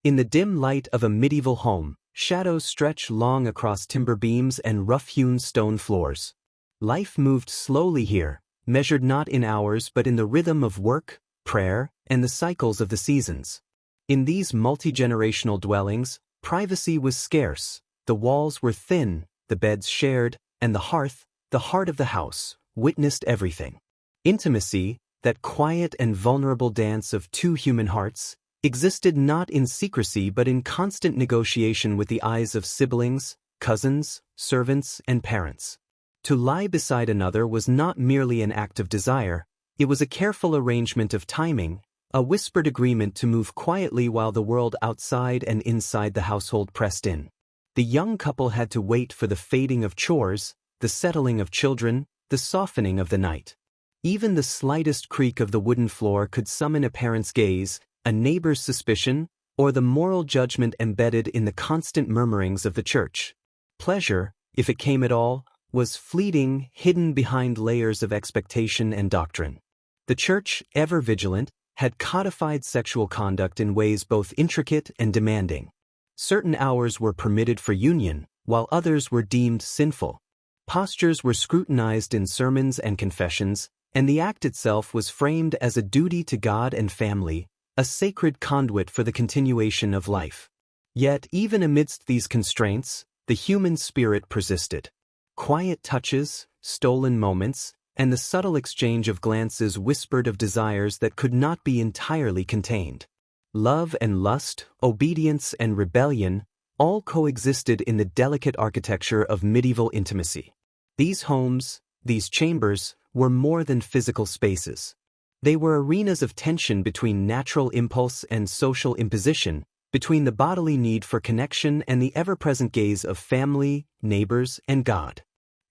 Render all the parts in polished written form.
In the dim light of a medieval home, shadows stretch long across timber beams and rough-hewn stone floors. Life moved slowly here, measured not in hours but in the rhythm of work, prayer, and the cycles of the seasons. In these multi-generational dwellings, privacy was scarce, the walls were thin, the beds shared, and the hearth, the heart of the house, witnessed everything. Intimacy, that quiet and vulnerable dance of two human hearts, existed not in secrecy but in constant negotiation with the eyes of siblings, cousins, servants, and parents. To lie beside another was not merely an act of desire, it was a careful arrangement of timing, a whispered agreement to move quietly while the world outside and inside the household pressed in. The young couple had to wait for the fading of chores, the settling of children, the softening of the night. Even the slightest creak of the wooden floor could summon a parent's gaze, a neighbor's suspicion, or the moral judgment embedded in the constant murmurings of the church. Pleasure, if it came at all, was fleeting, hidden behind layers of expectation and doctrine. The church, ever vigilant, had codified sexual conduct in ways both intricate and demanding. Certain hours were permitted for union, while others were deemed sinful. Postures were scrutinized in sermons and confessions, and the act itself was framed as a duty to God and family, a sacred conduit for the continuation of life. Yet, even amidst these constraints, the human spirit persisted. Quiet touches, stolen moments, and the subtle exchange of glances whispered of desires that could not be entirely contained. Love and lust, obedience and rebellion, all coexisted in the delicate architecture of medieval intimacy. These homes, these chambers, were more than physical spaces. They were arenas of tension between natural impulse and social imposition, between the bodily need for connection and the ever-present gaze of family, neighbors, and God.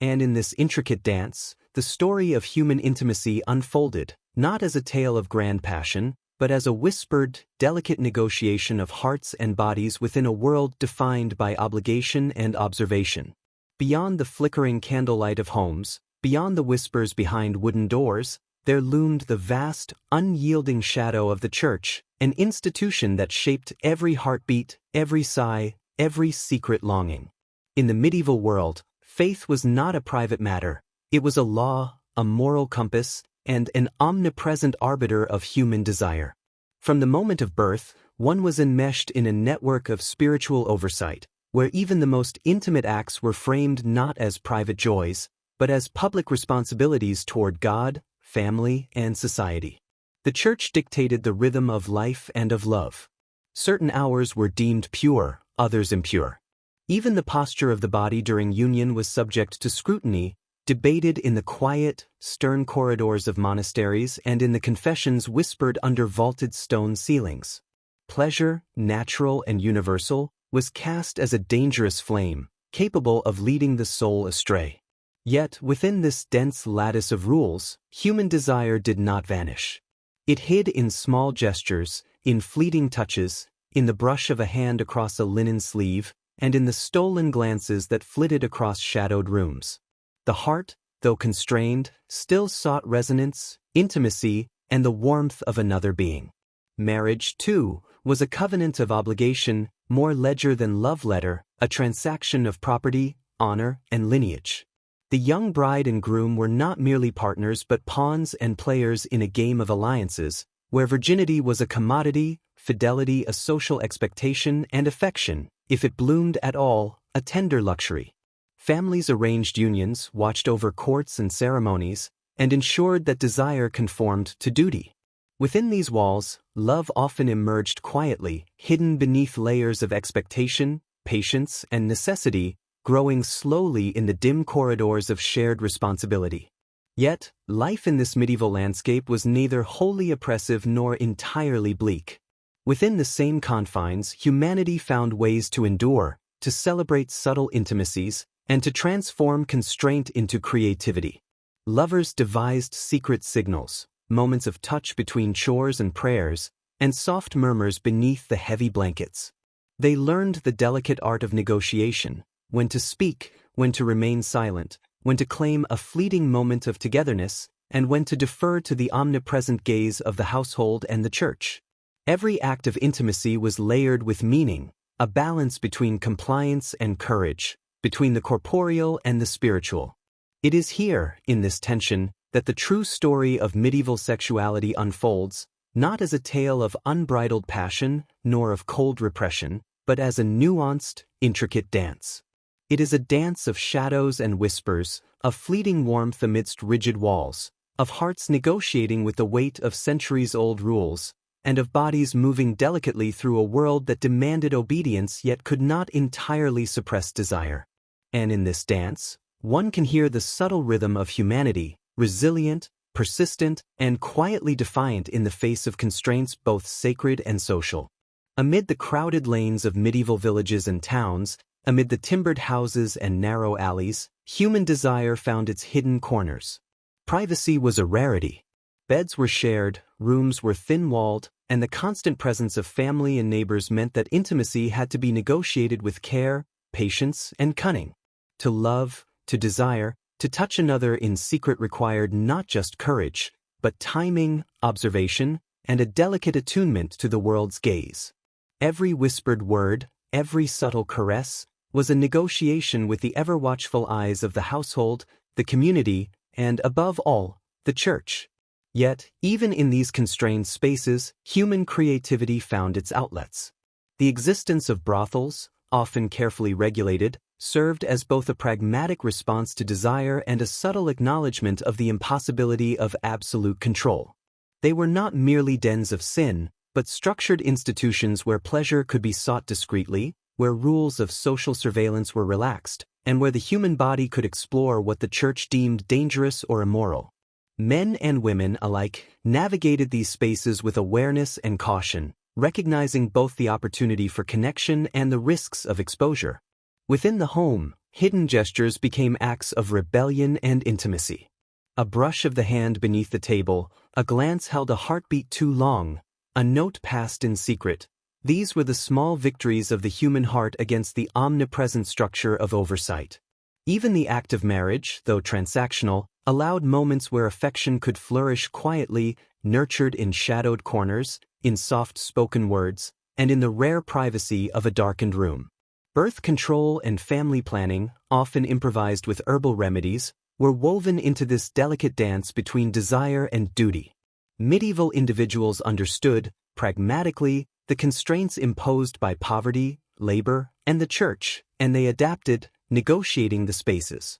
And in this intricate dance, the story of human intimacy unfolded, not as a tale of grand passion, but as a whispered, delicate negotiation of hearts and bodies within a world defined by obligation and observation. Beyond the flickering candlelight of homes, beyond the whispers behind wooden doors, there loomed the vast, unyielding shadow of the church, an institution that shaped every heartbeat, every sigh, every secret longing. In the medieval world, faith was not a private matter, it was a law, a moral compass, and an omnipresent arbiter of human desire. From the moment of birth, one was enmeshed in a network of spiritual oversight, where even the most intimate acts were framed not as private joys, but as public responsibilities toward God, family, and society. The church dictated the rhythm of life and of love. Certain hours were deemed pure, others impure. Even the posture of the body during union was subject to scrutiny, debated in the quiet, stern corridors of monasteries and in the confessions whispered under vaulted stone ceilings. Pleasure, natural and universal, was cast as a dangerous flame, capable of leading the soul astray. Yet, within this dense lattice of rules, human desire did not vanish. It hid in small gestures, in fleeting touches, in the brush of a hand across a linen sleeve, and in the stolen glances that flitted across shadowed rooms. The heart, though constrained, still sought resonance, intimacy, and the warmth of another being. Marriage, too, was a covenant of obligation, more ledger than love letter, a transaction of property, honor, and lineage. The young bride and groom were not merely partners but pawns and players in a game of alliances, where virginity was a commodity, fidelity a social expectation, and affection, if it bloomed at all, a tender luxury. Families arranged unions, watched over courts and ceremonies, and ensured that desire conformed to duty. Within these walls, love often emerged quietly, hidden beneath layers of expectation, patience, and necessity, growing slowly in the dim corridors of shared responsibility. Yet, life in this medieval landscape was neither wholly oppressive nor entirely bleak. Within the same confines, humanity found ways to endure, to celebrate subtle intimacies, and to transform constraint into creativity. Lovers devised secret signals, moments of touch between chores and prayers, and soft murmurs beneath the heavy blankets. They learned the delicate art of negotiation, when to speak, when to remain silent, when to claim a fleeting moment of togetherness, and when to defer to the omnipresent gaze of the household and the church. Every act of intimacy was layered with meaning, a balance between compliance and courage, between the corporeal and the spiritual. It is here, in this tension, that the true story of medieval sexuality unfolds, not as a tale of unbridled passion, nor of cold repression, but as a nuanced, intricate dance. It is a dance of shadows and whispers, of fleeting warmth amidst rigid walls, of hearts negotiating with the weight of centuries-old rules, and of bodies moving delicately through a world that demanded obedience yet could not entirely suppress desire. And in this dance, one can hear the subtle rhythm of humanity, resilient, persistent, and quietly defiant in the face of constraints both sacred and social. Amid the crowded lanes of medieval villages and towns, amid the timbered houses and narrow alleys, human desire found its hidden corners. Privacy was a rarity. Beds were shared, rooms were thin-walled, and the constant presence of family and neighbors meant that intimacy had to be negotiated with care, patience, and cunning. To love, to desire, to touch another in secret required not just courage, but timing, observation, and a delicate attunement to the world's gaze. Every whispered word, every subtle caress, was a negotiation with the ever-watchful eyes of the household, the community, and, above all, the church. Yet, even in these constrained spaces, human creativity found its outlets. The existence of brothels, often carefully regulated, served as both a pragmatic response to desire and a subtle acknowledgement of the impossibility of absolute control. They were not merely dens of sin, but structured institutions where pleasure could be sought discreetly, where rules of social surveillance were relaxed, and where the human body could explore what the church deemed dangerous or immoral. Men and women alike navigated these spaces with awareness and caution, recognizing both the opportunity for connection and the risks of exposure. Within the home, hidden gestures became acts of rebellion and intimacy. A brush of the hand beneath the table, a glance held a heartbeat too long, a note passed in secret. These were the small victories of the human heart against the omnipresent structure of oversight. Even the act of marriage, though transactional, allowed moments where affection could flourish quietly, nurtured in shadowed corners, in soft-spoken words, and in the rare privacy of a darkened room. Birth control and family planning, often improvised with herbal remedies, were woven into this delicate dance between desire and duty. Medieval individuals understood, pragmatically, the constraints imposed by poverty, labor, and the church, and they adapted, negotiating the spaces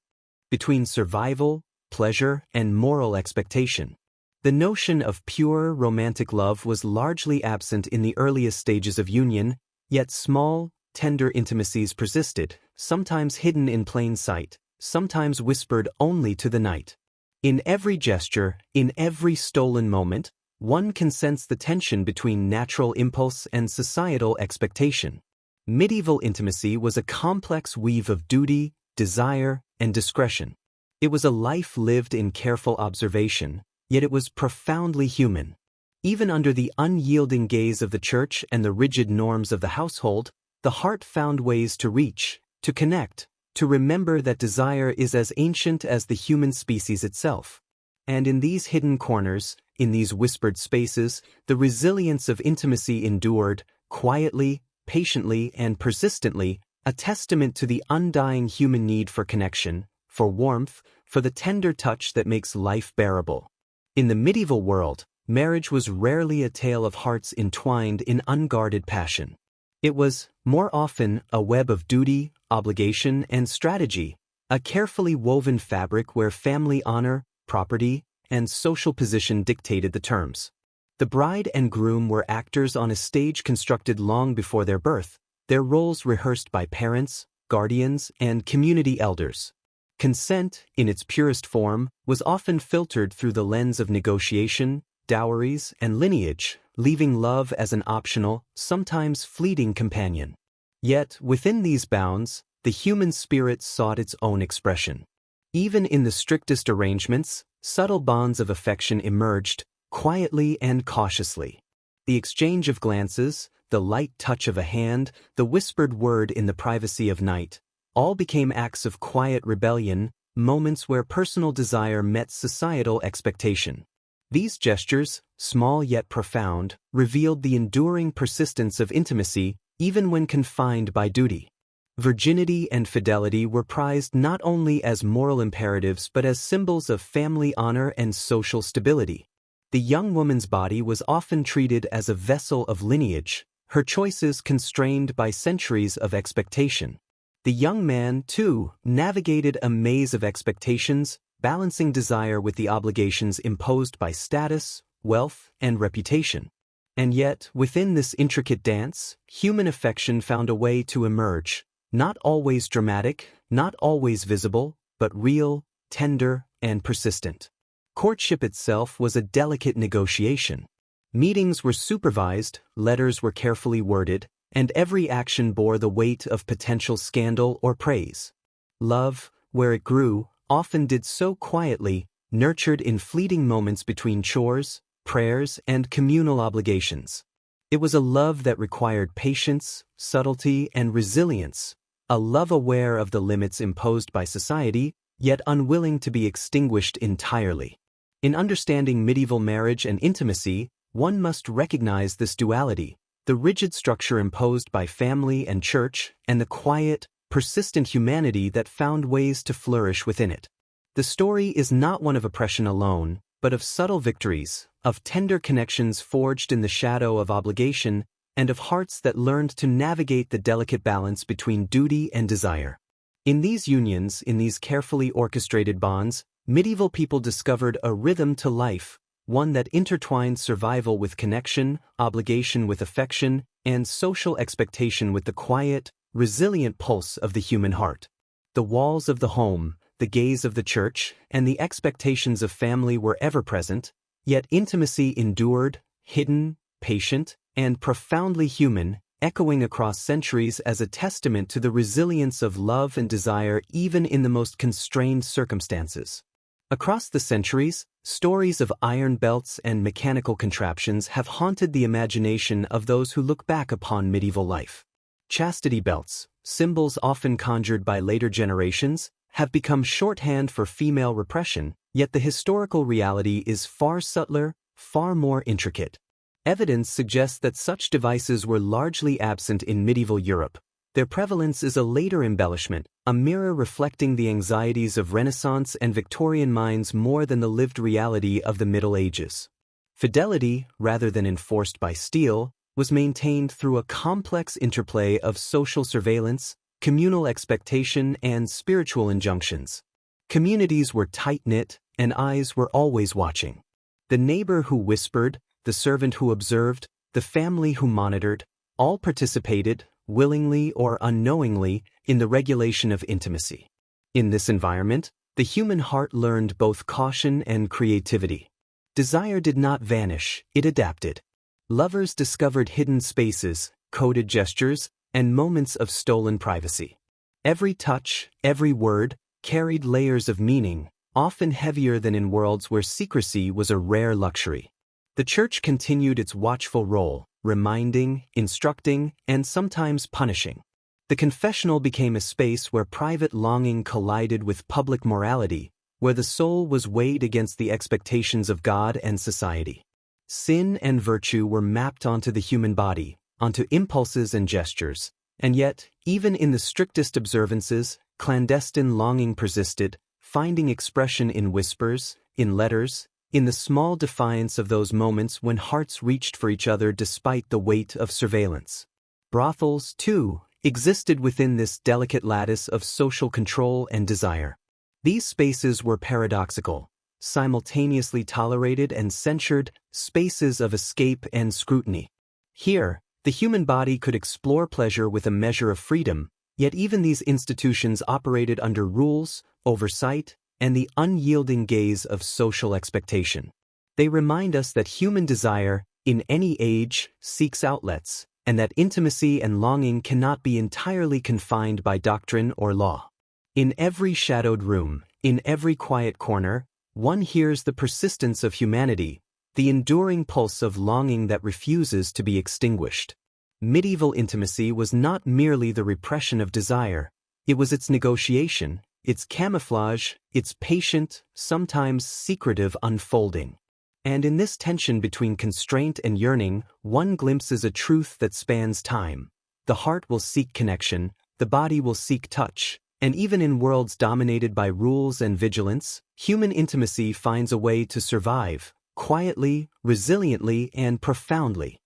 between survival, pleasure, and moral expectation. The notion of pure, romantic love was largely absent in the earliest stages of union, yet small, tender intimacies persisted, sometimes hidden in plain sight, sometimes whispered only to the night. In every gesture, in every stolen moment, one can sense the tension between natural impulse and societal expectation. Medieval intimacy was a complex weave of duty, desire, and discretion. It was a life lived in careful observation, yet it was profoundly human. Even under the unyielding gaze of the church and the rigid norms of the household, the heart found ways to reach, to connect, to remember that desire is as ancient as the human species itself. And in these hidden corners, in these whispered spaces, the resilience of intimacy endured, quietly, patiently, and persistently, a testament to the undying human need for connection, for warmth, for the tender touch that makes life bearable. In the medieval world, marriage was rarely a tale of hearts entwined in unguarded passion. It was, more often, a web of duty, obligation, and strategy, a carefully woven fabric where family honor, property, and social position dictated the terms. The bride and groom were actors on a stage constructed long before their birth, their roles rehearsed by parents, guardians, and community elders. Consent, in its purest form, was often filtered through the lens of negotiation, dowries, and lineage, leaving love as an optional, sometimes fleeting companion. Yet, within these bounds, the human spirit sought its own expression. Even in the strictest arrangements, subtle bonds of affection emerged, quietly and cautiously. The exchange of glances, the light touch of a hand, the whispered word in the privacy of night, all became acts of quiet rebellion, moments where personal desire met societal expectation. These gestures, small yet profound, revealed the enduring persistence of intimacy even when confined by duty. Virginity and fidelity were prized not only as moral imperatives but as symbols of family honor and social stability. The young woman's body was often treated as a vessel of lineage, her choices constrained by centuries of expectation. The young man, too, navigated a maze of expectations, balancing desire with the obligations imposed by status, wealth, and reputation. And yet, within this intricate dance, human affection found a way to emerge, not always dramatic, not always visible, but real, tender, and persistent. Courtship itself was a delicate negotiation. Meetings were supervised, letters were carefully worded, and every action bore the weight of potential scandal or praise. Love, where it grew, often did so quietly, nurtured in fleeting moments between chores, prayers, and communal obligations. It was a love that required patience, subtlety, and resilience, a love aware of the limits imposed by society, yet unwilling to be extinguished entirely. In understanding medieval marriage and intimacy, one must recognize this duality, the rigid structure imposed by family and church, and the quiet, persistent humanity that found ways to flourish within it. The story is not one of oppression alone, but of subtle victories, of tender connections forged in the shadow of obligation, and of hearts that learned to navigate the delicate balance between duty and desire. In these unions, in these carefully orchestrated bonds, medieval people discovered a rhythm to life, one that intertwined survival with connection, obligation with affection, and social expectation with the quiet, resilient pulse of the human heart. The walls of the home, the gaze of the church, and the expectations of family were ever present, yet intimacy endured, hidden, patient, and profoundly human, echoing across centuries as a testament to the resilience of love and desire even in the most constrained circumstances. Across the centuries, stories of iron belts and mechanical contraptions have haunted the imagination of those who look back upon medieval life. Chastity belts, symbols often conjured by later generations, have become shorthand for female repression, yet the historical reality is far subtler, far more intricate. Evidence suggests that such devices were largely absent in medieval Europe. Their prevalence is a later embellishment, a mirror reflecting the anxieties of Renaissance and Victorian minds more than the lived reality of the Middle Ages. Fidelity, rather than enforced by steel, was maintained through a complex interplay of social surveillance, communal expectation, and spiritual injunctions. Communities were tight-knit, and eyes were always watching. The neighbor who whispered, the servant who observed, the family who monitored, all participated, willingly or unknowingly, in the regulation of intimacy. In this environment, the human heart learned both caution and creativity. Desire did not vanish, it adapted. Lovers discovered hidden spaces, coded gestures, and moments of stolen privacy. Every touch, every word, carried layers of meaning, often heavier than in worlds where secrecy was a rare luxury. The Church continued its watchful role, reminding, instructing, and sometimes punishing. The confessional became a space where private longing collided with public morality, where the soul was weighed against the expectations of God and society. Sin and virtue were mapped onto the human body, onto impulses and gestures, and yet, even in the strictest observances, clandestine longing persisted, finding expression in whispers, in letters, in the small defiance of those moments when hearts reached for each other despite the weight of surveillance. Brothels, too, existed within this delicate lattice of social control and desire. These spaces were paradoxical, simultaneously tolerated and censured, spaces of escape and scrutiny. Here, the human body could explore pleasure with a measure of freedom, yet even these institutions operated under rules, oversight, and the unyielding gaze of social expectation. They remind us that human desire, in any age, seeks outlets, and that intimacy and longing cannot be entirely confined by doctrine or law. In every shadowed room, in every quiet corner, one hears the persistence of humanity, the enduring pulse of longing that refuses to be extinguished. Medieval intimacy was not merely the repression of desire, it was its negotiation, its camouflage, its patient, sometimes secretive unfolding. And in this tension between constraint and yearning, one glimpses a truth that spans time. The heart will seek connection, the body will seek touch, and even in worlds dominated by rules and vigilance, human intimacy finds a way to survive, quietly, resiliently, and profoundly.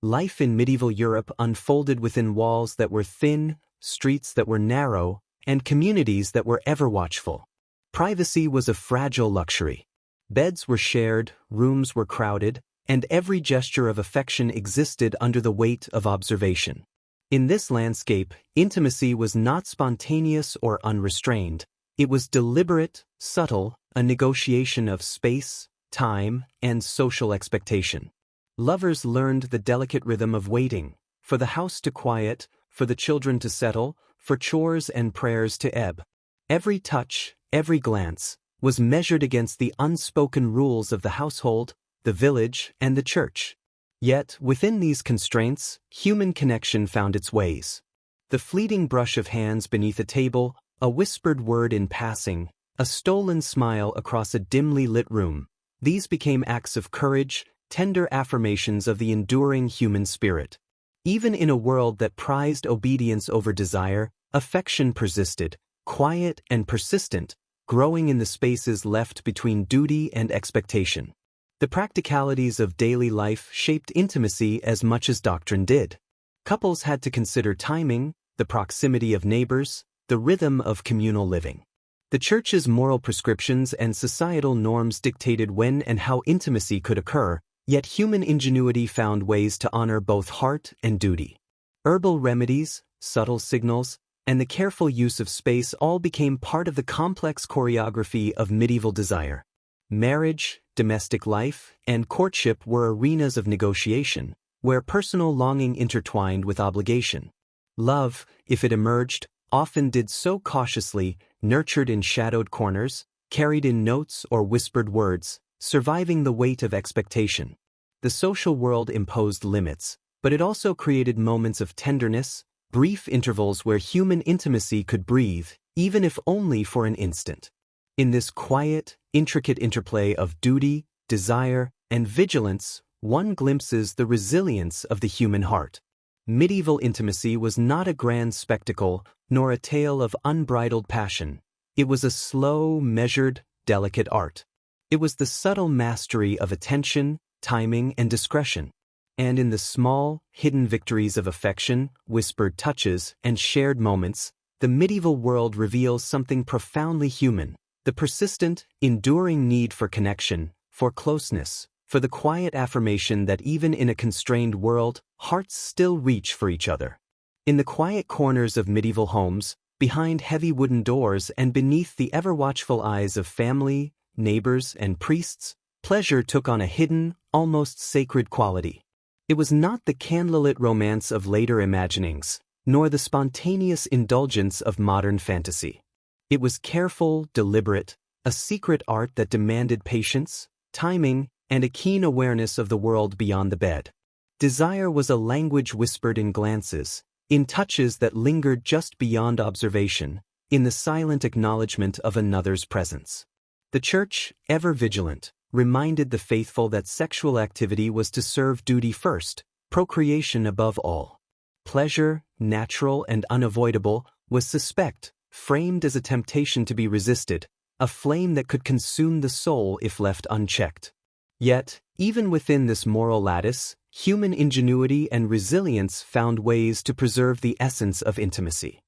Life in medieval Europe unfolded within walls that were thin, streets that were narrow, and communities that were ever watchful. Privacy was a fragile luxury. Beds were shared, rooms were crowded, and every gesture of affection existed under the weight of observation. In this landscape, intimacy was not spontaneous or unrestrained. It was deliberate, subtle, a negotiation of space, time, and social expectation. Lovers learned the delicate rhythm of waiting, for the house to quiet, for the children to settle, for chores and prayers to ebb. Every touch, every glance, was measured against the unspoken rules of the household, the village, and the church. Yet, within these constraints, human connection found its ways. The fleeting brush of hands beneath a table, a whispered word in passing, a stolen smile across a dimly lit room, these became acts of courage, tender affirmations of the enduring human spirit. Even in a world that prized obedience over desire, affection persisted, quiet and persistent, growing in the spaces left between duty and expectation. The practicalities of daily life shaped intimacy as much as doctrine did. Couples had to consider timing, the proximity of neighbors, the rhythm of communal living. The church's moral prescriptions and societal norms dictated when and how intimacy could occur, yet human ingenuity found ways to honor both heart and duty. Herbal remedies, subtle signals, and the careful use of space all became part of the complex choreography of medieval desire. Marriage, domestic life, and courtship were arenas of negotiation, where personal longing intertwined with obligation. Love, if it emerged, often did so cautiously, nurtured in shadowed corners, carried in notes or whispered words, surviving the weight of expectation. The social world imposed limits, but it also created moments of tenderness, brief intervals where human intimacy could breathe, even if only for an instant. In this quiet, intricate interplay of duty, desire, and vigilance, one glimpses the resilience of the human heart. Medieval intimacy was not a grand spectacle, nor a tale of unbridled passion. It was a slow, measured, delicate art. It was the subtle mastery of attention, timing, and discretion. And in the small, hidden victories of affection, whispered touches, and shared moments, the medieval world reveals something profoundly human. The persistent, enduring need for connection, for closeness, for the quiet affirmation that even in a constrained world, hearts still reach for each other. In the quiet corners of medieval homes, behind heavy wooden doors and beneath the ever-watchful eyes of family, neighbors, and priests, pleasure took on a hidden, almost sacred quality. It was not the candlelit romance of later imaginings, nor the spontaneous indulgence of modern fantasy. It was careful, deliberate, a secret art that demanded patience, timing, and a keen awareness of the world beyond the bed. Desire was a language whispered in glances, in touches that lingered just beyond observation, in the silent acknowledgement of another's presence. The Church, ever vigilant, reminded the faithful that sexual activity was to serve duty first, procreation above all. Pleasure, natural and unavoidable, was suspect, framed as a temptation to be resisted, a flame that could consume the soul if left unchecked. Yet, even within this moral lattice, human ingenuity and resilience found ways to preserve the essence of intimacy.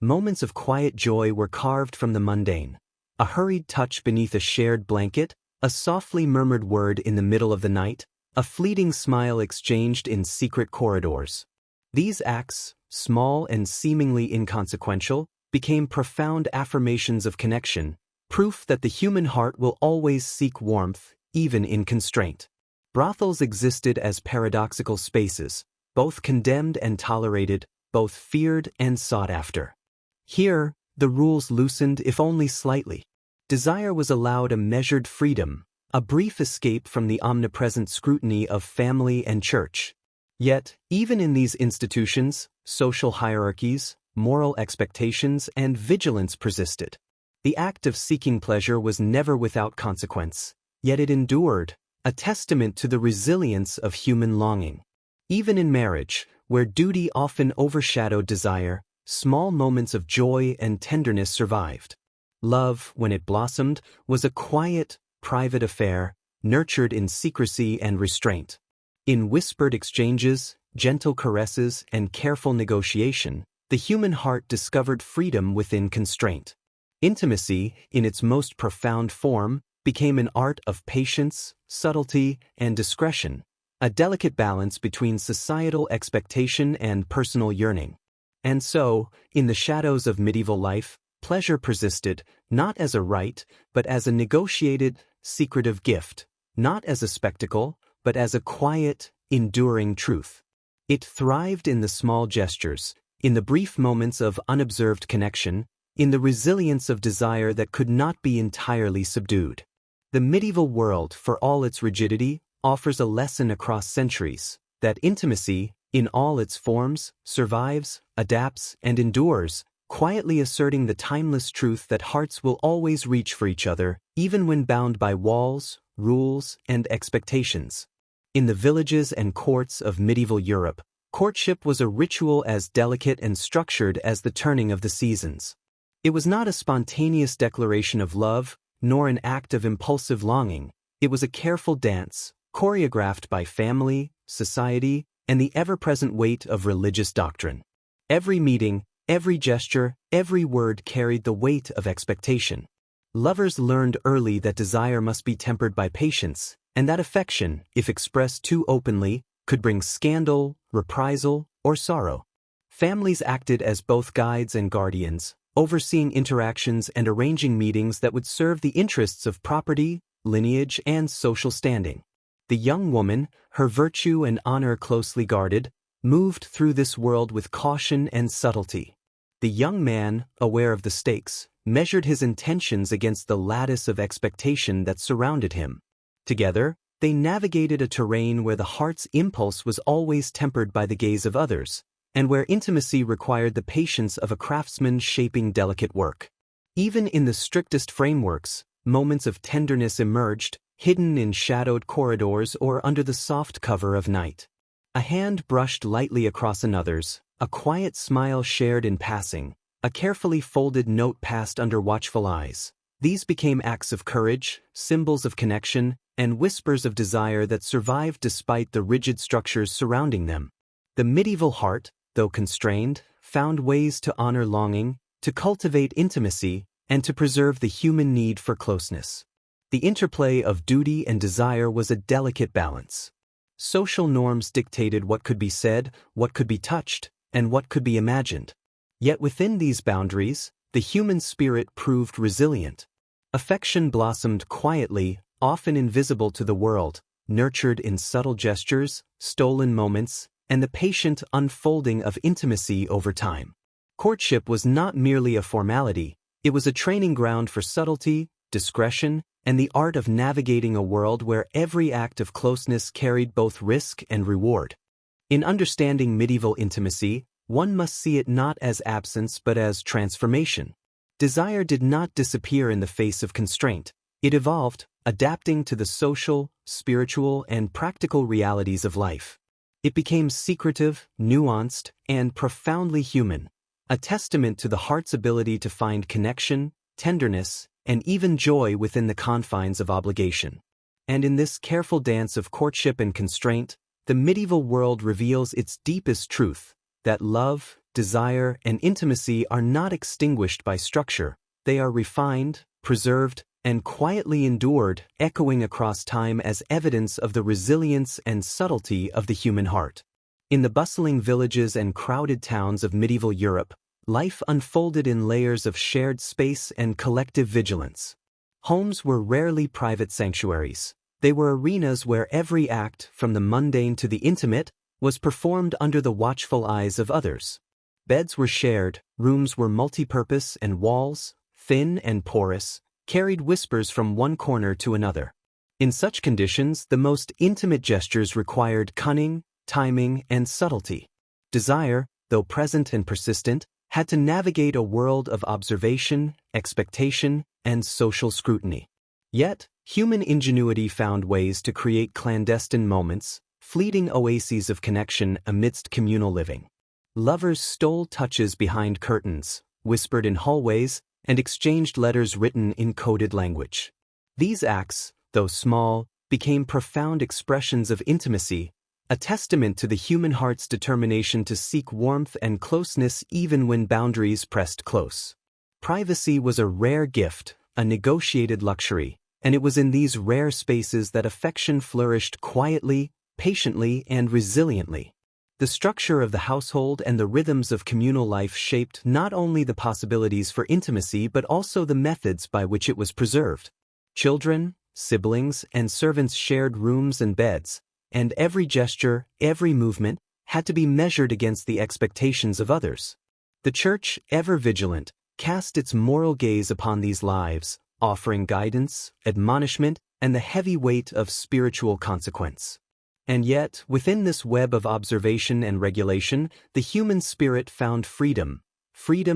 Moments of quiet joy were carved from the mundane. A hurried touch beneath a shared blanket, a softly murmured word in the middle of the night, a fleeting smile exchanged in secret corridors. These acts, small and seemingly inconsequential, became profound affirmations of connection, proof that the human heart will always seek warmth, even in constraint. Brothels existed as paradoxical spaces, both condemned and tolerated, both feared and sought after. Here, the rules loosened if only slightly. Desire was allowed a measured freedom, a brief escape from the omnipresent scrutiny of family and church. Yet, even in these institutions, social hierarchies, moral expectations, and vigilance persisted. The act of seeking pleasure was never without consequence, yet it endured, a testament to the resilience of human longing. Even in marriage, where duty often overshadowed desire, small moments of joy and tenderness survived. Love, when it blossomed, was a quiet, private affair, nurtured in secrecy and restraint. In whispered exchanges, gentle caresses, and careful negotiation, the human heart discovered freedom within constraint. Intimacy, in its most profound form, became an art of patience, subtlety, and discretion, a delicate balance between societal expectation and personal yearning. And so, in the shadows of medieval life, pleasure persisted, not as a right, but as a negotiated, secretive gift, not as a spectacle, but as a quiet, enduring truth. It thrived in the small gestures, in the brief moments of unobserved connection, in the resilience of desire that could not be entirely subdued. The medieval world, for all its rigidity, offers a lesson across centuries, that intimacy, in all its forms, survives, adapts, and endures, quietly asserting the timeless truth that hearts will always reach for each other, even when bound by walls, rules, and expectations. In the villages and courts of medieval Europe, courtship was a ritual as delicate and structured as the turning of the seasons. It was not a spontaneous declaration of love, nor an act of impulsive longing. It was a careful dance, choreographed by family, society, and the ever-present weight of religious doctrine. Every meeting, every gesture, every word carried the weight of expectation. Lovers learned early that desire must be tempered by patience, and that affection, if expressed too openly, could bring scandal, reprisal, or sorrow. Families acted as both guides and guardians, overseeing interactions and arranging meetings that would serve the interests of property, lineage, and social standing. The young woman, her virtue and honor closely guarded, moved through this world with caution and subtlety. The young man, aware of the stakes, measured his intentions against the lattice of expectation that surrounded him. Together, they navigated a terrain where the heart's impulse was always tempered by the gaze of others, and where intimacy required the patience of a craftsman shaping delicate work. Even in the strictest frameworks, moments of tenderness emerged, hidden in shadowed corridors or under the soft cover of night. A hand brushed lightly across another's, a quiet smile shared in passing, a carefully folded note passed under watchful eyes. These became acts of courage, symbols of connection, and whispers of desire that survived despite the rigid structures surrounding them. The medieval heart, though constrained, found ways to honor longing, to cultivate intimacy, and to preserve the human need for closeness. The interplay of duty and desire was a delicate balance. Social norms dictated what could be said, what could be touched, and what could be imagined. Yet within these boundaries, the human spirit proved resilient. Affection blossomed quietly, often invisible to the world, nurtured in subtle gestures, stolen moments, and the patient unfolding of intimacy over time. Courtship was not merely a formality, it was a training ground for subtlety, discretion, and the art of navigating a world where every act of closeness carried both risk and reward. In understanding medieval intimacy, one must see it not as absence but as transformation. Desire did not disappear in the face of constraint. It evolved, adapting to the social, spiritual, and practical realities of life. It became secretive, nuanced, and profoundly human, a testament to the heart's ability to find connection, tenderness, and even joy within the confines of obligation. And in this careful dance of courtship and constraint, the medieval world reveals its deepest truth, that love, desire, and intimacy are not extinguished by structure, they are refined, preserved, and quietly endured, echoing across time as evidence of the resilience and subtlety of the human heart. In the bustling villages and crowded towns of medieval Europe, life unfolded in layers of shared space and collective vigilance. Homes were rarely private sanctuaries. They were arenas where every act, from the mundane to the intimate, was performed under the watchful eyes of others. Beds were shared, rooms were multi-purpose, and walls, thin and porous, carried whispers from one corner to another. In such conditions, the most intimate gestures required cunning, timing, and subtlety. Desire, though present and persistent, had to navigate a world of observation, expectation, and social scrutiny. Yet, human ingenuity found ways to create clandestine moments, fleeting oases of connection amidst communal living. Lovers stole touches behind curtains, whispered in hallways, and exchanged letters written in coded language. These acts, though small, became profound expressions of intimacy, a testament to the human heart's determination to seek warmth and closeness even when boundaries pressed close. Privacy was a rare gift, a negotiated luxury, and it was in these rare spaces that affection flourished quietly, patiently, and resiliently. The structure of the household and the rhythms of communal life shaped not only the possibilities for intimacy but also the methods by which it was preserved. Children, siblings, and servants shared rooms and beds, and every gesture, every movement, had to be measured against the expectations of others. The Church, ever vigilant, cast its moral gaze upon these lives, offering guidance, admonishment, and the heavy weight of spiritual consequence. And yet, within this web of observation and regulation, the human spirit found freedom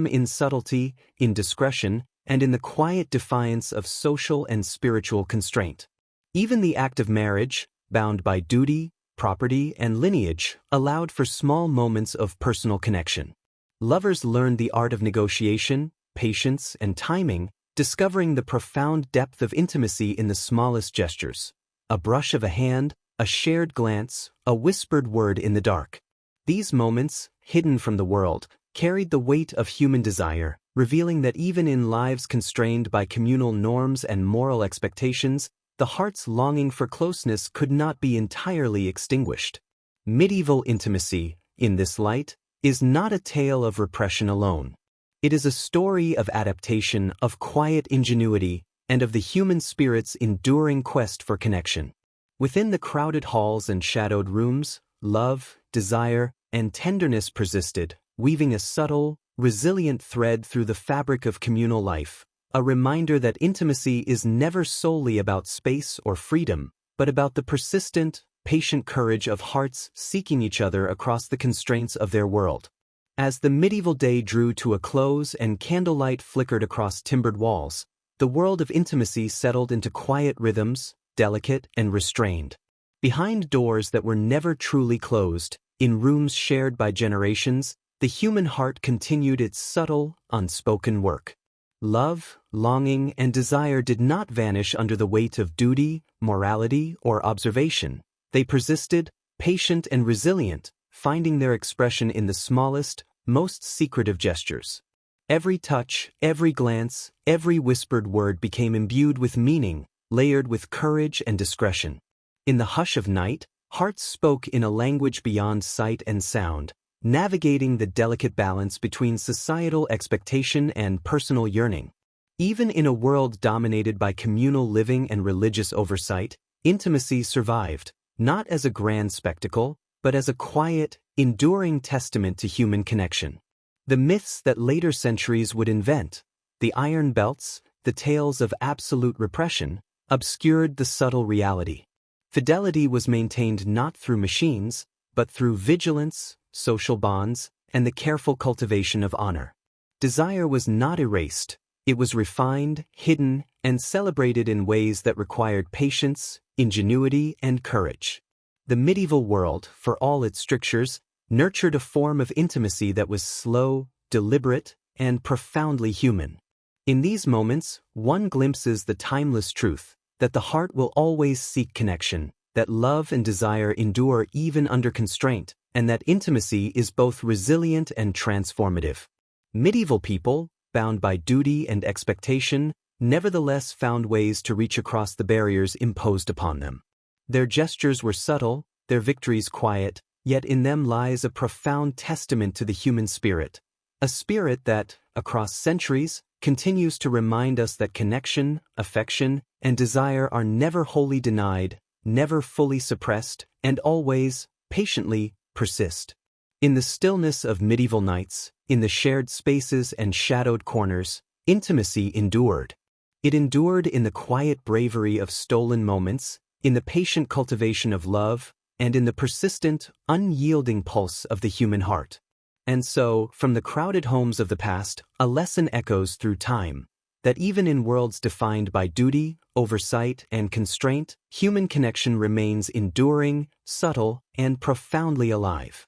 in subtlety, in discretion, and in the quiet defiance of social and spiritual constraint. Even the act of marriage, bound by duty, property, and lineage, allowed for small moments of personal connection. Lovers learned the art of negotiation, patience, and timing, discovering the profound depth of intimacy in the smallest gestures. A brush of a hand, a shared glance, a whispered word in the dark. These moments, hidden from the world, carried the weight of human desire, revealing that even in lives constrained by communal norms and moral expectations, the heart's longing for closeness could not be entirely extinguished. Medieval intimacy, in this light, is not a tale of repression alone. It is a story of adaptation, of quiet ingenuity, and of the human spirit's enduring quest for connection. Within the crowded halls and shadowed rooms, love, desire, and tenderness persisted, weaving a subtle, resilient thread through the fabric of communal life, a reminder that intimacy is never solely about space or freedom, but about the persistent, patient courage of hearts seeking each other across the constraints of their world. As the medieval day drew to a close and candlelight flickered across timbered walls, the world of intimacy settled into quiet rhythms, delicate and restrained. Behind doors that were never truly closed, in rooms shared by generations, the human heart continued its subtle, unspoken work. Love, longing, and desire did not vanish under the weight of duty, morality, or observation. They persisted, patient and resilient, finding their expression in the smallest, most secretive gestures. Every touch, every glance, every whispered word became imbued with meaning, layered with courage and discretion. In the hush of night, hearts spoke in a language beyond sight and sound, navigating the delicate balance between societal expectation and personal yearning. Even in a world dominated by communal living and religious oversight, intimacy survived, not as a grand spectacle, but as a quiet, enduring testament to human connection. The myths that later centuries would invent, the iron belts, the tales of absolute repression, obscured the subtle reality. Fidelity was maintained not through machines, but through vigilance, social bonds, and the careful cultivation of honor. Desire was not erased, it was refined, hidden, and celebrated in ways that required patience, ingenuity, and courage. The medieval world, for all its strictures, nurtured a form of intimacy that was slow, deliberate, and profoundly human. In these moments, one glimpses the timeless truth that the heart will always seek connection, that love and desire endure even under constraint, and that intimacy is both resilient and transformative. Medieval people, bound by duty and expectation, nevertheless found ways to reach across the barriers imposed upon them. Their gestures were subtle, their victories quiet, yet in them lies a profound testament to the human spirit, a spirit that, across centuries, continues to remind us that connection, affection, and desire are never wholly denied, never fully suppressed, and always, patiently, persist. In the stillness of medieval nights, in the shared spaces and shadowed corners, intimacy endured. It endured in the quiet bravery of stolen moments, in the patient cultivation of love, and in the persistent, unyielding pulse of the human heart. And so, from the crowded homes of the past, a lesson echoes through time. that even in worlds defined by duty, oversight, and constraint, human connection remains enduring, subtle, and profoundly alive.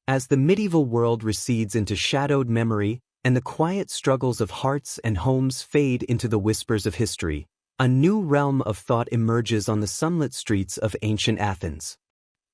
As the medieval world recedes into shadowed memory and the quiet struggles of hearts and homes fade into the whispers of history, a new realm of thought emerges on the sunlit streets of ancient Athens.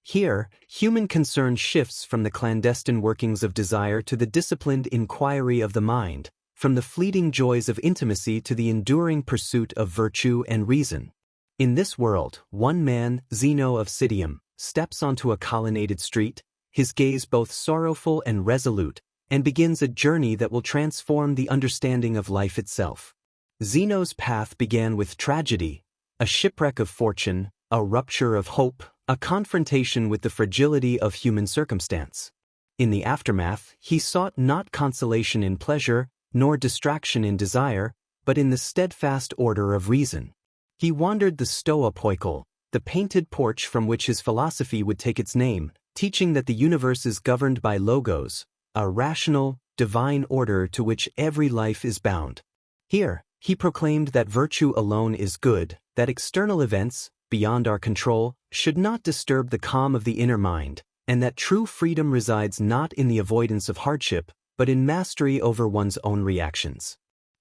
Here, human concern shifts from the clandestine workings of desire to the disciplined inquiry of the mind, from the fleeting joys of intimacy to the enduring pursuit of virtue and reason. In this world, one man, Zeno of Citium, steps onto a colonnaded street, his gaze both sorrowful and resolute, and begins a journey that will transform the understanding of life itself. Zeno's path began with tragedy, a shipwreck of fortune, a rupture of hope, a confrontation with the fragility of human circumstance. In the aftermath, he sought not consolation in pleasure, nor distraction in desire, but in the steadfast order of reason. He wandered the Stoa Poikile, the painted porch from which his philosophy would take its name, teaching that the universe is governed by logos, a rational, divine order to which every life is bound. Here, he proclaimed that virtue alone is good, that external events, beyond our control, should not disturb the calm of the inner mind, and that true freedom resides not in the avoidance of hardship, but in mastery over one's own reactions.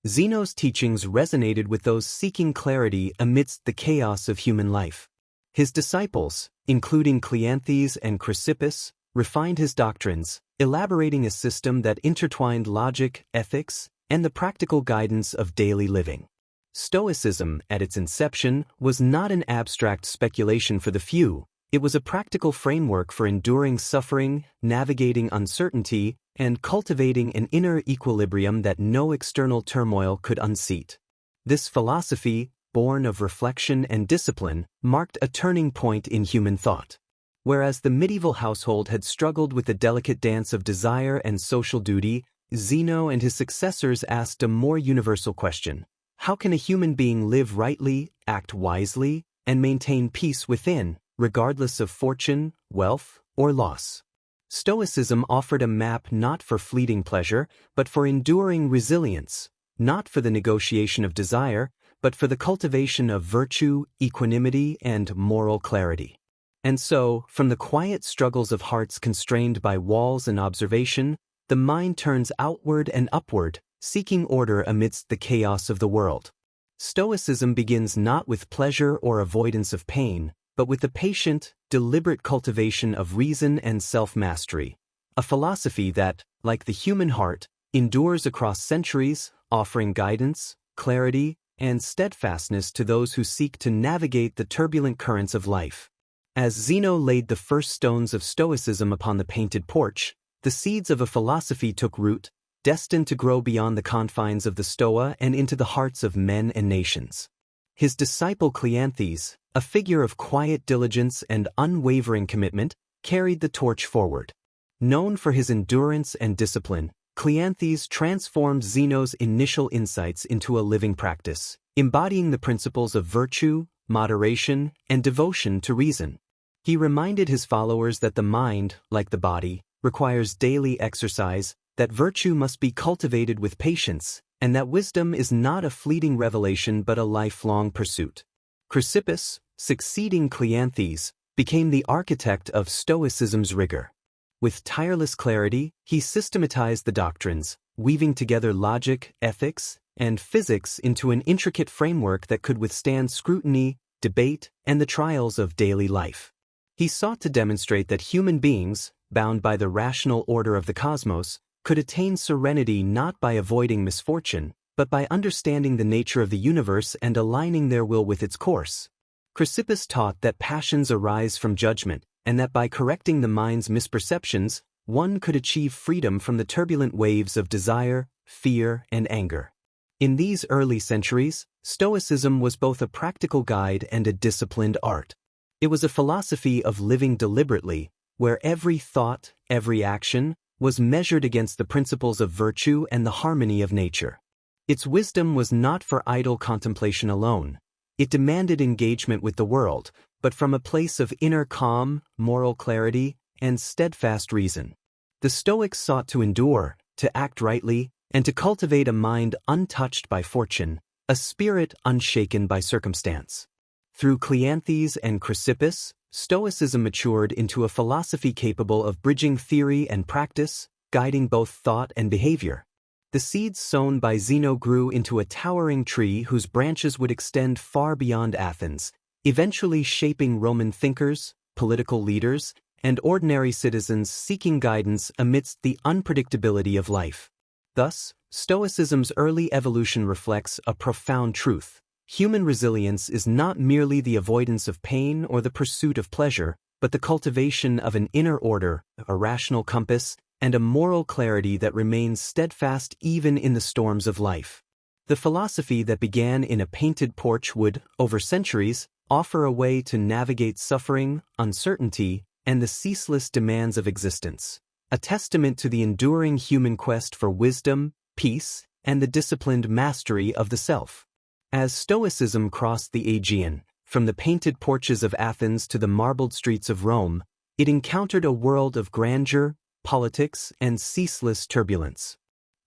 Zeno's teachings resonated with those seeking clarity amidst the chaos of human life. His disciples, including Cleanthes and Chrysippus, refined his doctrines, elaborating a system that intertwined logic, ethics, and the practical guidance of daily living. Stoicism, at its inception, was not an abstract speculation for the few. It was a practical framework for enduring suffering, navigating uncertainty, and cultivating an inner equilibrium that no external turmoil could unseat. This philosophy, born of reflection and discipline, marked a turning point in human thought. Whereas the medieval household had struggled with the delicate dance of desire and social duty, Zeno and his successors asked a more universal question: how can a human being live rightly, act wisely, and maintain peace within, regardless of fortune, wealth, or loss? Stoicism offered a map not for fleeting pleasure, but for enduring resilience, not for the negotiation of desire, but for the cultivation of virtue, equanimity, and moral clarity. And so, from the quiet struggles of hearts constrained by walls and observation, the mind turns outward and upward, seeking order amidst the chaos of the world. Stoicism begins not with pleasure or avoidance of pain, but with the patient, deliberate cultivation of reason and self-mastery, a philosophy that, like the human heart, endures across centuries, offering guidance, clarity, and steadfastness to those who seek to navigate the turbulent currents of life. As Zeno laid the first stones of Stoicism upon the painted porch, the seeds of a philosophy took root, destined to grow beyond the confines of the Stoa and into the hearts of men and nations. His disciple Cleanthes, a figure of quiet diligence and unwavering commitment, carried the torch forward. Known for his endurance and discipline, Cleanthes transformed Zeno's initial insights into a living practice, embodying the principles of virtue, moderation, and devotion to reason. He reminded his followers that the mind, like the body, requires daily exercise, that virtue must be cultivated with patience, and that wisdom is not a fleeting revelation but a lifelong pursuit. Chrysippus, succeeding Cleanthes, became the architect of Stoicism's rigor. With tireless clarity, he systematized the doctrines, weaving together logic, ethics, and physics into an intricate framework that could withstand scrutiny, debate, and the trials of daily life. He sought to demonstrate that human beings, bound by the rational order of the cosmos, could attain serenity not by avoiding misfortune, but by understanding the nature of the universe and aligning their will with its course. Chrysippus taught that passions arise from judgment, and that by correcting the mind's misperceptions, one could achieve freedom from the turbulent waves of desire, fear, and anger. In these early centuries, Stoicism was both a practical guide and a disciplined art. It was a philosophy of living deliberately, where every thought, every action, was measured against the principles of virtue and the harmony of nature. Its wisdom was not for idle contemplation alone. It demanded engagement with the world, but from a place of inner calm, moral clarity, and steadfast reason. The Stoics sought to endure, to act rightly, and to cultivate a mind untouched by fortune, a spirit unshaken by circumstance. Through Cleanthes and Chrysippus, Stoicism matured into a philosophy capable of bridging theory and practice, guiding both thought and behavior. The seeds sown by Zeno grew into a towering tree whose branches would extend far beyond Athens, eventually shaping Roman thinkers, political leaders, and ordinary citizens seeking guidance amidst the unpredictability of life. Thus, Stoicism's early evolution reflects a profound truth. Human resilience is not merely the avoidance of pain or the pursuit of pleasure, but the cultivation of an inner order, a rational compass, and a moral clarity that remains steadfast even in the storms of life. The philosophy that began in a painted porch would, over centuries, offer a way to navigate suffering, uncertainty, and the ceaseless demands of existence, a testament to the enduring human quest for wisdom, peace, and the disciplined mastery of the self. As Stoicism crossed the Aegean, from the painted porches of Athens to the marbled streets of Rome, it encountered a world of grandeur, politics, and ceaseless turbulence.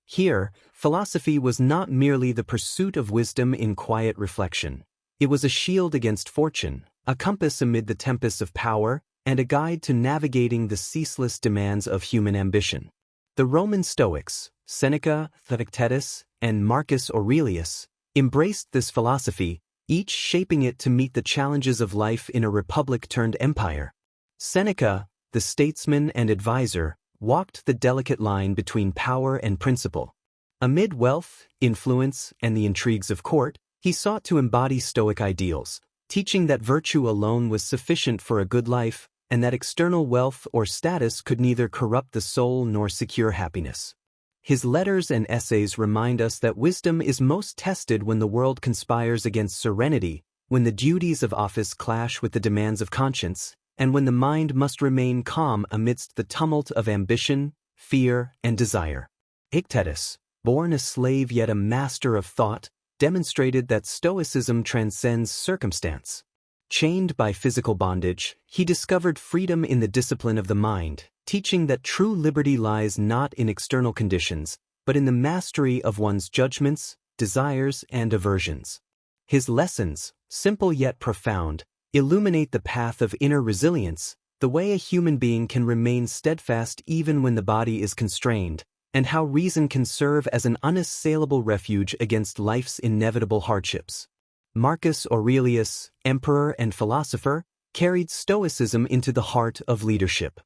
Here, philosophy was not merely the pursuit of wisdom in quiet reflection. It was a shield against fortune, a compass amid the tempests of power, and a guide to navigating the ceaseless demands of human ambition. The Roman Stoics, Seneca, Epictetus, and Marcus Aurelius, embraced this philosophy, each shaping it to meet the challenges of life in a republic-turned-empire. Seneca, the statesman and advisor, walked the delicate line between power and principle. Amid wealth, influence, and the intrigues of court, he sought to embody Stoic ideals, teaching that virtue alone was sufficient for a good life, and that external wealth or status could neither corrupt the soul nor secure happiness. His letters and essays remind us that wisdom is most tested when the world conspires against serenity, when the duties of office clash with the demands of conscience, and when the mind must remain calm amidst the tumult of ambition, fear, and desire. Epictetus, born a slave yet a master of thought, demonstrated that Stoicism transcends circumstance. Chained by physical bondage, he discovered freedom in the discipline of the mind, teaching that true liberty lies not in external conditions, but in the mastery of one's judgments, desires, and aversions. His lessons, simple yet profound, illuminate the path of inner resilience, the way a human being can remain steadfast even when the body is constrained, and how reason can serve as an unassailable refuge against life's inevitable hardships. Marcus Aurelius, emperor and philosopher, carried Stoicism into the heart of leadership.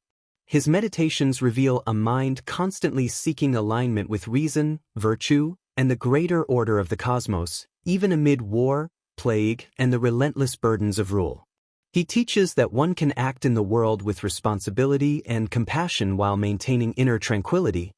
His meditations reveal a mind constantly seeking alignment with reason, virtue, and the greater order of the cosmos, even amid war, plague, and the relentless burdens of rule. He teaches that one can act in the world with responsibility and compassion while maintaining inner tranquility.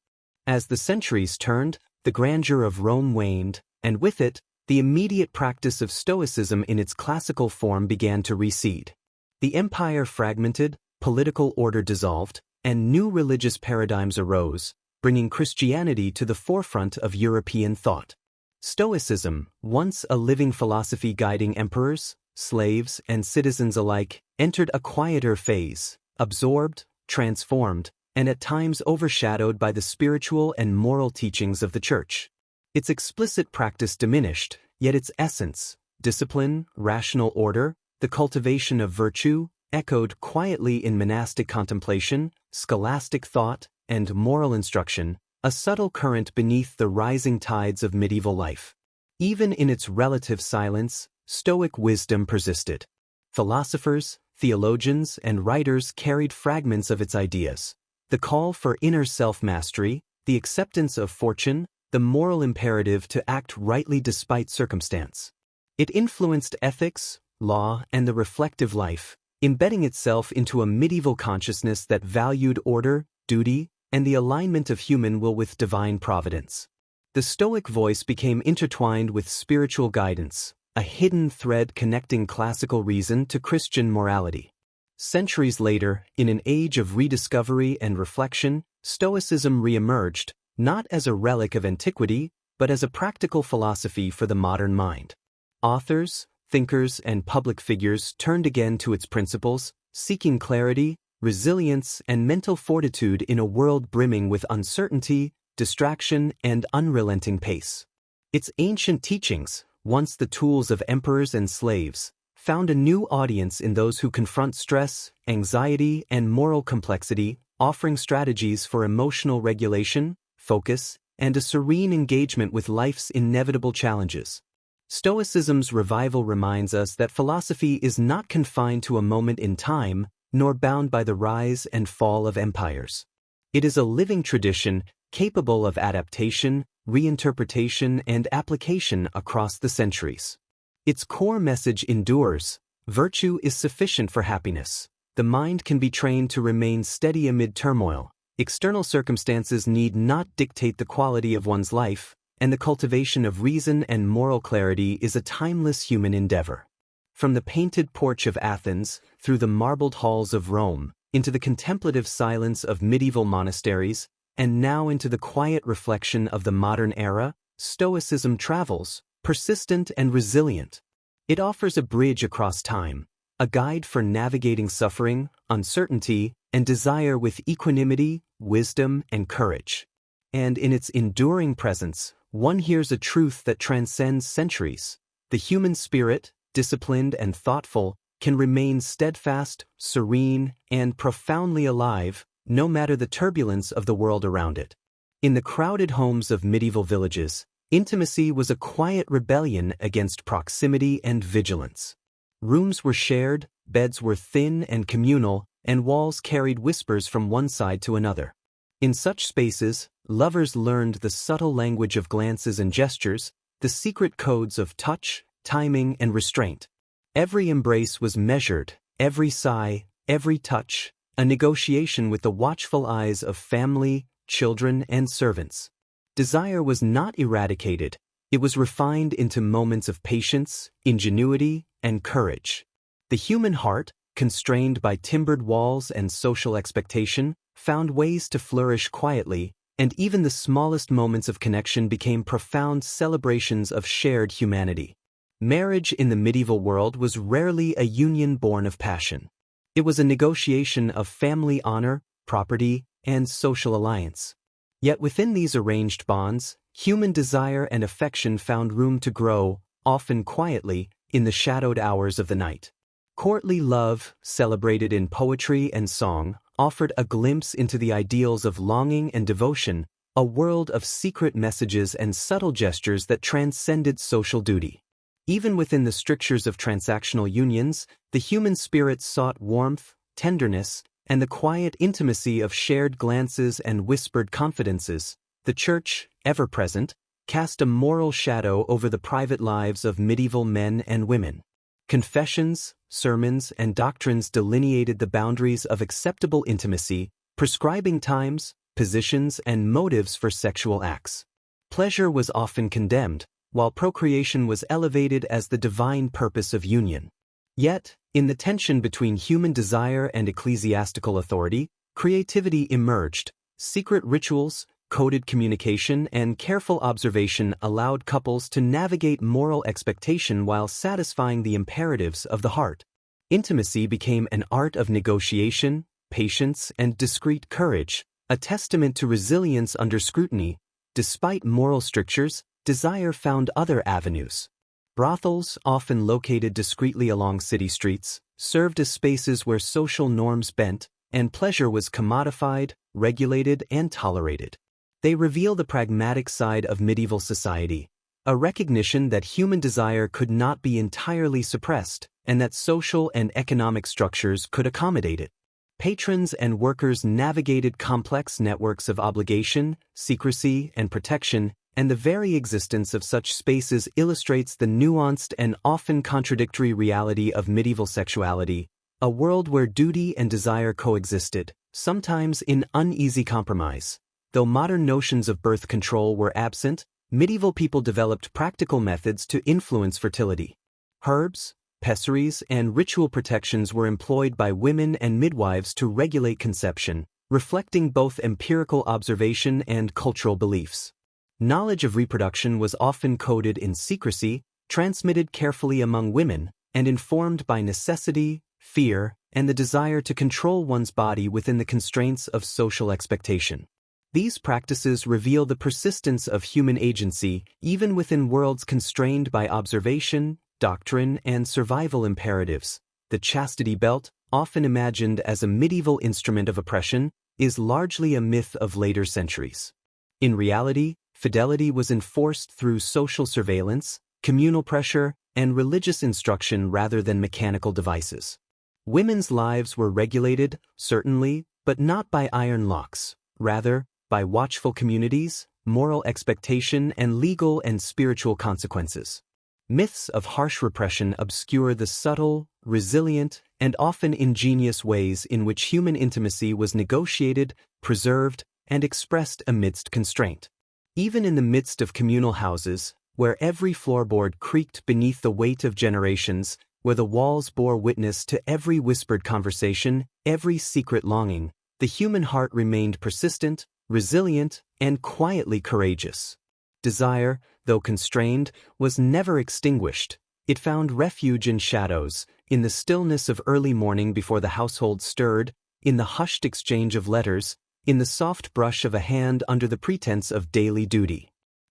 As the centuries turned, the grandeur of Rome waned, and with it, the immediate practice of Stoicism in its classical form began to recede. The empire fragmented, political order dissolved, and new religious paradigms arose, bringing Christianity to the forefront of European thought. Stoicism, once a living philosophy guiding emperors, slaves, and citizens alike, entered a quieter phase, absorbed, transformed, and at times overshadowed by the spiritual and moral teachings of the Church. Its explicit practice diminished, yet its essence, discipline, rational order, the cultivation of virtue, echoed quietly in monastic contemplation, scholastic thought, and moral instruction, a subtle current beneath the rising tides of medieval life. Even in its relative silence, Stoic wisdom persisted. Philosophers, theologians, and writers carried fragments of its ideas. The call for inner self-mastery, the acceptance of fortune, the moral imperative to act rightly despite circumstance. It influenced ethics, law, and the reflective life, embedding itself into a medieval consciousness that valued order, duty, and the alignment of human will with divine providence. The Stoic voice became intertwined with spiritual guidance, a hidden thread connecting classical reason to Christian morality. Centuries later, in an age of rediscovery and reflection, Stoicism re-emerged, not as a relic of antiquity, but as a practical philosophy for the modern mind. Authors, thinkers, and public figures turned again to its principles, seeking clarity, resilience, and mental fortitude in a world brimming with uncertainty, distraction, and unrelenting pace. Its ancient teachings, once the tools of emperors and slaves, found a new audience in those who confront stress, anxiety, and moral complexity, offering strategies for emotional regulation, focus, and a serene engagement with life's inevitable challenges. Stoicism's revival reminds us that philosophy is not confined to a moment in time, nor bound by the rise and fall of empires. It is a living tradition capable of adaptation, reinterpretation, and application across the centuries. Its core message endures: virtue is sufficient for happiness. The mind can be trained to remain steady amid turmoil. External circumstances need not dictate the quality of one's life, and the cultivation of reason and moral clarity is a timeless human endeavor. From the painted porch of Athens, through the marbled halls of Rome, into the contemplative silence of medieval monasteries, and now into the quiet reflection of the modern era, Stoicism travels, persistent and resilient. It offers a bridge across time, a guide for navigating suffering, uncertainty, and desire with equanimity, wisdom, and courage. And in its enduring presence, one hears a truth that transcends centuries. The human spirit, disciplined and thoughtful, can remain steadfast, serene, and profoundly alive, no matter the turbulence of the world around it. In the crowded homes of medieval villages, intimacy was a quiet rebellion against proximity and vigilance. Rooms were shared, beds were thin and communal, and walls carried whispers from one side to another. In such spaces, lovers learned the subtle language of glances and gestures, the secret codes of touch, timing, and restraint. Every embrace was measured, every sigh, every touch, a negotiation with the watchful eyes of family, children, and servants. Desire was not eradicated, it was refined into moments of patience, ingenuity, and courage. The human heart, constrained by timbered walls and social expectation, found ways to flourish quietly, and even the smallest moments of connection became profound celebrations of shared humanity. Marriage in the medieval world was rarely a union born of passion. It was a negotiation of family honor, property, and social alliance. Yet within these arranged bonds, human desire and affection found room to grow, often quietly, in the shadowed hours of the night. Courtly love, celebrated in poetry and song, offered a glimpse into the ideals of longing and devotion, a world of secret messages and subtle gestures that transcended social duty. Even within the strictures of transactional unions, the human spirit sought warmth, tenderness, and the quiet intimacy of shared glances and whispered confidences. The Church, ever present, cast a moral shadow over the private lives of medieval men and women. Confessions, sermons, and doctrines delineated the boundaries of acceptable intimacy, prescribing times, positions, and motives for sexual acts. Pleasure was often condemned, while procreation was elevated as the divine purpose of union. Yet, in the tension between human desire and ecclesiastical authority, creativity emerged. Secret rituals, coded communication, and careful observation allowed couples to navigate moral expectation while satisfying the imperatives of the heart. Intimacy became an art of negotiation, patience, and discreet courage, a testament to resilience under scrutiny. Despite moral strictures, desire found other avenues. Brothels, often located discreetly along city streets, served as spaces where social norms bent, and pleasure was commodified, regulated, and tolerated. They reveal the pragmatic side of medieval society, a recognition that human desire could not be entirely suppressed, and that social and economic structures could accommodate it. Patrons and workers navigated complex networks of obligation, secrecy, and protection, and the very existence of such spaces illustrates the nuanced and often contradictory reality of medieval sexuality, a world where duty and desire coexisted, sometimes in uneasy compromise. Though modern notions of birth control were absent, medieval people developed practical methods to influence fertility. Herbs, pessaries, and ritual protections were employed by women and midwives to regulate conception, reflecting both empirical observation and cultural beliefs. Knowledge of reproduction was often coded in secrecy, transmitted carefully among women, and informed by necessity, fear, and the desire to control one's body within the constraints of social expectation. These practices reveal the persistence of human agency even within worlds constrained by observation, doctrine, and survival imperatives. The chastity belt, often imagined as a medieval instrument of oppression, is largely a myth of later centuries. In reality, fidelity was enforced through social surveillance, communal pressure, and religious instruction rather than mechanical devices. Women's lives were regulated, certainly, but not by iron locks, rather, by watchful communities, moral expectation, and legal and spiritual consequences. Myths of harsh repression obscure the subtle, resilient, and often ingenious ways in which human intimacy was negotiated, preserved, and expressed amidst constraint. Even in the midst of communal houses, where every floorboard creaked beneath the weight of generations, where the walls bore witness to every whispered conversation, every secret longing, the human heart remained persistent, resilient, and quietly courageous. Desire, though constrained, was never extinguished. It found refuge in shadows, in the stillness of early morning before the household stirred, in the hushed exchange of letters, in the soft brush of a hand under the pretense of daily duty.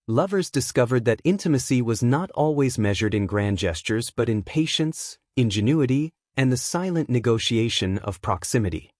Lovers discovered that intimacy was not always measured in grand gestures but in patience, ingenuity, and the silent negotiation of proximity.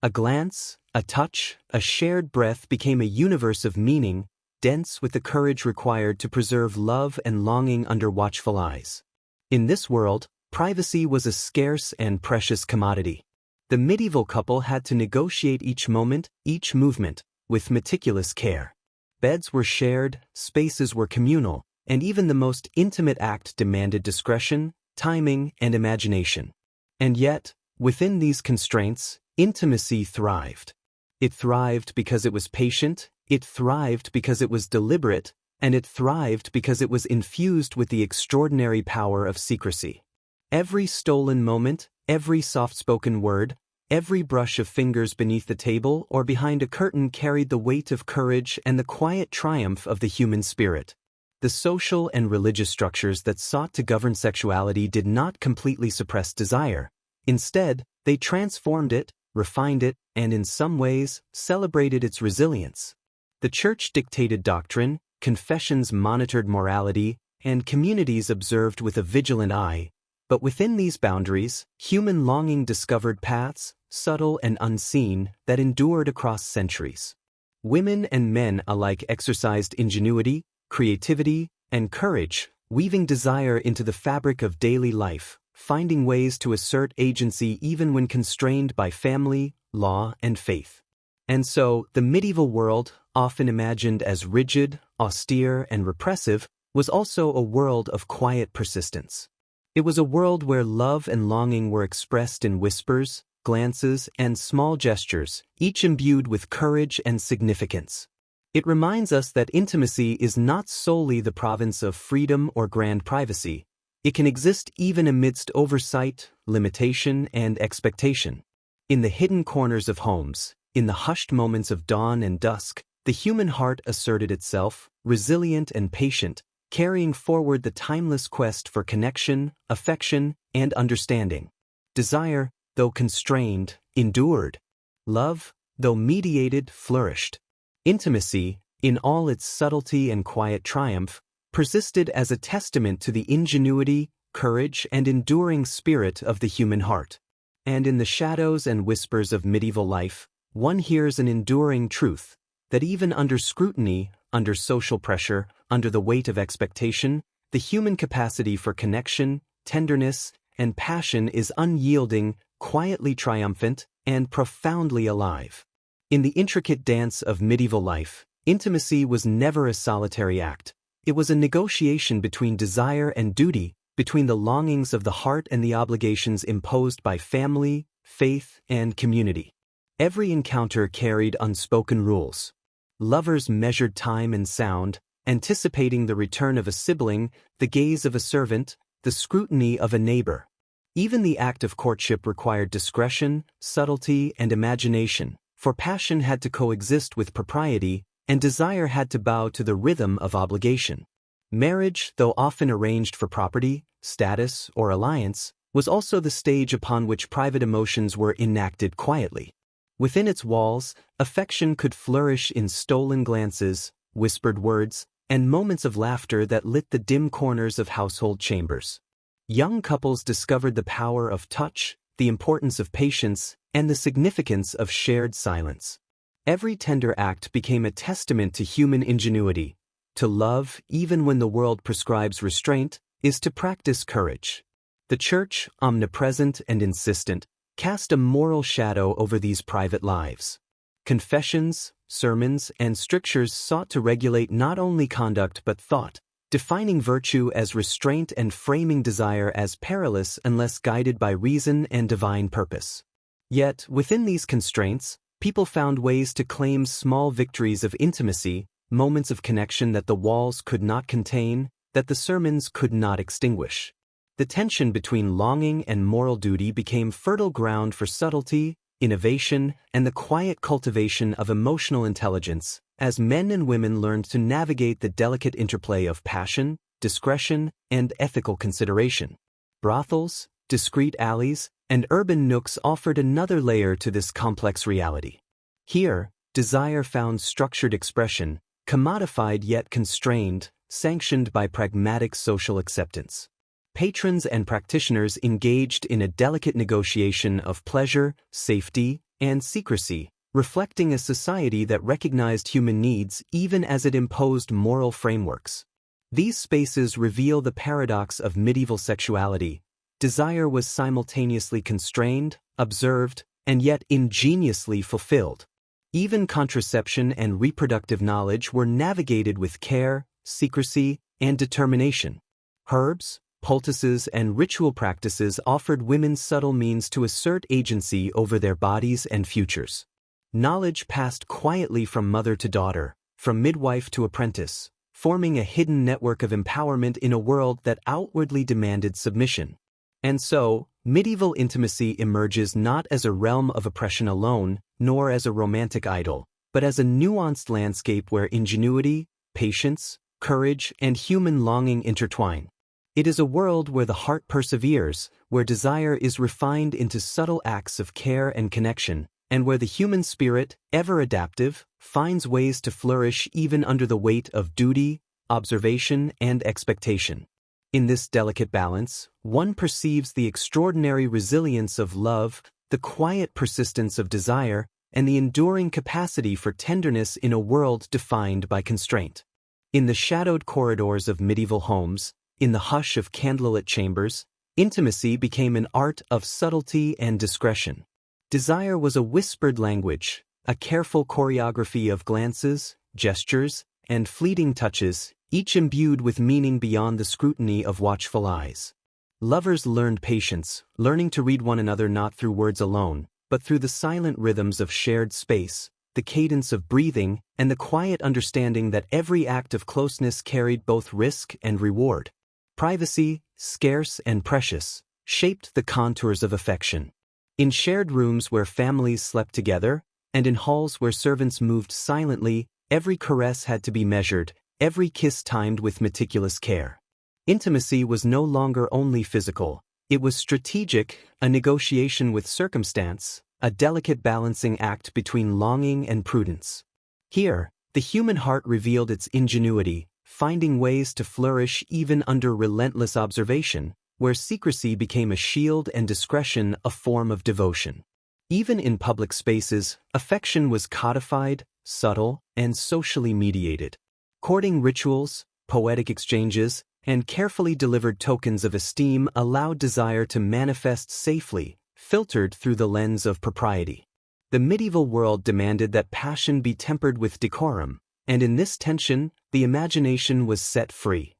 A glance, a touch, a shared breath became a universe of meaning, dense with the courage required to preserve love and longing under watchful eyes. In this world, privacy was a scarce and precious commodity. The medieval couple had to negotiate each moment, each movement, with meticulous care. Beds were shared, spaces were communal, and even the most intimate act demanded discretion, timing, and imagination. And yet, within these constraints, intimacy thrived. It thrived because it was patient, it thrived because it was deliberate, and it thrived because it was infused with the extraordinary power of secrecy. Every stolen moment, every soft-spoken word, every brush of fingers beneath the table or behind a curtain carried the weight of courage and the quiet triumph of the human spirit. The social and religious structures that sought to govern sexuality did not completely suppress desire. Instead, they transformed it, refined it, and in some ways, celebrated its resilience. The Church dictated doctrine, confessions monitored morality, and communities observed with a vigilant eye. But within these boundaries, human longing discovered paths, subtle and unseen, that endured across centuries. Women and men alike exercised ingenuity, creativity, and courage, weaving desire into the fabric of daily life, finding ways to assert agency even when constrained by family, law, and faith. And so, the medieval world, often imagined as rigid, austere, and repressive, was also a world of quiet persistence. It was a world where love and longing were expressed in whispers, glances, and small gestures, each imbued with courage and significance. It reminds us that intimacy is not solely the province of freedom or grand privacy. It can exist even amidst oversight, limitation, and expectation. In the hidden corners of homes, in the hushed moments of dawn and dusk, the human heart asserted itself, resilient and patient, carrying forward the timeless quest for connection, affection, and understanding. Desire, though constrained, endured. Love, though mediated, flourished. Intimacy, in all its subtlety and quiet triumph, persisted as a testament to the ingenuity, courage, and enduring spirit of the human heart. And in the shadows and whispers of medieval life, one hears an enduring truth, that even under scrutiny, under social pressure, under the weight of expectation, the human capacity for connection, tenderness, and passion is unyielding, quietly triumphant, and profoundly alive. In the intricate dance of medieval life, intimacy was never a solitary act. It was a negotiation between desire and duty, between the longings of the heart and the obligations imposed by family, faith, and community. Every encounter carried unspoken rules. Lovers measured time and sound, anticipating the return of a sibling, the gaze of a servant, the scrutiny of a neighbor. Even the act of courtship required discretion, subtlety, and imagination, for passion had to coexist with propriety, and desire had to bow to the rhythm of obligation. Marriage, though often arranged for property, status, or alliance, was also the stage upon which private emotions were enacted quietly. Within its walls, affection could flourish in stolen glances, whispered words, and moments of laughter that lit the dim corners of household chambers. Young couples discovered the power of touch, the importance of patience, and the significance of shared silence. Every tender act became a testament to human ingenuity. To love, even when the world prescribes restraint, is to practice courage. The Church, omnipresent and insistent, cast a moral shadow over these private lives. Confessions, sermons, and strictures sought to regulate not only conduct but thought, defining virtue as restraint and framing desire as perilous unless guided by reason and divine purpose. Yet, within these constraints, people found ways to claim small victories of intimacy, moments of connection that the walls could not contain, that the sermons could not extinguish. The tension between longing and moral duty became fertile ground for subtlety, innovation, and the quiet cultivation of emotional intelligence, as men and women learned to navigate the delicate interplay of passion, discretion, and ethical consideration. Brothels, discreet alleys, and urban nooks offered another layer to this complex reality. Here, desire found structured expression, commodified yet constrained, sanctioned by pragmatic social acceptance. Patrons and practitioners engaged in a delicate negotiation of pleasure, safety, and secrecy, reflecting a society that recognized human needs even as it imposed moral frameworks. These spaces reveal the paradox of medieval sexuality. Desire was simultaneously constrained, observed, and yet ingeniously fulfilled. Even contraception and reproductive knowledge were navigated with care, secrecy, and determination. Herbs, poultices, and ritual practices offered women subtle means to assert agency over their bodies and futures. Knowledge passed quietly from mother to daughter, from midwife to apprentice, forming a hidden network of empowerment in a world that outwardly demanded submission. And so, medieval intimacy emerges not as a realm of oppression alone, nor as a romantic idyll, but as a nuanced landscape where ingenuity, patience, courage, and human longing intertwine. It is a world where the heart perseveres, where desire is refined into subtle acts of care and connection, and where the human spirit, ever adaptive, finds ways to flourish even under the weight of duty, observation, and expectation. In this delicate balance, one perceives the extraordinary resilience of love, the quiet persistence of desire, and the enduring capacity for tenderness in a world defined by constraint. In the shadowed corridors of medieval homes, in the hush of candlelit chambers, intimacy became an art of subtlety and discretion. Desire was a whispered language, a careful choreography of glances, gestures, and fleeting touches, each imbued with meaning beyond the scrutiny of watchful eyes. Lovers learned patience, learning to read one another not through words alone, but through the silent rhythms of shared space, the cadence of breathing, and the quiet understanding that every act of closeness carried both risk and reward. Privacy, scarce and precious, shaped the contours of affection. In shared rooms where families slept together, and in halls where servants moved silently, every caress had to be measured, every kiss timed with meticulous care. Intimacy was no longer only physical, it was strategic, a negotiation with circumstance, a delicate balancing act between longing and prudence. Here, the human heart revealed its ingenuity, finding ways to flourish even under relentless observation, where secrecy became a shield and discretion a form of devotion. Even in public spaces, affection was codified, subtle, and socially mediated. Courting rituals, poetic exchanges, and carefully delivered tokens of esteem allowed desire to manifest safely, filtered through the lens of propriety. The medieval world demanded that passion be tempered with decorum, and in this tension, the imagination was set free.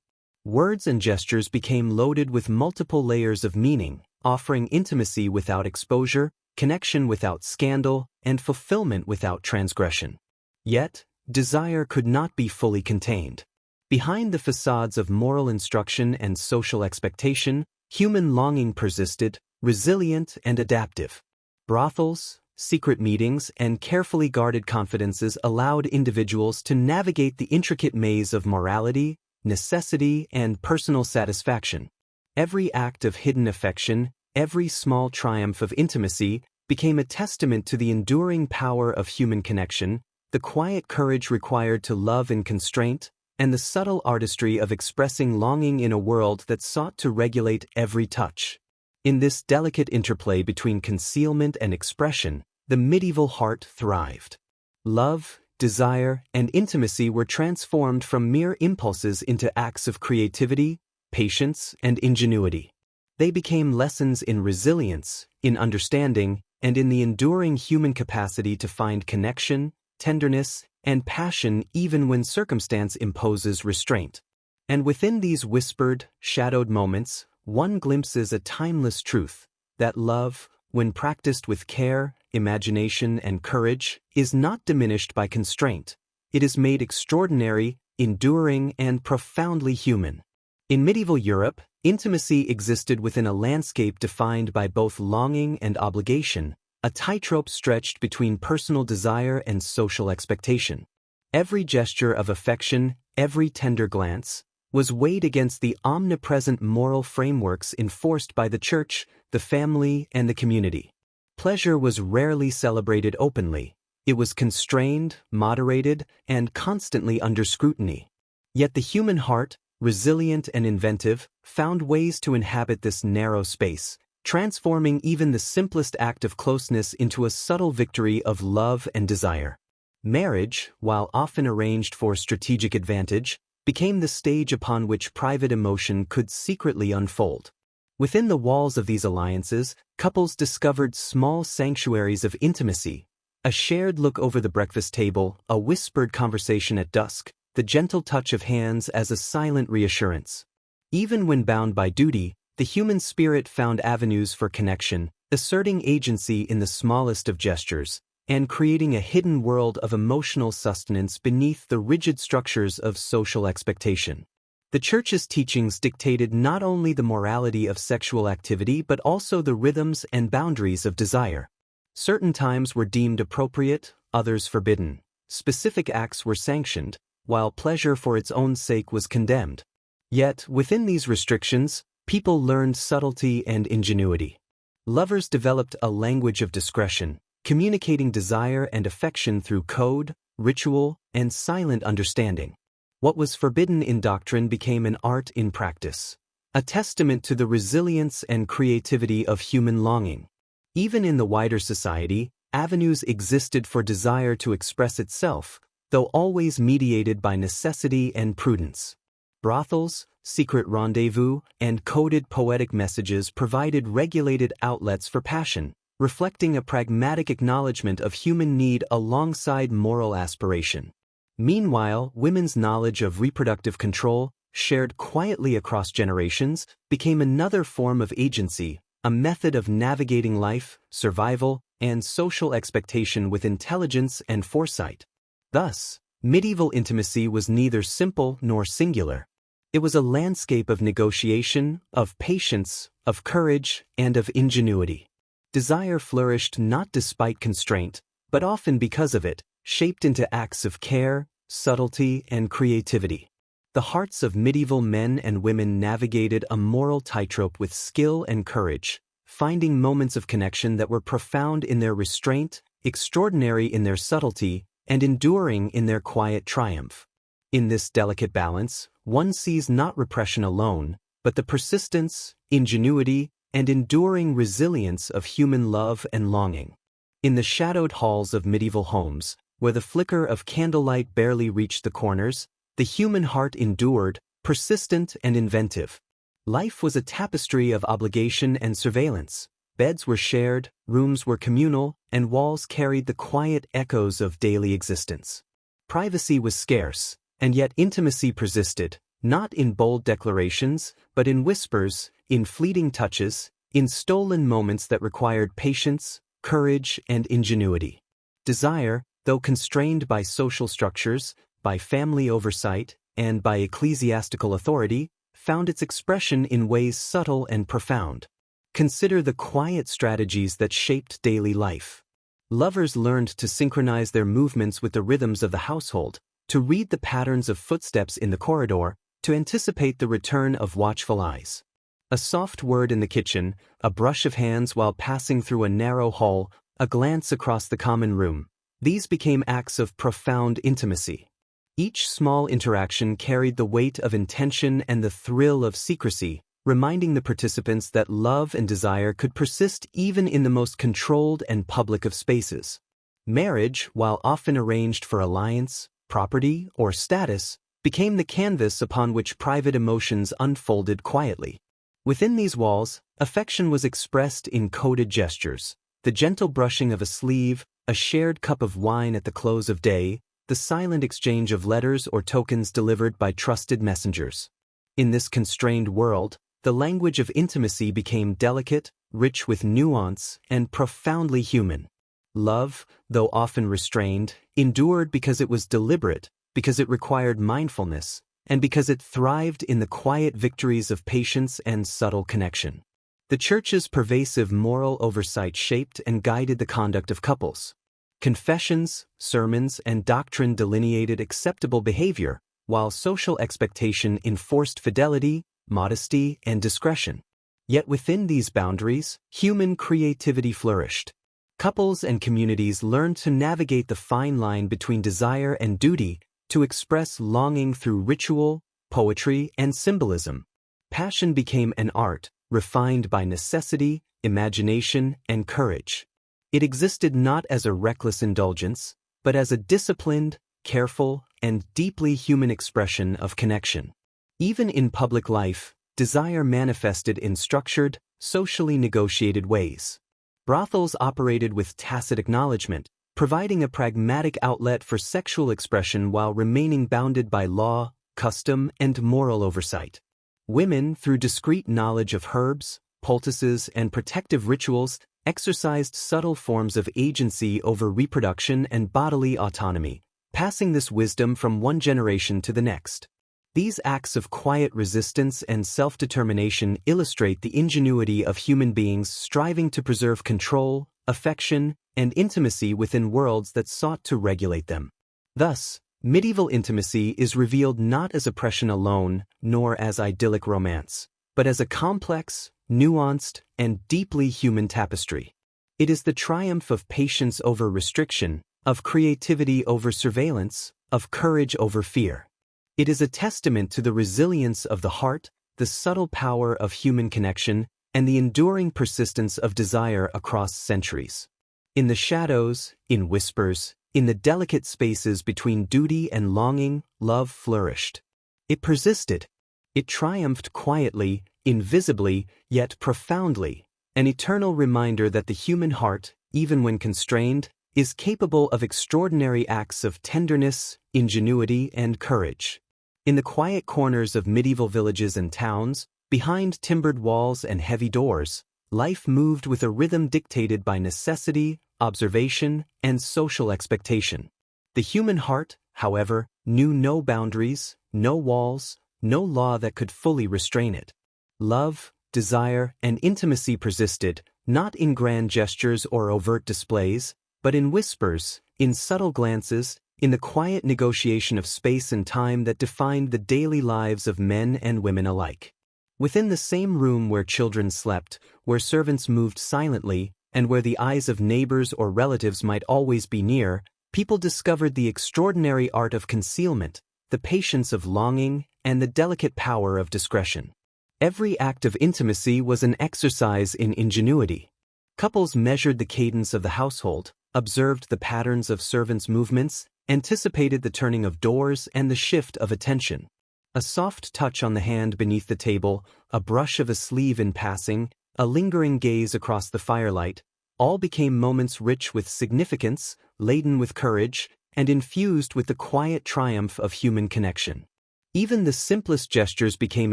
Words and gestures became loaded with multiple layers of meaning, offering intimacy without exposure, connection without scandal, and fulfillment without transgression. Yet, desire could not be fully contained. Behind the facades of moral instruction and social expectation, human longing persisted, resilient and adaptive. Brothels, secret meetings, and carefully guarded confidences allowed individuals to navigate the intricate maze of morality, necessity, and personal satisfaction. Every act of hidden affection, every small triumph of intimacy, became a testament to the enduring power of human connection, the quiet courage required to love in constraint, and the subtle artistry of expressing longing in a world that sought to regulate every touch. In this delicate interplay between concealment and expression, the medieval heart thrived. Love, desire, and intimacy were transformed from mere impulses into acts of creativity, patience, and ingenuity. They became lessons in resilience, in understanding, and in the enduring human capacity to find connection, tenderness, and passion even when circumstance imposes restraint. And within these whispered, shadowed moments, one glimpses a timeless truth, that love, when practiced with care, imagination, and courage, is not diminished by constraint. It is made extraordinary, enduring, and profoundly human. In medieval Europe, intimacy existed within a landscape defined by both longing and obligation, a tightrope stretched between personal desire and social expectation. Every gesture of affection, every tender glance, was weighed against the omnipresent moral frameworks enforced by the church, the family, and the community. Pleasure was rarely celebrated openly. It was constrained, moderated, and constantly under scrutiny. Yet the human heart, resilient and inventive, found ways to inhabit this narrow space, transforming even the simplest act of closeness into a subtle victory of love and desire. Marriage, while often arranged for strategic advantage, became the stage upon which private emotion could secretly unfold. Within the walls of these alliances, couples discovered small sanctuaries of intimacy, a shared look over the breakfast table, a whispered conversation at dusk, the gentle touch of hands as a silent reassurance. Even when bound by duty, the human spirit found avenues for connection, asserting agency in the smallest of gestures, and creating a hidden world of emotional sustenance beneath the rigid structures of social expectation. The Church's teachings dictated not only the morality of sexual activity but also the rhythms and boundaries of desire. Certain times were deemed appropriate, others forbidden. Specific acts were sanctioned, while pleasure for its own sake was condemned. Yet, within these restrictions, people learned subtlety and ingenuity. Lovers developed a language of discretion, communicating desire and affection through code, ritual, and silent understanding. What was forbidden in doctrine became an art in practice, a testament to the resilience and creativity of human longing. Even in the wider society, avenues existed for desire to express itself, though always mediated by necessity and prudence. Brothels, secret rendezvous, and coded poetic messages provided regulated outlets for passion, reflecting a pragmatic acknowledgement of human need alongside moral aspiration. Meanwhile, women's knowledge of reproductive control, shared quietly across generations, became another form of agency, a method of navigating life, survival, and social expectation with intelligence and foresight. Thus, medieval intimacy was neither simple nor singular. It was a landscape of negotiation, of patience, of courage, and of ingenuity. Desire flourished not despite constraint, but often because of it, shaped into acts of care, subtlety, and creativity. The hearts of medieval men and women navigated a moral tightrope with skill and courage, finding moments of connection that were profound in their restraint, extraordinary in their subtlety, and enduring in their quiet triumph. In this delicate balance, one sees not repression alone, but the persistence, ingenuity, and enduring resilience of human love and longing. In the shadowed halls of medieval homes, where the flicker of candlelight barely reached the corners, the human heart endured, persistent and inventive. Life was a tapestry of obligation and surveillance. Beds were shared, rooms were communal, and walls carried the quiet echoes of daily existence. Privacy was scarce, and yet intimacy persisted, not in bold declarations, but in whispers, in fleeting touches, in stolen moments that required patience, courage, and ingenuity. Desire, though constrained by social structures, by family oversight, and by ecclesiastical authority, found its expression in ways subtle and profound. Consider the quiet strategies that shaped daily life. Lovers learned to synchronize their movements with the rhythms of the household, to read the patterns of footsteps in the corridor, to anticipate the return of watchful eyes. A soft word in the kitchen, a brush of hands while passing through a narrow hall, a glance across the common room. These became acts of profound intimacy. Each small interaction carried the weight of intention and the thrill of secrecy, reminding the participants that love and desire could persist even in the most controlled and public of spaces. Marriage, while often arranged for alliance, property, or status, became the canvas upon which private emotions unfolded quietly. Within these walls, affection was expressed in coded gestures, the gentle brushing of a sleeve, a shared cup of wine at the close of day, the silent exchange of letters or tokens delivered by trusted messengers. In this constrained world, the language of intimacy became delicate, rich with nuance, and profoundly human. Love, though often restrained, endured because it was deliberate, because it required mindfulness, and because it thrived in the quiet victories of patience and subtle connection. The Church's pervasive moral oversight shaped and guided the conduct of couples. Confessions, sermons, and doctrine delineated acceptable behavior, while social expectation enforced fidelity, modesty, and discretion. Yet within these boundaries, human creativity flourished. Couples and communities learned to navigate the fine line between desire and duty, to express longing through ritual, poetry, and symbolism. Passion became an art, refined by necessity, imagination, and courage. It existed not as a reckless indulgence, but as a disciplined, careful, and deeply human expression of connection. Even in public life, desire manifested in structured, socially negotiated ways. Brothels operated with tacit acknowledgement, providing a pragmatic outlet for sexual expression while remaining bounded by law, custom, and moral oversight. Women, through discreet knowledge of herbs, poultices, and protective rituals, exercised subtle forms of agency over reproduction and bodily autonomy, passing this wisdom from one generation to the next. These acts of quiet resistance and self-determination illustrate the ingenuity of human beings striving to preserve control, affection, and intimacy within worlds that sought to regulate them. Thus, medieval intimacy is revealed not as oppression alone, nor as idyllic romance, but as a complex, nuanced, and deeply human tapestry. It is the triumph of patience over restriction, of creativity over surveillance, of courage over fear. It is a testament to the resilience of the heart, the subtle power of human connection, and the enduring persistence of desire across centuries. In the shadows, in whispers, in the delicate spaces between duty and longing, love flourished. It persisted. It triumphed quietly, invisibly, yet profoundly, an eternal reminder that the human heart, even when constrained, is capable of extraordinary acts of tenderness, ingenuity, and courage. In the quiet corners of medieval villages and towns, behind timbered walls and heavy doors, life moved with a rhythm dictated by necessity, observation, and social expectation. The human heart, however, knew no boundaries, no walls, no law that could fully restrain it. Love, desire, and intimacy persisted, not in grand gestures or overt displays, but in whispers, in subtle glances, in the quiet negotiation of space and time that defined the daily lives of men and women alike. Within the same room where children slept, where servants moved silently, and where the eyes of neighbors or relatives might always be near, people discovered the extraordinary art of concealment, the patience of longing, and the delicate power of discretion. Every act of intimacy was an exercise in ingenuity. Couples measured the cadence of the household, observed the patterns of servants' movements, anticipated the turning of doors and the shift of attention. A soft touch on the hand beneath the table, a brush of a sleeve in passing, a lingering gaze across the firelight, all became moments rich with significance, laden with courage, and infused with the quiet triumph of human connection. Even the simplest gestures became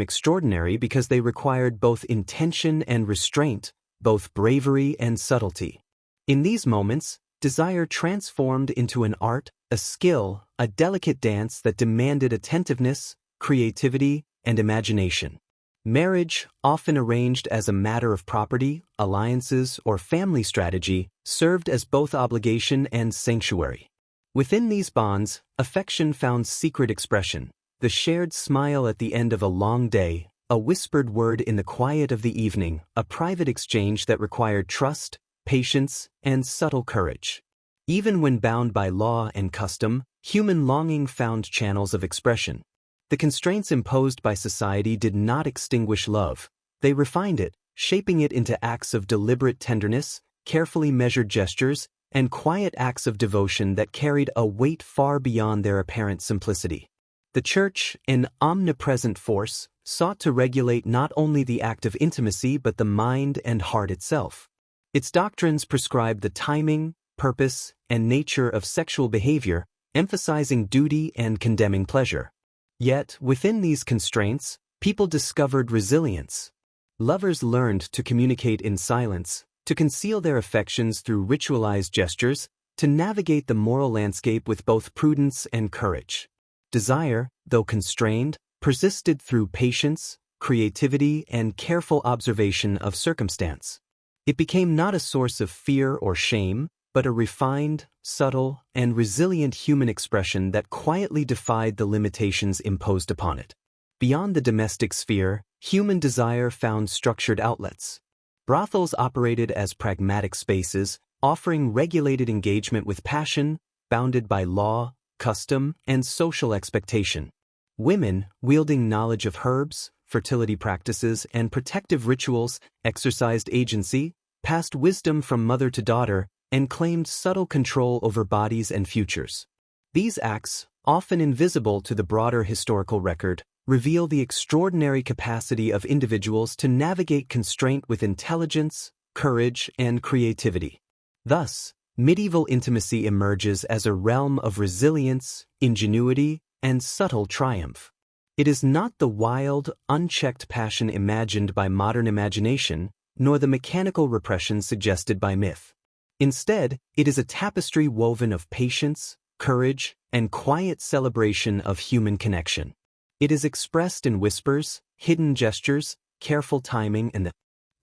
extraordinary because they required both intention and restraint, both bravery and subtlety. In these moments, desire transformed into an art, a skill, a delicate dance that demanded attentiveness, creativity, and imagination. Marriage, often arranged as a matter of property, alliances, or family strategy, served as both obligation and sanctuary. Within these bonds, affection found secret expression, the shared smile at the end of a long day, a whispered word in the quiet of the evening, a private exchange that required trust, patience, and subtle courage. Even when bound by law and custom, human longing found channels of expression. The constraints imposed by society did not extinguish love. They refined it, shaping it into acts of deliberate tenderness, carefully measured gestures, and quiet acts of devotion that carried a weight far beyond their apparent simplicity. The Church, an omnipresent force, sought to regulate not only the act of intimacy but the mind and heart itself. Its doctrines prescribed the timing, purpose, and nature of sexual behavior, emphasizing duty and condemning pleasure. Yet, within these constraints, people discovered resilience. Lovers learned to communicate in silence, to conceal their affections through ritualized gestures, to navigate the moral landscape with both prudence and courage. Desire, though constrained, persisted through patience, creativity, and careful observation of circumstance. It became not a source of fear or shame, but a refined, subtle, and resilient human expression that quietly defied the limitations imposed upon it. Beyond the domestic sphere, human desire found structured outlets. Brothels operated as pragmatic spaces, offering regulated engagement with passion, bounded by law, custom, and social expectation. Women, wielding knowledge of herbs, fertility practices, and protective rituals, exercised agency, passed wisdom from mother to daughter, and claimed subtle control over bodies and futures. These acts, often invisible to the broader historical record, reveal the extraordinary capacity of individuals to navigate constraint with intelligence, courage, and creativity. Thus, medieval intimacy emerges as a realm of resilience, ingenuity, and subtle triumph. It is not the wild, unchecked passion imagined by modern imagination, nor the mechanical repression suggested by myth. Instead, it is a tapestry woven of patience, courage, and quiet celebration of human connection. It is expressed in whispers, hidden gestures, careful timing, and the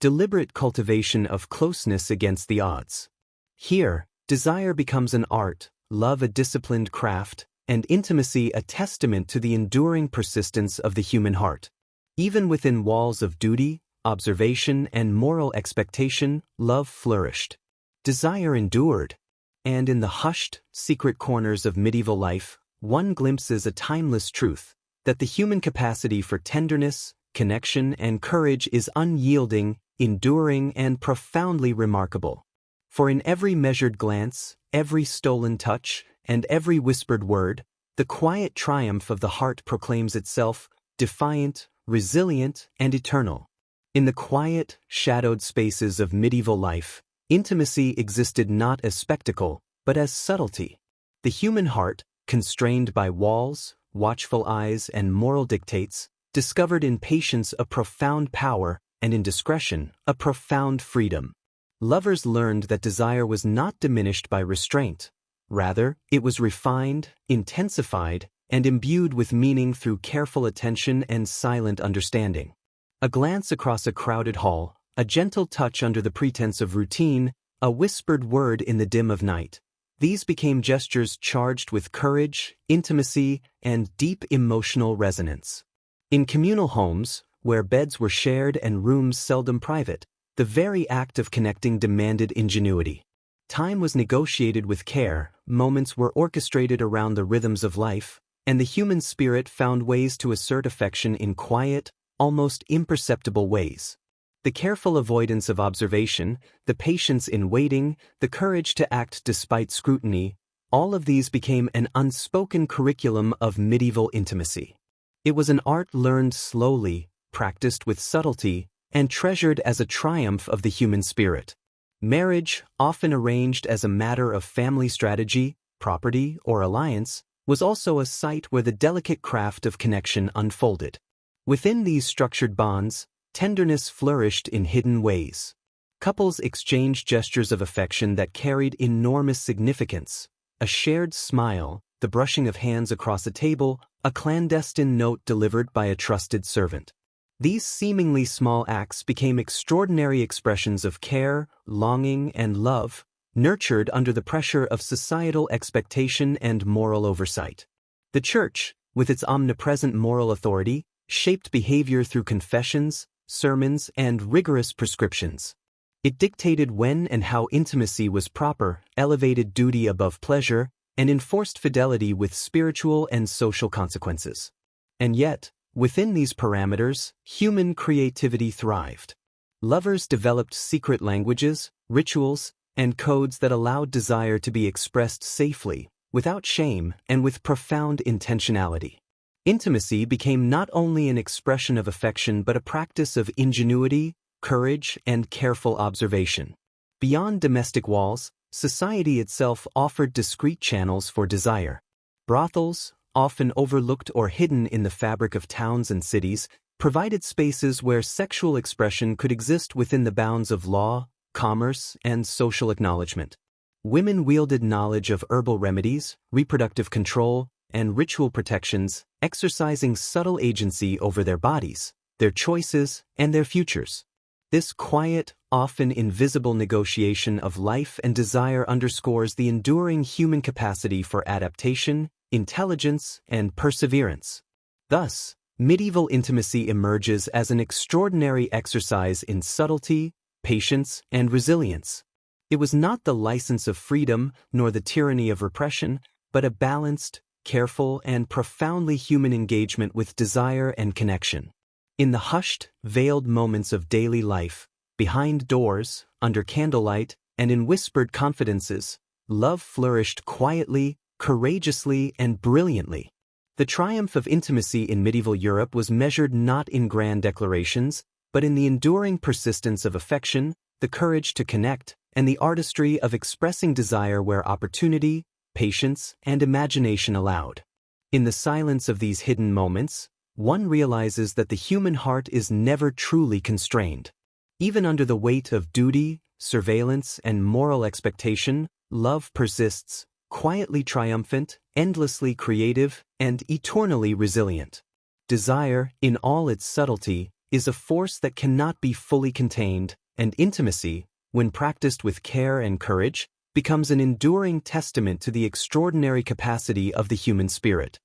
deliberate cultivation of closeness against the odds. Here, desire becomes an art, love a disciplined craft, and intimacy a testament to the enduring persistence of the human heart. Even within walls of duty, observation, and moral expectation, love flourished. Desire endured. And in the hushed, secret corners of medieval life, one glimpses a timeless truth, that the human capacity for tenderness, connection, and courage is unyielding, enduring, and profoundly remarkable. For in every measured glance, every stolen touch, and every whispered word, the quiet triumph of the heart proclaims itself, defiant, resilient, and eternal. In the quiet, shadowed spaces of medieval life, intimacy existed not as spectacle, but as subtlety. The human heart, constrained by walls, watchful eyes, and moral dictates, discovered in patience a profound power, and in discretion, a profound freedom. Lovers learned that desire was not diminished by restraint. Rather, it was refined, intensified, and imbued with meaning through careful attention and silent understanding. A glance across a crowded hall, a gentle touch under the pretense of routine, a whispered word in the dim of night. These became gestures charged with courage, intimacy, and deep emotional resonance. In communal homes, where beds were shared and rooms seldom private, the very act of connecting demanded ingenuity. Time was negotiated with care, moments were orchestrated around the rhythms of life, and the human spirit found ways to assert affection in quiet, almost imperceptible ways. The careful avoidance of observation, the patience in waiting, the courage to act despite scrutiny, all of these became an unspoken curriculum of medieval intimacy. It was an art learned slowly, practiced with subtlety, and treasured as a triumph of the human spirit. Marriage, often arranged as a matter of family strategy, property, or alliance, was also a site where the delicate craft of connection unfolded. Within these structured bonds, tenderness flourished in hidden ways. Couples exchanged gestures of affection that carried enormous significance. A shared smile, the brushing of hands across a table, a clandestine note delivered by a trusted servant. These seemingly small acts became extraordinary expressions of care, longing, and love, nurtured under the pressure of societal expectation and moral oversight. The Church, with its omnipresent moral authority, shaped behavior through confessions, sermons, and rigorous prescriptions. It dictated when and how intimacy was proper, elevated duty above pleasure, and enforced fidelity with spiritual and social consequences. And yet, within these parameters, human creativity thrived. Lovers developed secret languages, rituals, and codes that allowed desire to be expressed safely, without shame, and with profound intentionality. Intimacy became not only an expression of affection but a practice of ingenuity, courage, and careful observation. Beyond domestic walls, society itself offered discreet channels for desire. Brothels, often overlooked or hidden in the fabric of towns and cities, provided spaces where sexual expression could exist within the bounds of law, commerce, and social acknowledgement. Women wielded knowledge of herbal remedies, reproductive control, and ritual protections, exercising subtle agency over their bodies, their choices, and their futures. This quiet, often invisible negotiation of life and desire underscores the enduring human capacity for adaptation, intelligence, and perseverance. Thus, medieval intimacy emerges as an extraordinary exercise in subtlety, patience, and resilience. It was not the license of freedom nor the tyranny of repression, but a balanced, careful, and profoundly human engagement with desire and connection. In the hushed, veiled moments of daily life, behind doors, under candlelight, and in whispered confidences, love flourished quietly, courageously, and brilliantly. The triumph of intimacy in medieval Europe was measured not in grand declarations, but in the enduring persistence of affection, the courage to connect, and the artistry of expressing desire where opportunity, patience, and imagination allowed. In the silence of these hidden moments, one realizes that the human heart is never truly constrained. Even under the weight of duty, surveillance, and moral expectation, love persists, quietly triumphant, endlessly creative, and eternally resilient. Desire, in all its subtlety, is a force that cannot be fully contained, and intimacy, when practiced with care and courage, becomes an enduring testament to the extraordinary capacity of the human spirit.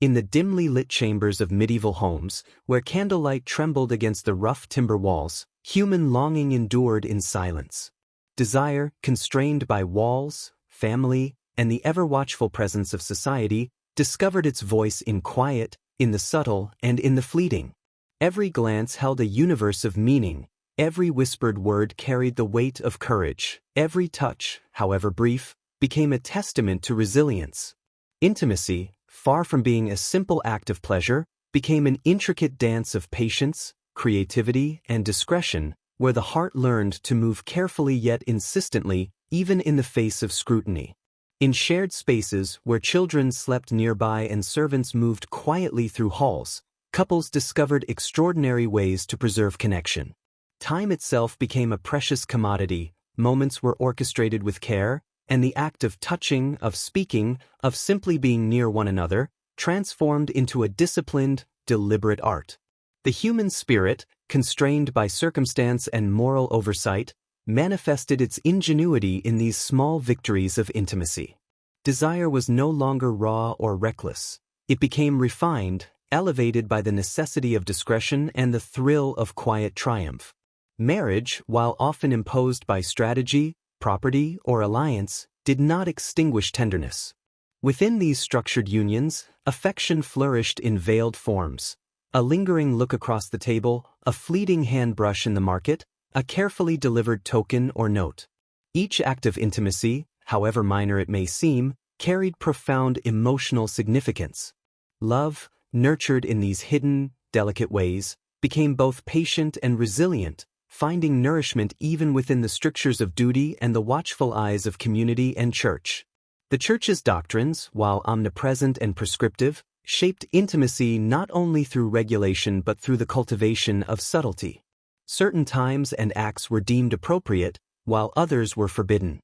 In the dimly lit chambers of medieval homes, where candlelight trembled against the rough timber walls, human longing endured in silence. Desire, constrained by walls, family, and the ever-watchful presence of society, discovered its voice in quiet, in the subtle, and in the fleeting. Every glance held a universe of meaning, every whispered word carried the weight of courage, every touch, however brief, became a testament to resilience. Intimacy, far from being a simple act of pleasure, became an intricate dance of patience, creativity, and discretion, where the heart learned to move carefully yet insistently, even in the face of scrutiny. In shared spaces where children slept nearby and servants moved quietly through halls, couples discovered extraordinary ways to preserve connection. Time itself became a precious commodity, moments were orchestrated with care, and the act of touching, of speaking, of simply being near one another, transformed into a disciplined, deliberate art. The human spirit, constrained by circumstance and moral oversight, manifested its ingenuity in these small victories of intimacy. Desire was no longer raw or reckless. It became refined, elevated by the necessity of discretion and the thrill of quiet triumph. Marriage, while often imposed by strategy, property, or alliance, did not extinguish tenderness. Within these structured unions, affection flourished in veiled forms. A lingering look across the table, a fleeting hand brush in the market, a carefully delivered token or note. Each act of intimacy, however minor it may seem, carried profound emotional significance. Love, nurtured in these hidden, delicate ways, became both patient and resilient, finding nourishment even within the strictures of duty and the watchful eyes of community and church. The Church's doctrines, while omnipresent and prescriptive, shaped intimacy not only through regulation but through the cultivation of subtlety. Certain times and acts were deemed appropriate, while others were forbidden.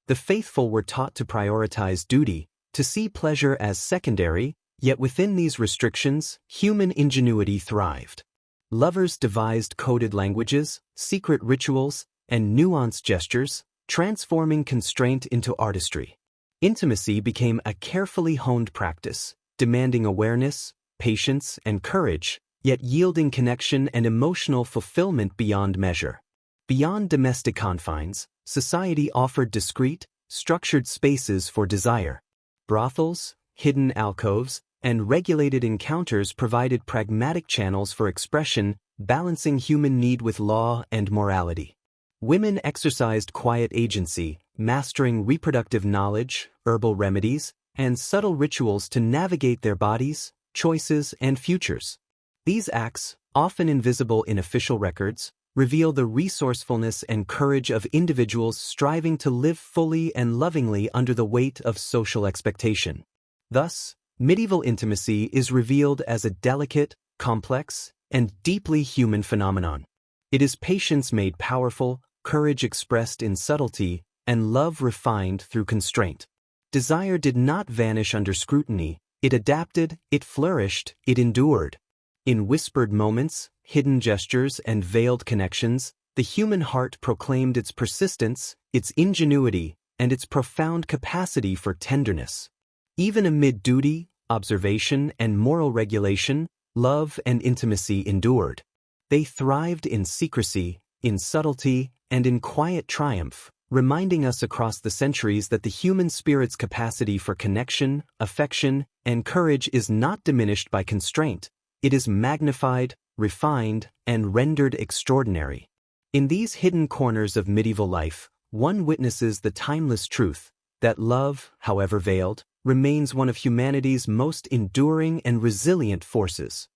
The faithful were taught to prioritize duty, to see pleasure as secondary, yet within these restrictions, human ingenuity thrived. Lovers devised coded languages, secret rituals, and nuanced gestures, transforming constraint into artistry. Intimacy became a carefully honed practice, demanding awareness, patience, and courage, yet yielding connection and emotional fulfillment beyond measure. Beyond domestic confines, society offered discreet, structured spaces for desire. Brothels, hidden alcoves, and regulated encounters provided pragmatic channels for expression, balancing human need with law and morality. Women exercised quiet agency, mastering reproductive knowledge, herbal remedies, and subtle rituals to navigate their bodies, choices, and futures. These acts, often invisible in official records, reveal the resourcefulness and courage of individuals striving to live fully and lovingly under the weight of social expectation. Thus, medieval intimacy is revealed as a delicate, complex, and deeply human phenomenon. It is patience made powerful, courage expressed in subtlety, and love refined through constraint. Desire did not vanish under scrutiny, it adapted, it flourished, it endured. In whispered moments, hidden gestures, and veiled connections, the human heart proclaimed its persistence, its ingenuity, and its profound capacity for tenderness. Even amid duty, observation, and moral regulation, love and intimacy endured. They thrived in secrecy, in subtlety, and in quiet triumph, reminding us across the centuries that the human spirit's capacity for connection, affection, and courage is not diminished by constraint. It is magnified, refined, and rendered extraordinary. In these hidden corners of medieval life, one witnesses the timeless truth that love, however veiled, remains one of humanity's most enduring and resilient forces.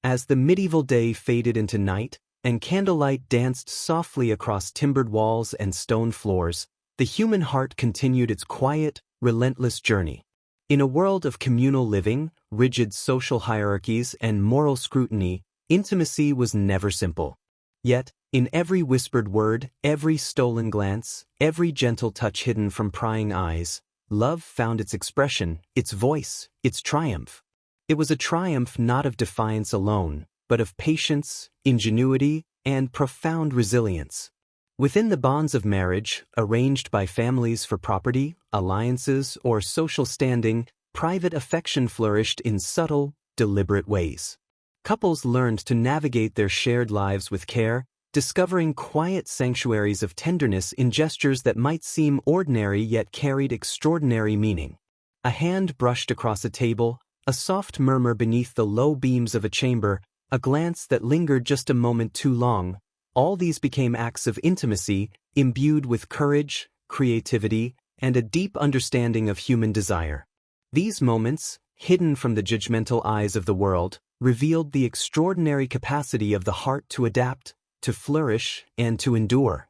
As the medieval day faded into night, and candlelight danced softly across timbered walls and stone floors, the human heart continued its quiet, relentless journey. In a world of communal living, rigid social hierarchies, and moral scrutiny, intimacy was never simple. Yet, in every whispered word, every stolen glance, every gentle touch hidden from prying eyes, love found its expression, its voice, its triumph. It was a triumph not of defiance alone, but of patience, ingenuity, and profound resilience. Within the bonds of marriage, arranged by families for property, alliances, or social standing, private affection flourished in subtle, deliberate ways. Couples learned to navigate their shared lives with care, discovering quiet sanctuaries of tenderness in gestures that might seem ordinary yet carried extraordinary meaning. A hand brushed across a table, a soft murmur beneath the low beams of a chamber, a glance that lingered just a moment too long, all these became acts of intimacy, imbued with courage, creativity, and a deep understanding of human desire. These moments, hidden from the judgmental eyes of the world, revealed the extraordinary capacity of the heart to adapt, to flourish, and to endure.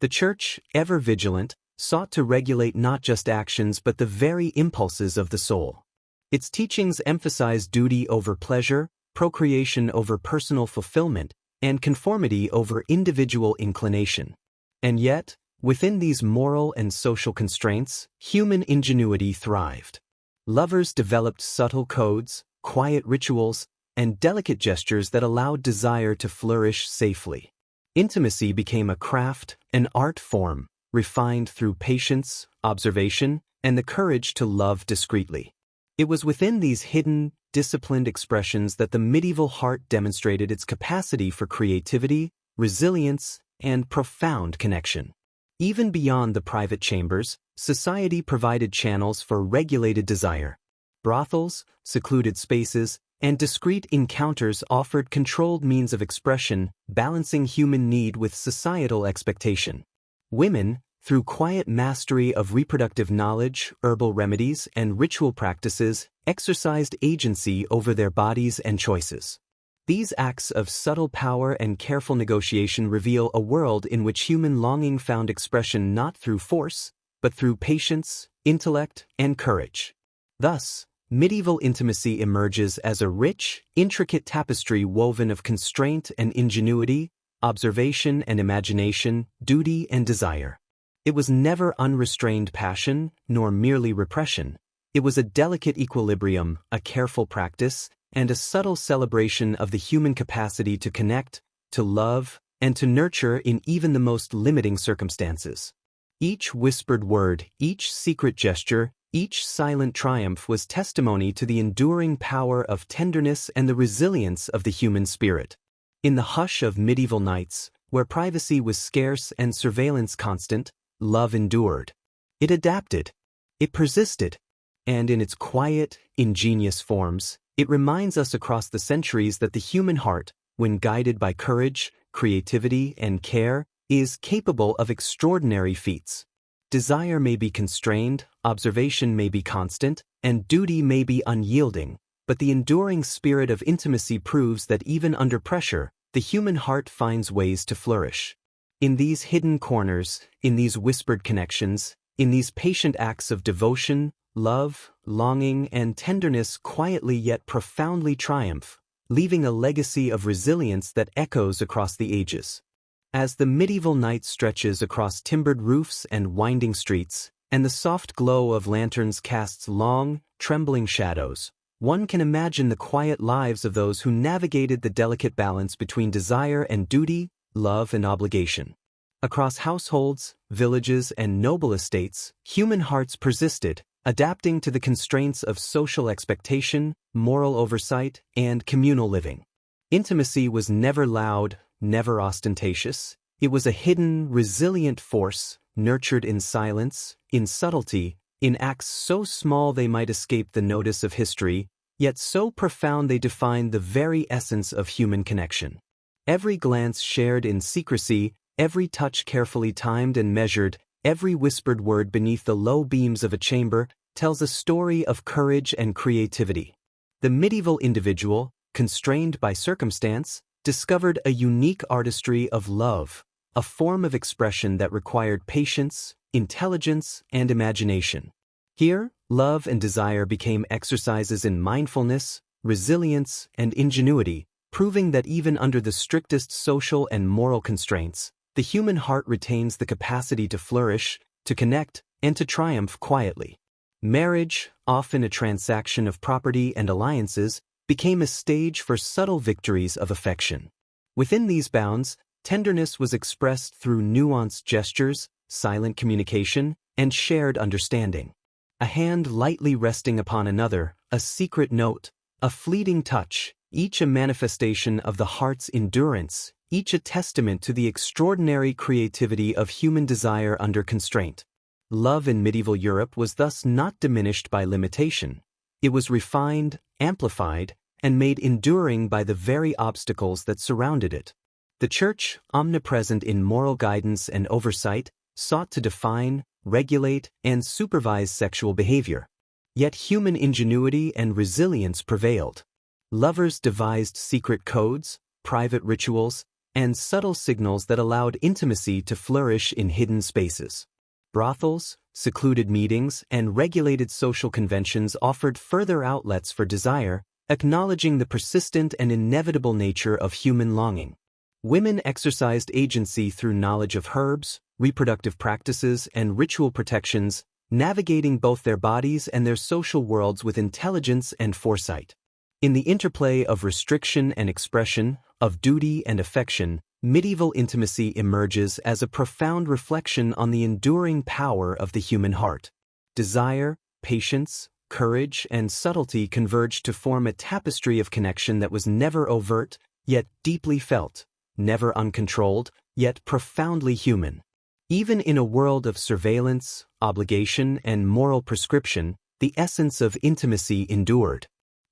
The Church, ever vigilant, sought to regulate not just actions but the very impulses of the soul. Its teachings emphasized duty over pleasure, procreation over personal fulfillment, and conformity over individual inclination. And yet, within these moral and social constraints, human ingenuity thrived. Lovers developed subtle codes, quiet rituals, and delicate gestures that allowed desire to flourish safely. Intimacy became a craft, an art form, refined through patience, observation, and the courage to love discreetly. It was within these hidden, disciplined expressions that the medieval heart demonstrated its capacity for creativity, resilience, and profound connection. Even beyond the private chambers, society provided channels for regulated desire. Brothels, secluded spaces, and discreet encounters offered controlled means of expression, balancing human need with societal expectation. Women, through quiet mastery of reproductive knowledge, herbal remedies, and ritual practices, exercised agency over their bodies and choices. These acts of subtle power and careful negotiation reveal a world in which human longing found expression not through force, but through patience, intellect, and courage. Thus, medieval intimacy emerges as a rich, intricate tapestry woven of constraint and ingenuity, observation and imagination, duty and desire. It was never unrestrained passion, nor merely repression. It was a delicate equilibrium, a careful practice, and a subtle celebration of the human capacity to connect, to love, and to nurture in even the most limiting circumstances. Each whispered word, each secret gesture, Each silent triumph was testimony to the enduring power of tenderness and the resilience of the human spirit. In the hush of medieval nights, where privacy was scarce and surveillance constant, love endured. It adapted. It persisted. And in its quiet, ingenious forms, it reminds us across the centuries that the human heart, when guided by courage, creativity, and care, is capable of extraordinary feats. Desire may be constrained, observation may be constant, and duty may be unyielding, but the enduring spirit of intimacy proves that even under pressure, the human heart finds ways to flourish. In these hidden corners, in these whispered connections, in these patient acts of devotion, love, longing, and tenderness quietly yet profoundly triumph, leaving a legacy of resilience that echoes across the ages. As the medieval night stretches across timbered roofs and winding streets, and the soft glow of lanterns casts long, trembling shadows, one can imagine the quiet lives of those who navigated the delicate balance between desire and duty, love and obligation. Across households, villages, and noble estates, human hearts persisted, adapting to the constraints of social expectation, moral oversight, and communal living. Intimacy was never loud, never ostentatious. It was a hidden, resilient force, nurtured in silence, in subtlety, in acts so small they might escape the notice of history, yet so profound they defined the very essence of human connection. Every glance shared in secrecy, every touch carefully timed and measured, every whispered word beneath the low beams of a chamber tells a story of courage and creativity. The medieval individual, constrained by circumstance, discovered a unique artistry of love, a form of expression that required patience, intelligence, and imagination. Here, love and desire became exercises in mindfulness, resilience, and ingenuity, proving that even under the strictest social and moral constraints, the human heart retains the capacity to flourish, to connect, and to triumph quietly. Marriage, often a transaction of property and alliances, became a stage for subtle victories of affection. Within these bounds, tenderness was expressed through nuanced gestures, silent communication, and shared understanding. A hand lightly resting upon another, a secret note, a fleeting touch, each a manifestation of the heart's endurance, each a testament to the extraordinary creativity of human desire under constraint. Love in medieval Europe was thus not diminished by limitation. It was refined, amplified, and made enduring by the very obstacles that surrounded it. The Church, omnipresent in moral guidance and oversight, sought to define, regulate, and supervise sexual behavior. Yet human ingenuity and resilience prevailed. Lovers devised secret codes, private rituals, and subtle signals that allowed intimacy to flourish in hidden spaces. Brothels, secluded meetings, and regulated social conventions offered further outlets for desire, acknowledging the persistent and inevitable nature of human longing. Women exercised agency through knowledge of herbs, reproductive practices, and ritual protections, navigating both their bodies and their social worlds with intelligence and foresight. In the interplay of restriction and expression, of duty and affection, medieval intimacy emerges as a profound reflection on the enduring power of the human heart. Desire, patience, courage, and subtlety converged to form a tapestry of connection that was never overt, yet deeply felt, never uncontrolled, yet profoundly human. Even in a world of surveillance, obligation, and moral prescription, the essence of intimacy endured.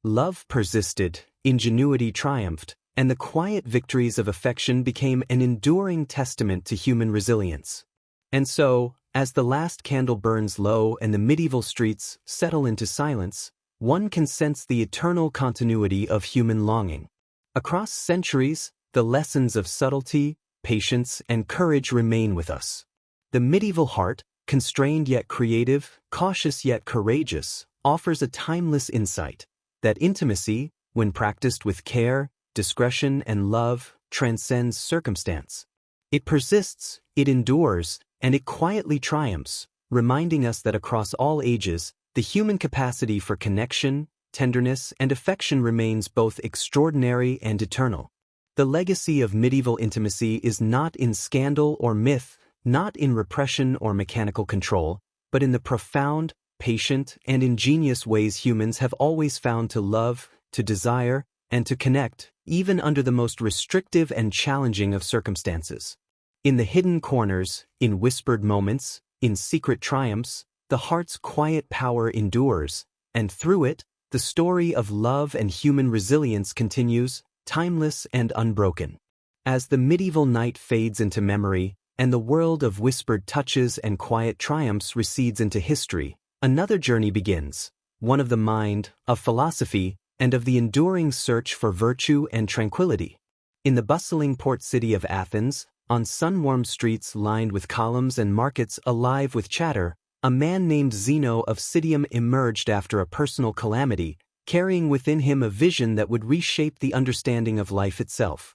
Love persisted, ingenuity triumphed, and the quiet victories of affection became an enduring testament to human resilience. And so, as the last candle burns low and the medieval streets settle into silence, one can sense the eternal continuity of human longing. Across centuries, the lessons of subtlety, patience, and courage remain with us. The medieval heart, constrained yet creative, cautious yet courageous, offers a timeless insight that intimacy, when practiced with care, discretion, and love, transcends circumstance. It persists, it endures, and it quietly triumphs, reminding us that across all ages, the human capacity for connection, tenderness, and affection remains both extraordinary and eternal. The legacy of medieval intimacy is not in scandal or myth, not in repression or mechanical control, but in the profound, patient, and ingenious ways humans have always found to love, to desire, and to connect, even under the most restrictive and challenging of circumstances. In the hidden corners, in whispered moments, in secret triumphs, the heart's quiet power endures, and through it, the story of love and human resilience continues, timeless and unbroken. As the medieval night fades into memory, and the world of whispered touches and quiet triumphs recedes into history, another journey begins, one of the mind, of philosophy, and of the enduring search for virtue and tranquility. In the bustling port city of Athens, on sun-warmed streets lined with columns and markets alive with chatter, a man named Zeno of Citium emerged after a personal calamity, carrying within him a vision that would reshape the understanding of life itself.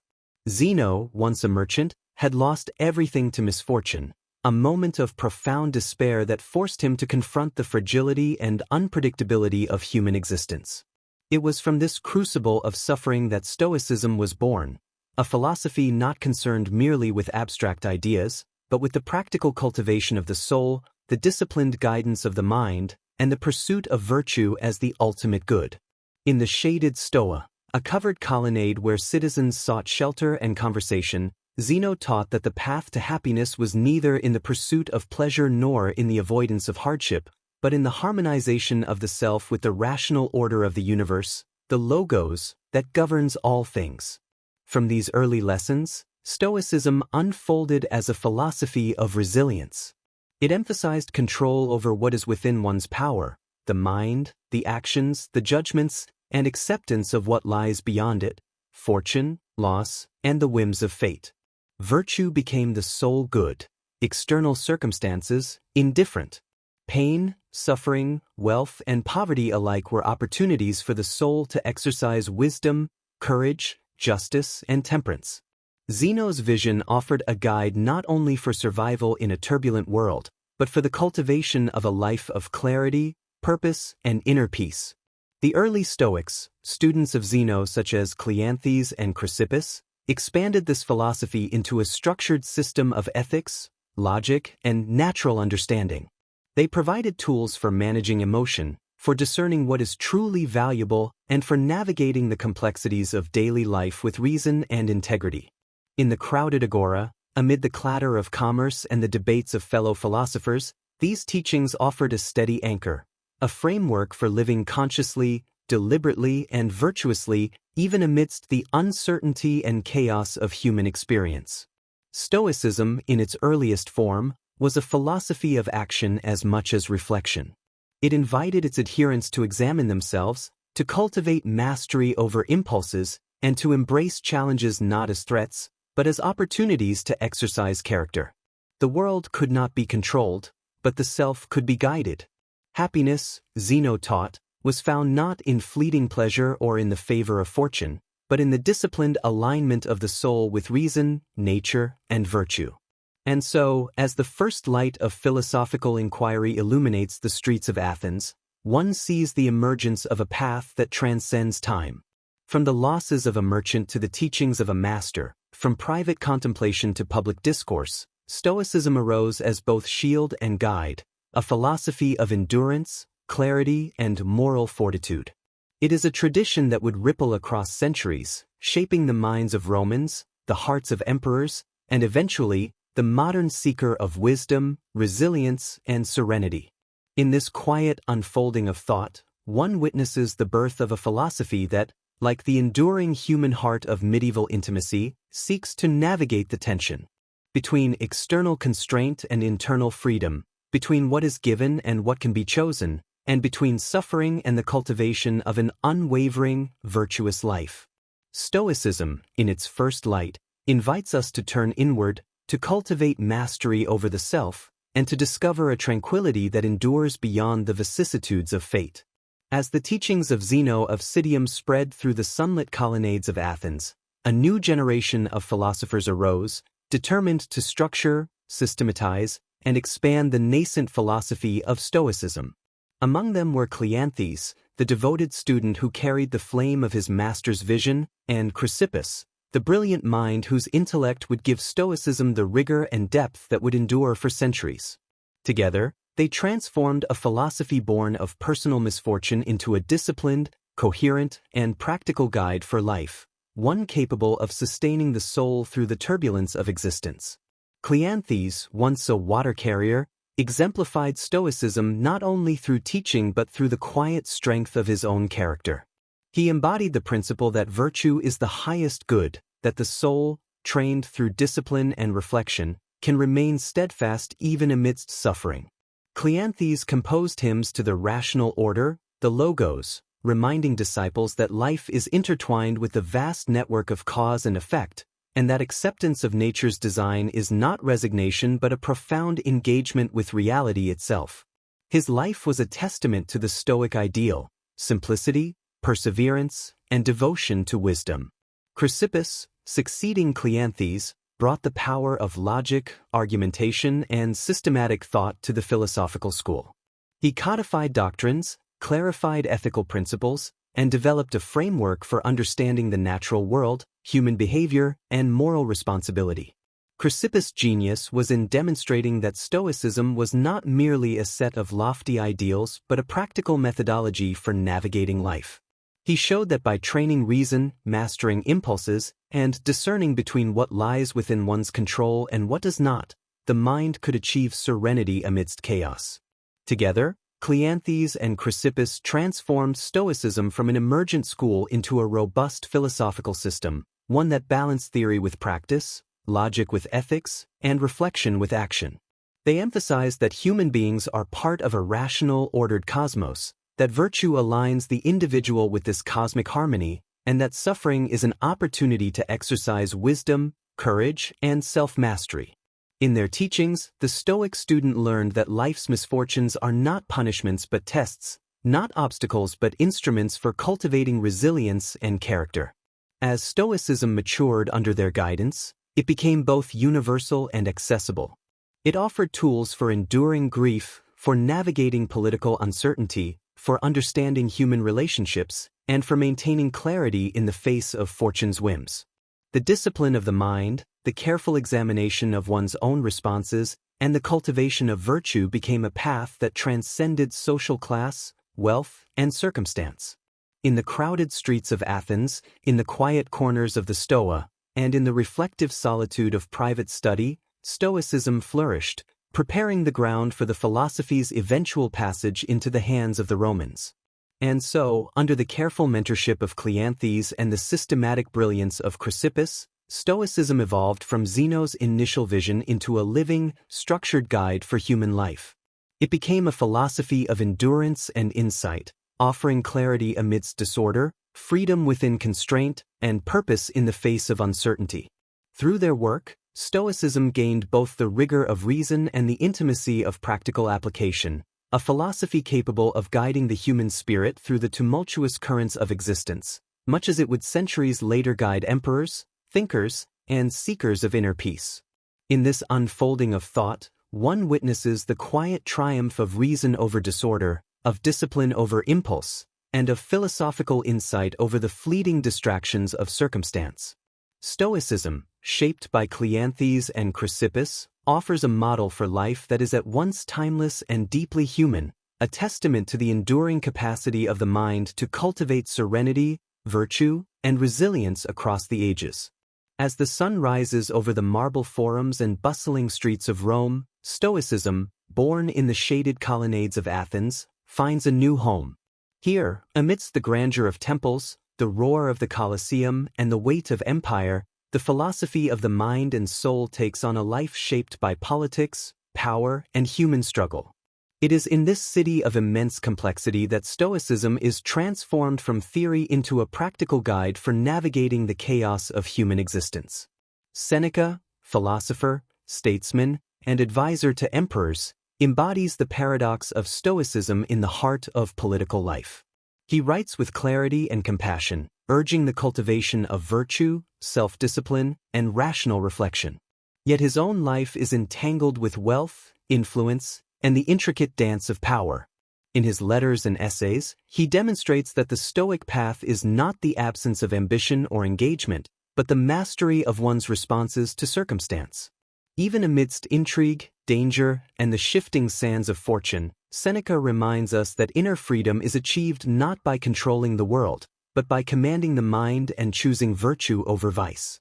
Zeno, once a merchant, had lost everything to misfortune, a moment of profound despair that forced him to confront the fragility and unpredictability of human existence. It was from this crucible of suffering that Stoicism was born, a philosophy not concerned merely with abstract ideas, but with the practical cultivation of the soul, the disciplined guidance of the mind, and the pursuit of virtue as the ultimate good. In the shaded Stoa, a covered colonnade where citizens sought shelter and conversation, Zeno taught that the path to happiness was neither in the pursuit of pleasure nor in the avoidance of hardship, but in the harmonization of the self with the rational order of the universe, the logos, that governs all things. From these early lessons, Stoicism unfolded as a philosophy of resilience. It emphasized control over what is within one's power, the mind, the actions, the judgments, and acceptance of what lies beyond it, fortune, loss, and the whims of fate. Virtue became the sole good, external circumstances, indifferent. Pain, suffering, wealth, and poverty alike were opportunities for the soul to exercise wisdom, courage, justice, and temperance. Zeno's vision offered a guide not only for survival in a turbulent world, but for the cultivation of a life of clarity, purpose, and inner peace. The early Stoics, students of Zeno such as Cleanthes and Chrysippus, expanded this philosophy into a structured system of ethics, logic, and natural understanding. They provided tools for managing emotion, for discerning what is truly valuable, and for navigating the complexities of daily life with reason and integrity. In the crowded agora, amid the clatter of commerce and the debates of fellow philosophers, these teachings offered a steady anchor, a framework for living consciously, deliberately, and virtuously, even amidst the uncertainty and chaos of human experience. Stoicism, in its earliest form, was a philosophy of action as much as reflection. It invited its adherents to examine themselves, to cultivate mastery over impulses, and to embrace challenges not as threats, but as opportunities to exercise character. The world could not be controlled, but the self could be guided. Happiness, Zeno taught, was found not in fleeting pleasure or in the favor of fortune, but in the disciplined alignment of the soul with reason, nature, and virtue. And so, as the first light of philosophical inquiry illuminates the streets of Athens, one sees the emergence of a path that transcends time. From the losses of a merchant to the teachings of a master, from private contemplation to public discourse, Stoicism arose as both shield and guide, a philosophy of endurance, clarity, and moral fortitude. It is a tradition that would ripple across centuries, shaping the minds of Romans, the hearts of emperors, and eventually, the modern seeker of wisdom, resilience, and serenity. In this quiet unfolding of thought, one witnesses the birth of a philosophy that, like the enduring human heart of medieval intimacy, seeks to navigate the tension between external constraint and internal freedom, between what is given and what can be chosen, and between suffering and the cultivation of an unwavering, virtuous life. Stoicism, in its first light, invites us to turn inward, to cultivate mastery over the self, and to discover a tranquility that endures beyond the vicissitudes of fate. As the teachings of Zeno of Citium spread through the sunlit colonnades of Athens, a new generation of philosophers arose, determined to structure, systematize, and expand the nascent philosophy of Stoicism. Among them were Cleanthes, the devoted student who carried the flame of his master's vision, and Chrysippus, the brilliant mind whose intellect would give Stoicism the rigor and depth that would endure for centuries. Together, They transformed a philosophy born of personal misfortune into a disciplined, coherent, and practical guide for life, one capable of sustaining the soul through the turbulence of existence. Cleanthes, once a water carrier, exemplified Stoicism not only through teaching but through the quiet strength of his own character. He embodied the principle that virtue is the highest good, that the soul, trained through discipline and reflection, can remain steadfast even amidst suffering. Cleanthes composed hymns to the rational order, the Logos, reminding disciples that life is intertwined with the vast network of cause and effect, and that acceptance of nature's design is not resignation but a profound engagement with reality itself. His life was a testament to the Stoic ideal: simplicity, perseverance, and devotion to wisdom. Chrysippus, succeeding Cleanthes, brought the power of logic, argumentation, and systematic thought to the philosophical school. He codified doctrines, clarified ethical principles, and developed a framework for understanding the natural world, human behavior, and moral responsibility. Chrysippus' genius was in demonstrating that Stoicism was not merely a set of lofty ideals but a practical methodology for navigating life. He showed that by training reason, mastering impulses, and discerning between what lies within one's control and what does not, the mind could achieve serenity amidst chaos. Together, Cleanthes and Chrysippus transformed Stoicism from an emergent school into a robust philosophical system, one that balanced theory with practice, logic with ethics, and reflection with action. They emphasized that human beings are part of a rational, ordered cosmos, that virtue aligns the individual with this cosmic harmony, and that suffering is an opportunity to exercise wisdom, courage, and self-mastery. In their teachings, the Stoic student learned that life's misfortunes are not punishments but tests, not obstacles but instruments for cultivating resilience and character. As Stoicism matured under their guidance, it became both universal and accessible. It offered tools for enduring grief, for navigating political uncertainty, for understanding human relationships, and for maintaining clarity in the face of fortune's whims. The discipline of the mind, the careful examination of one's own responses, and the cultivation of virtue became a path that transcended social class, wealth, and circumstance. In the crowded streets of Athens, in the quiet corners of the Stoa, and in the reflective solitude of private study, Stoicism flourished, preparing the ground for the philosophy's eventual passage into the hands of the Romans. And so, under the careful mentorship of Cleanthes and the systematic brilliance of Chrysippus, Stoicism evolved from Zeno's initial vision into a living, structured guide for human life. It became a philosophy of endurance and insight, offering clarity amidst disorder, freedom within constraint, and purpose in the face of uncertainty. Through their work, Stoicism gained both the rigor of reason and the intimacy of practical application, a philosophy capable of guiding the human spirit through the tumultuous currents of existence, much as it would centuries later guide emperors, thinkers, and seekers of inner peace. In this unfolding of thought, one witnesses the quiet triumph of reason over disorder, of discipline over impulse, and of philosophical insight over the fleeting distractions of circumstance. Stoicism, shaped by Cleanthes and Chrysippus, offers a model for life that is at once timeless and deeply human, a testament to the enduring capacity of the mind to cultivate serenity, virtue, and resilience across the ages. As the sun rises over the marble forums and bustling streets of Rome, Stoicism, born in the shaded colonnades of Athens, finds a new home. Here, amidst the grandeur of temples, the roar of the Colosseum, and the weight of empire, the philosophy of the mind and soul takes on a life shaped by politics, power, and human struggle. It is in this city of immense complexity that Stoicism is transformed from theory into a practical guide for navigating the chaos of human existence. Seneca, philosopher, statesman, and advisor to emperors, embodies the paradox of Stoicism in the heart of political life. He writes with clarity and compassion, urging the cultivation of virtue, self-discipline, and rational reflection. Yet his own life is entangled with wealth, influence, and the intricate dance of power. In his letters and essays, he demonstrates that the Stoic path is not the absence of ambition or engagement, but the mastery of one's responses to circumstance. Even amidst intrigue, danger, and the shifting sands of fortune, Seneca reminds us that inner freedom is achieved not by controlling the world, but by commanding the mind and choosing virtue over vice.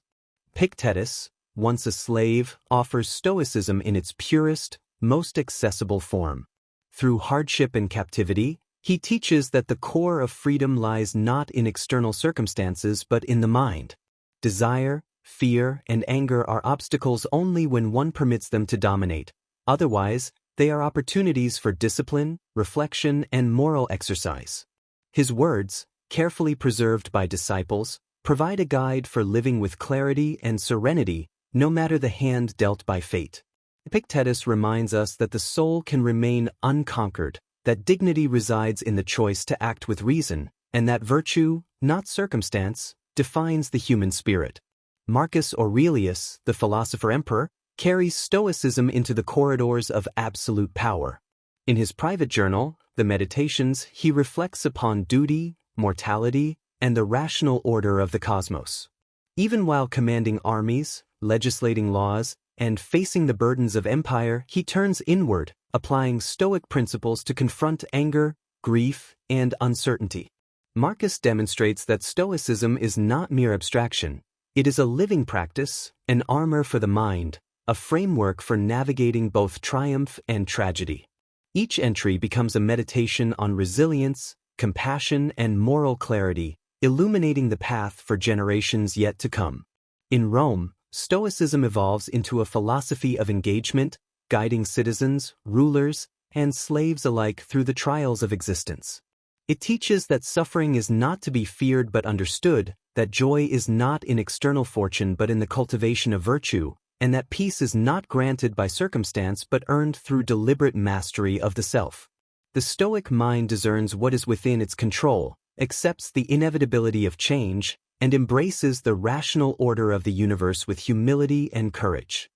Epictetus, once a slave, offers Stoicism in its purest, most accessible form. Through hardship and captivity, he teaches that the core of freedom lies not in external circumstances but in the mind. Desire, fear, and anger are obstacles only when one permits them to dominate. Otherwise, they are opportunities for discipline, reflection, and moral exercise. His words, carefully preserved by disciples, provide a guide for living with clarity and serenity, no matter the hand dealt by fate. Epictetus reminds us that the soul can remain unconquered, that dignity resides in the choice to act with reason, and that virtue, not circumstance, defines the human spirit. Marcus Aurelius, the philosopher-emperor, carries Stoicism into the corridors of absolute power. In his private journal, the Meditations, he reflects upon duty, mortality, and the rational order of the cosmos. Even while commanding armies, legislating laws, and facing the burdens of empire, he turns inward, applying Stoic principles to confront anger, grief, and uncertainty. Marcus demonstrates that Stoicism is not mere abstraction. It is a living practice, an armor for the mind, a framework for navigating both triumph and tragedy. Each entry becomes a meditation on resilience, compassion, and moral clarity, illuminating the path for generations yet to come. In Rome, Stoicism evolves into a philosophy of engagement, guiding citizens, rulers, and slaves alike through the trials of existence. It teaches that suffering is not to be feared but understood, that joy is not in external fortune but in the cultivation of virtue, and that peace is not granted by circumstance but earned through deliberate mastery of the self. The Stoic mind discerns what is within its control, accepts the inevitability of change, and embraces the rational order of the universe with humility and courage.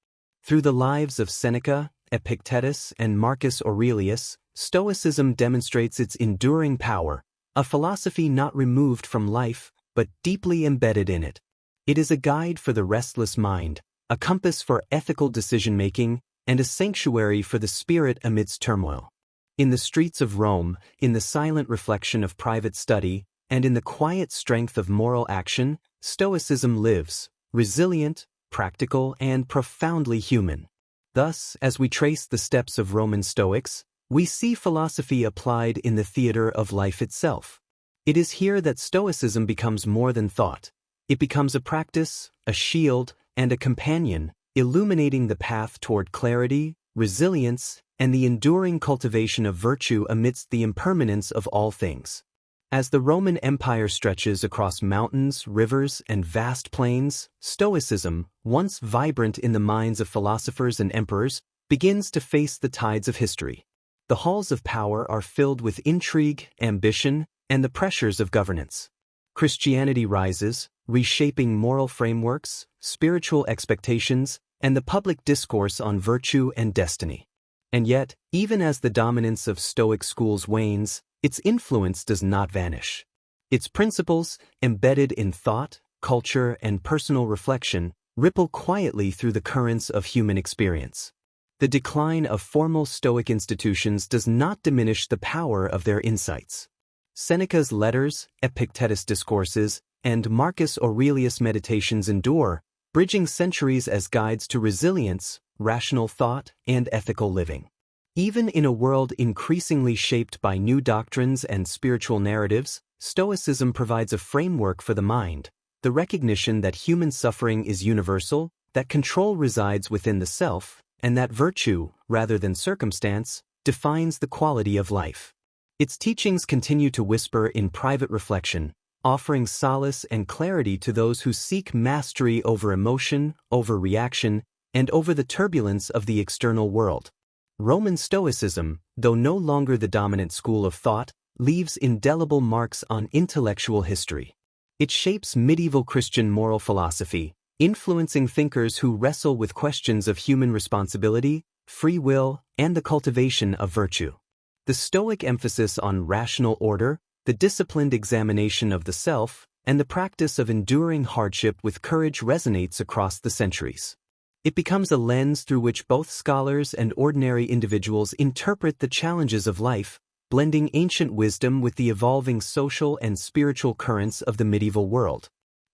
Through the lives of Seneca, Epictetus, and Marcus Aurelius, Stoicism demonstrates its enduring power, a philosophy not removed from life, but deeply embedded in it. It is a guide for the restless mind, a compass for ethical decision-making, and a sanctuary for the spirit amidst turmoil. In the streets of Rome, in the silent reflection of private study, and in the quiet strength of moral action, Stoicism lives, resilient, practical, and profoundly human. Thus, as we trace the steps of Roman Stoics, we see philosophy applied in the theater of life itself. It is here that Stoicism becomes more than thought. It becomes a practice, a shield, and a companion, illuminating the path toward clarity, resilience, and the enduring cultivation of virtue amidst the impermanence of all things. As the Roman Empire stretches across mountains, rivers, and vast plains, Stoicism, once vibrant in the minds of philosophers and emperors, begins to face the tides of history. The halls of power are filled with intrigue, ambition, and the pressures of governance. Christianity rises, reshaping moral frameworks, spiritual expectations, and the public discourse on virtue and destiny. And yet, even as the dominance of Stoic schools wanes, its influence does not vanish. Its principles, embedded in thought, culture, and personal reflection, ripple quietly through the currents of human experience. The decline of formal Stoic institutions does not diminish the power of their insights. Seneca's letters, Epictetus' discourses, and Marcus Aurelius' meditations endure, bridging centuries as guides to resilience, rational thought, and ethical living. Even in a world increasingly shaped by new doctrines and spiritual narratives, Stoicism provides a framework for the mind, the recognition that human suffering is universal, that control resides within the self, and that virtue, rather than circumstance, defines the quality of life. Its teachings continue to whisper in private reflection, offering solace and clarity to those who seek mastery over emotion, over reaction, and over the turbulence of the external world. Roman Stoicism, though no longer the dominant school of thought, leaves indelible marks on intellectual history. It shapes medieval Christian moral philosophy, influencing thinkers who wrestle with questions of human responsibility, free will, and the cultivation of virtue. The Stoic emphasis on rational order, the disciplined examination of the self, and the practice of enduring hardship with courage resonates across the centuries. It becomes a lens through which both scholars and ordinary individuals interpret the challenges of life, blending ancient wisdom with the evolving social and spiritual currents of the medieval world.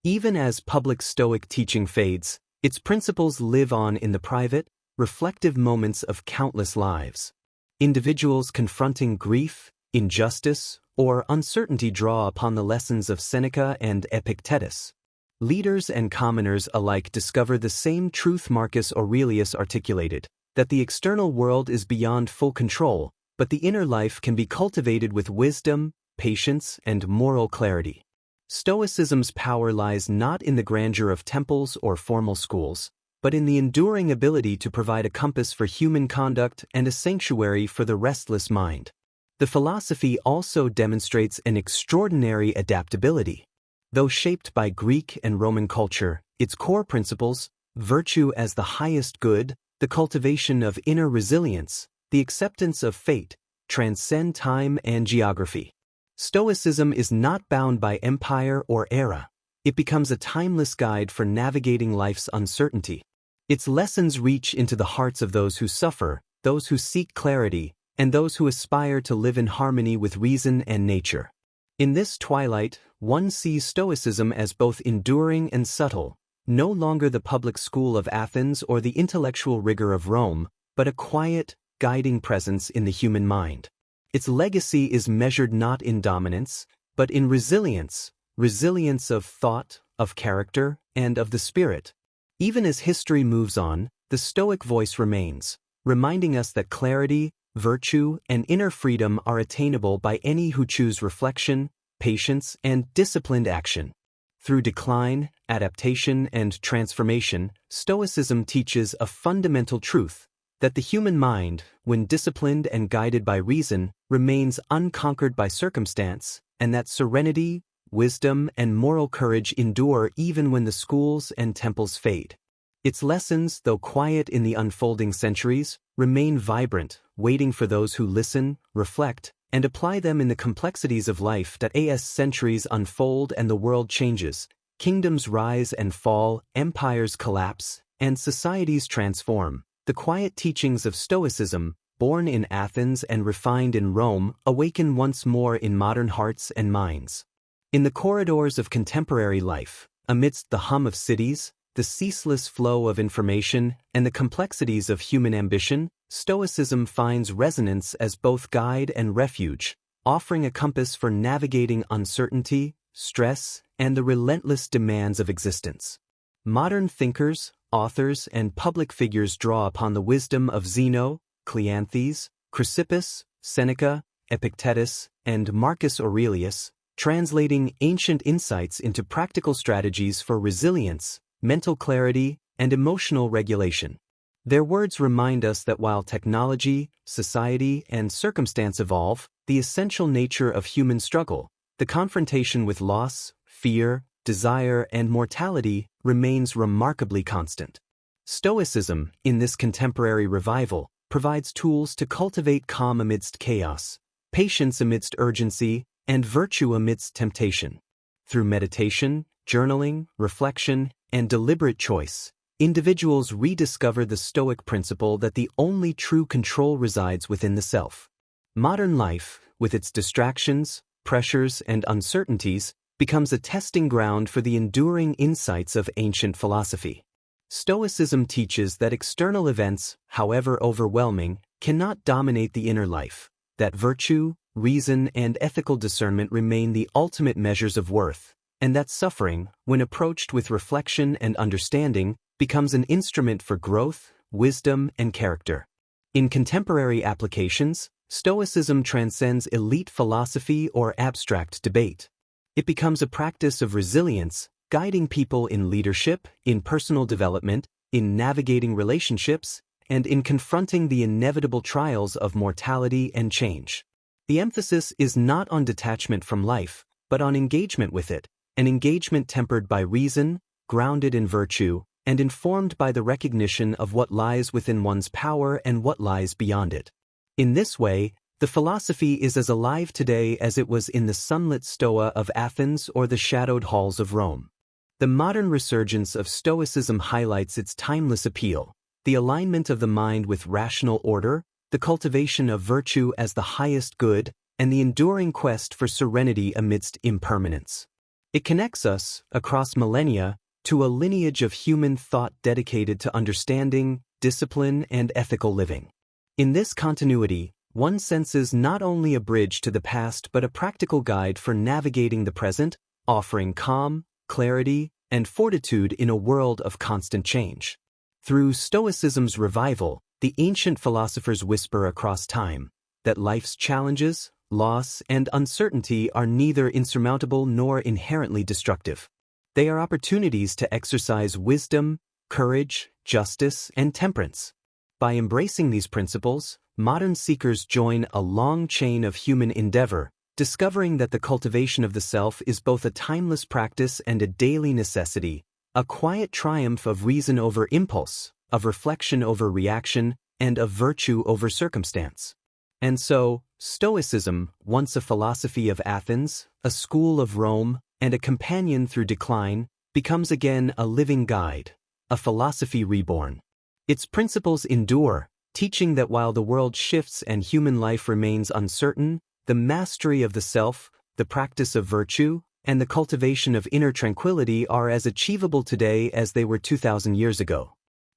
Even as public Stoic teaching fades, its principles live on in the private, reflective moments of countless lives. Individuals confronting grief, injustice, or uncertainty draw upon the lessons of Seneca and Epictetus. Leaders and commoners alike discover the same truth Marcus Aurelius articulated, that the external world is beyond full control, but the inner life can be cultivated with wisdom, patience, and moral clarity. Stoicism's power lies not in the grandeur of temples or formal schools, but in the enduring ability to provide a compass for human conduct and a sanctuary for the restless mind. The philosophy also demonstrates an extraordinary adaptability. Though shaped by Greek and Roman culture, its core principles, virtue as the highest good, the cultivation of inner resilience, the acceptance of fate, transcend time and geography. Stoicism is not bound by empire or era. It becomes a timeless guide for navigating life's uncertainty. Its lessons reach into the hearts of those who suffer, those who seek clarity, and those who aspire to live in harmony with reason and nature. In this twilight, one sees Stoicism as both enduring and subtle, no longer the public school of Athens or the intellectual rigor of Rome, but a quiet, guiding presence in the human mind. Its legacy is measured not in dominance, but in resilience of thought, of character, and of the spirit. Even as history moves on, the Stoic voice remains, reminding us that clarity, virtue, and inner freedom are attainable by any who choose reflection, patience, and disciplined action. Through decline, adaptation, and transformation, Stoicism teaches a fundamental truth, that the human mind, when disciplined and guided by reason, remains unconquered by circumstance, and that serenity, wisdom, and moral courage endure even when the schools and temples fade. Its lessons, though quiet in the unfolding centuries, remain vibrant, waiting for those who listen, reflect, and apply them in the complexities of life. That as centuries unfold and the world changes, kingdoms rise and fall, empires collapse, and societies transform, the quiet teachings of Stoicism, born in Athens and refined in Rome, awaken once more in modern hearts and minds. In the corridors of contemporary life, amidst the hum of cities, the ceaseless flow of information, and the complexities of human ambition, Stoicism finds resonance as both guide and refuge, offering a compass for navigating uncertainty, stress, and the relentless demands of existence. Modern thinkers, authors, and public figures draw upon the wisdom of Zeno, Cleanthes, Chrysippus, Seneca, Epictetus, and Marcus Aurelius, translating ancient insights into practical strategies for resilience, mental clarity, and emotional regulation. Their words remind us that while technology, society, and circumstance evolve, the essential nature of human struggle, the confrontation with loss, fear, desire, and mortality, remains remarkably constant. Stoicism, in this contemporary revival, provides tools to cultivate calm amidst chaos, patience amidst urgency, and virtue amidst temptation. Through meditation, journaling, reflection, and deliberate choice, individuals rediscover the Stoic principle that the only true control resides within the self. Modern life, with its distractions, pressures, and uncertainties, becomes a testing ground for the enduring insights of ancient philosophy. Stoicism teaches that external events, however overwhelming, cannot dominate the inner life, that virtue, reason, and ethical discernment remain the ultimate measures of worth, and that suffering, when approached with reflection and understanding, becomes an instrument for growth, wisdom, and character. In contemporary applications, Stoicism transcends elite philosophy or abstract debate. It becomes a practice of resilience, guiding people in leadership, in personal development, in navigating relationships, and in confronting the inevitable trials of mortality and change. The emphasis is not on detachment from life, but on engagement with it, an engagement tempered by reason, grounded in virtue, and informed by the recognition of what lies within one's power and what lies beyond it. In this way, the philosophy is as alive today as it was in the sunlit Stoa of Athens or the shadowed halls of Rome. The modern resurgence of Stoicism highlights its timeless appeal, the alignment of the mind with rational order, the cultivation of virtue as the highest good, and the enduring quest for serenity amidst impermanence. It connects us, across millennia, to a lineage of human thought dedicated to understanding, discipline, and ethical living. In this continuity, one senses not only a bridge to the past but a practical guide for navigating the present, offering calm, clarity, and fortitude in a world of constant change. Through Stoicism's revival, the ancient philosophers whisper across time that life's challenges, loss, and uncertainty are neither insurmountable nor inherently destructive. They are opportunities to exercise wisdom, courage, justice, and temperance. By embracing these principles, modern seekers join a long chain of human endeavor, discovering that the cultivation of the self is both a timeless practice and a daily necessity, a quiet triumph of reason over impulse, of reflection over reaction, and of virtue over circumstance. And so, Stoicism, once a philosophy of Athens, a school of Rome, and a companion through decline, becomes again a living guide, a philosophy reborn. Its principles endure, teaching that while the world shifts and human life remains uncertain, the mastery of the self, the practice of virtue, and the cultivation of inner tranquility are as achievable today as they were 2,000 years ago.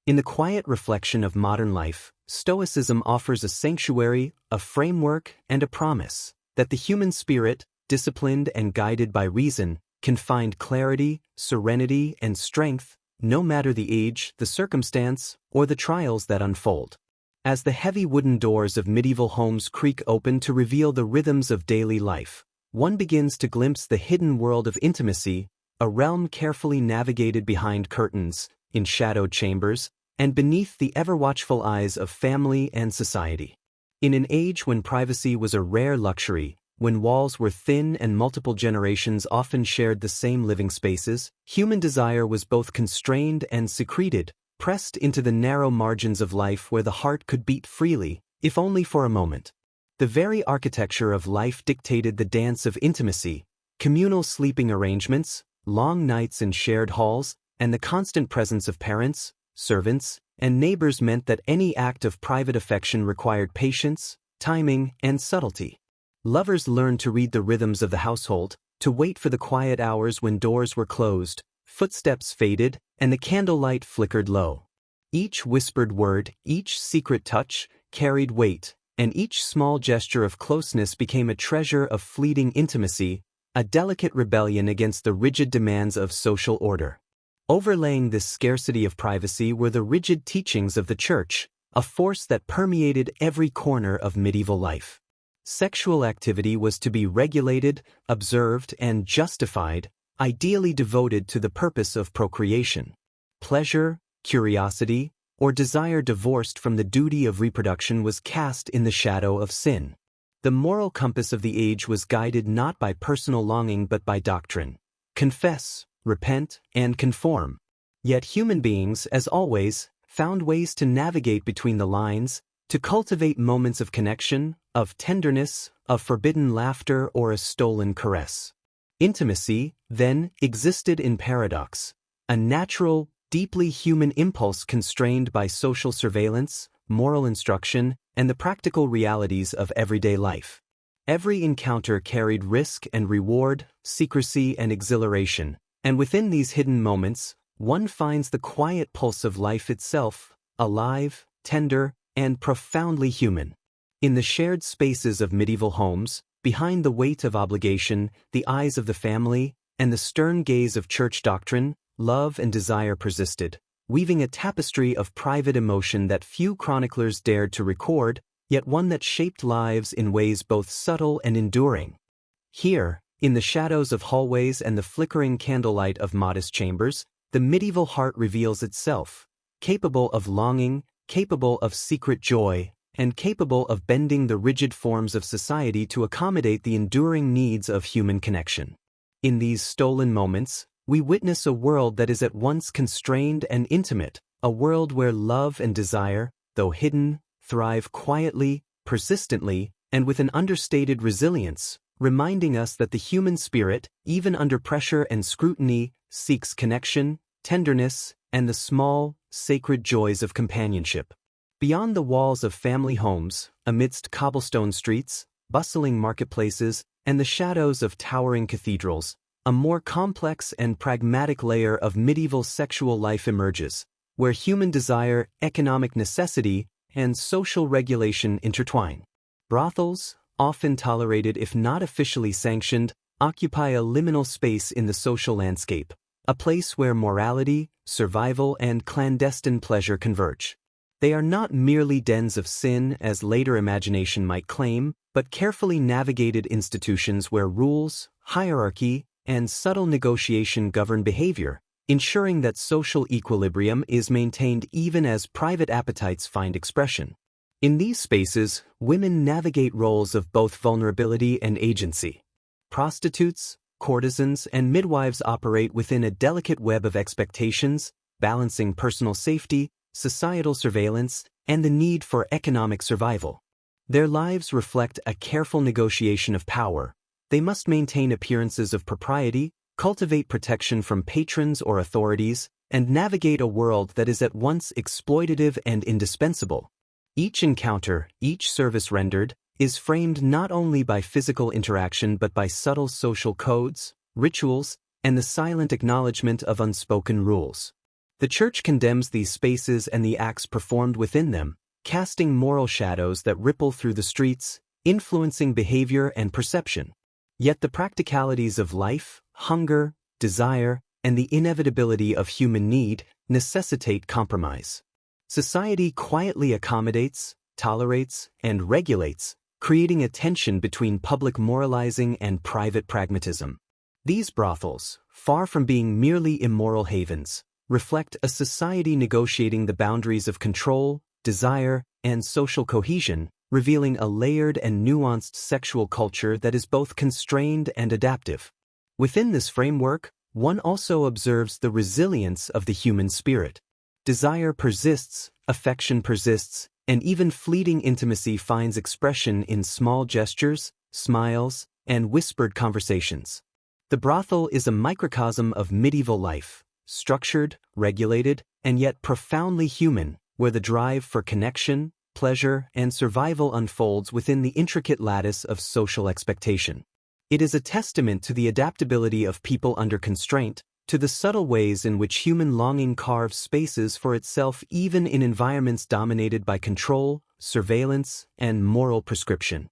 In the quiet reflection of modern life, Stoicism offers a sanctuary, a framework, and a promise that the human spirit, disciplined and guided by reason, can find clarity, serenity, and strength, no matter the age, the circumstance, or the trials that unfold. As the heavy wooden doors of medieval homes creak open to reveal the rhythms of daily life, one begins to glimpse the hidden world of intimacy, a realm carefully navigated behind curtains, in shadowed chambers, and beneath the ever-watchful eyes of family and society. In an age when privacy was a rare luxury, when walls were thin and multiple generations often shared the same living spaces, human desire was both constrained and secreted, pressed into the narrow margins of life where the heart could beat freely, if only for a moment. The very architecture of life dictated the dance of intimacy, communal sleeping arrangements, long nights in shared halls, and the constant presence of parents, servants, and neighbors meant that any act of private affection required patience, timing, and subtlety. Lovers learned to read the rhythms of the household, to wait for the quiet hours when doors were closed, footsteps faded, and the candlelight flickered low. Each whispered word, each secret touch, carried weight, and each small gesture of closeness became a treasure of fleeting intimacy, a delicate rebellion against the rigid demands of social order. Overlaying this scarcity of privacy were the rigid teachings of the Church, a force that permeated every corner of medieval life. Sexual activity was to be regulated, observed, and justified, ideally devoted to the purpose of procreation. Pleasure, curiosity, or desire divorced from the duty of reproduction was cast in the shadow of sin. The moral compass of the age was guided not by personal longing but by doctrine. Confess, repent, and conform. Yet human beings, as always, found ways to navigate between the lines, to cultivate moments of connection, of tenderness, of forbidden laughter, or a stolen caress. Intimacy, then, existed in paradox, a natural, deeply human impulse constrained by social surveillance, moral instruction, and the practical realities of everyday life. Every encounter carried risk and reward, secrecy and exhilaration, and within these hidden moments, one finds the quiet pulse of life itself, alive, tender, and profoundly human. In the shared spaces of medieval homes, behind the weight of obligation, the eyes of the family, and the stern gaze of church doctrine, love and desire persisted, weaving a tapestry of private emotion that few chroniclers dared to record, yet one that shaped lives in ways both subtle and enduring. Here, in the shadows of hallways and the flickering candlelight of modest chambers, the medieval heart reveals itself, capable of longing, capable of secret joy, and capable of bending the rigid forms of society to accommodate the enduring needs of human connection. In these stolen moments, we witness a world that is at once constrained and intimate, a world where love and desire, though hidden, thrive quietly, persistently, and with an understated resilience, reminding us that the human spirit, even under pressure and scrutiny, seeks connection, tenderness, and the small, sacred joys of companionship. Beyond the walls of family homes, amidst cobblestone streets, bustling marketplaces, and the shadows of towering cathedrals, a more complex and pragmatic layer of medieval sexual life emerges, where human desire, economic necessity, and social regulation intertwine. Brothels, often tolerated if not officially sanctioned, occupy a liminal space in the social landscape, a place where morality, survival, and clandestine pleasure converge. They are not merely dens of sin, as later imagination might claim, but carefully navigated institutions where rules, hierarchy, and subtle negotiation govern behavior, ensuring that social equilibrium is maintained even as private appetites find expression. In these spaces, women navigate roles of both vulnerability and agency. Prostitutes, courtesans, and midwives operate within a delicate web of expectations, balancing personal safety, societal surveillance, and the need for economic survival. Their lives reflect a careful negotiation of power. They must maintain appearances of propriety, cultivate protection from patrons or authorities, and navigate a world that is at once exploitative and indispensable. Each encounter, each service rendered, is framed not only by physical interaction but by subtle social codes, rituals, and the silent acknowledgement of unspoken rules. The Church condemns these spaces and the acts performed within them, casting moral shadows that ripple through the streets, influencing behavior and perception. Yet the practicalities of life, hunger, desire, and the inevitability of human need necessitate compromise. Society quietly accommodates, tolerates, and regulates, creating a tension between public moralizing and private pragmatism. These brothels, far from being merely immoral havens, reflect a society negotiating the boundaries of control, desire, and social cohesion, revealing a layered and nuanced sexual culture that is both constrained and adaptive. Within this framework, one also observes the resilience of the human spirit. Desire persists, affection persists, and even fleeting intimacy finds expression in small gestures, smiles, and whispered conversations. The brothel is a microcosm of medieval life, structured, regulated, and yet profoundly human, where the drive for connection, pleasure, and survival unfolds within the intricate lattice of social expectation. It is a testament to the adaptability of people under constraint, to the subtle ways in which human longing carves spaces for itself even in environments dominated by control, surveillance, and moral prescription.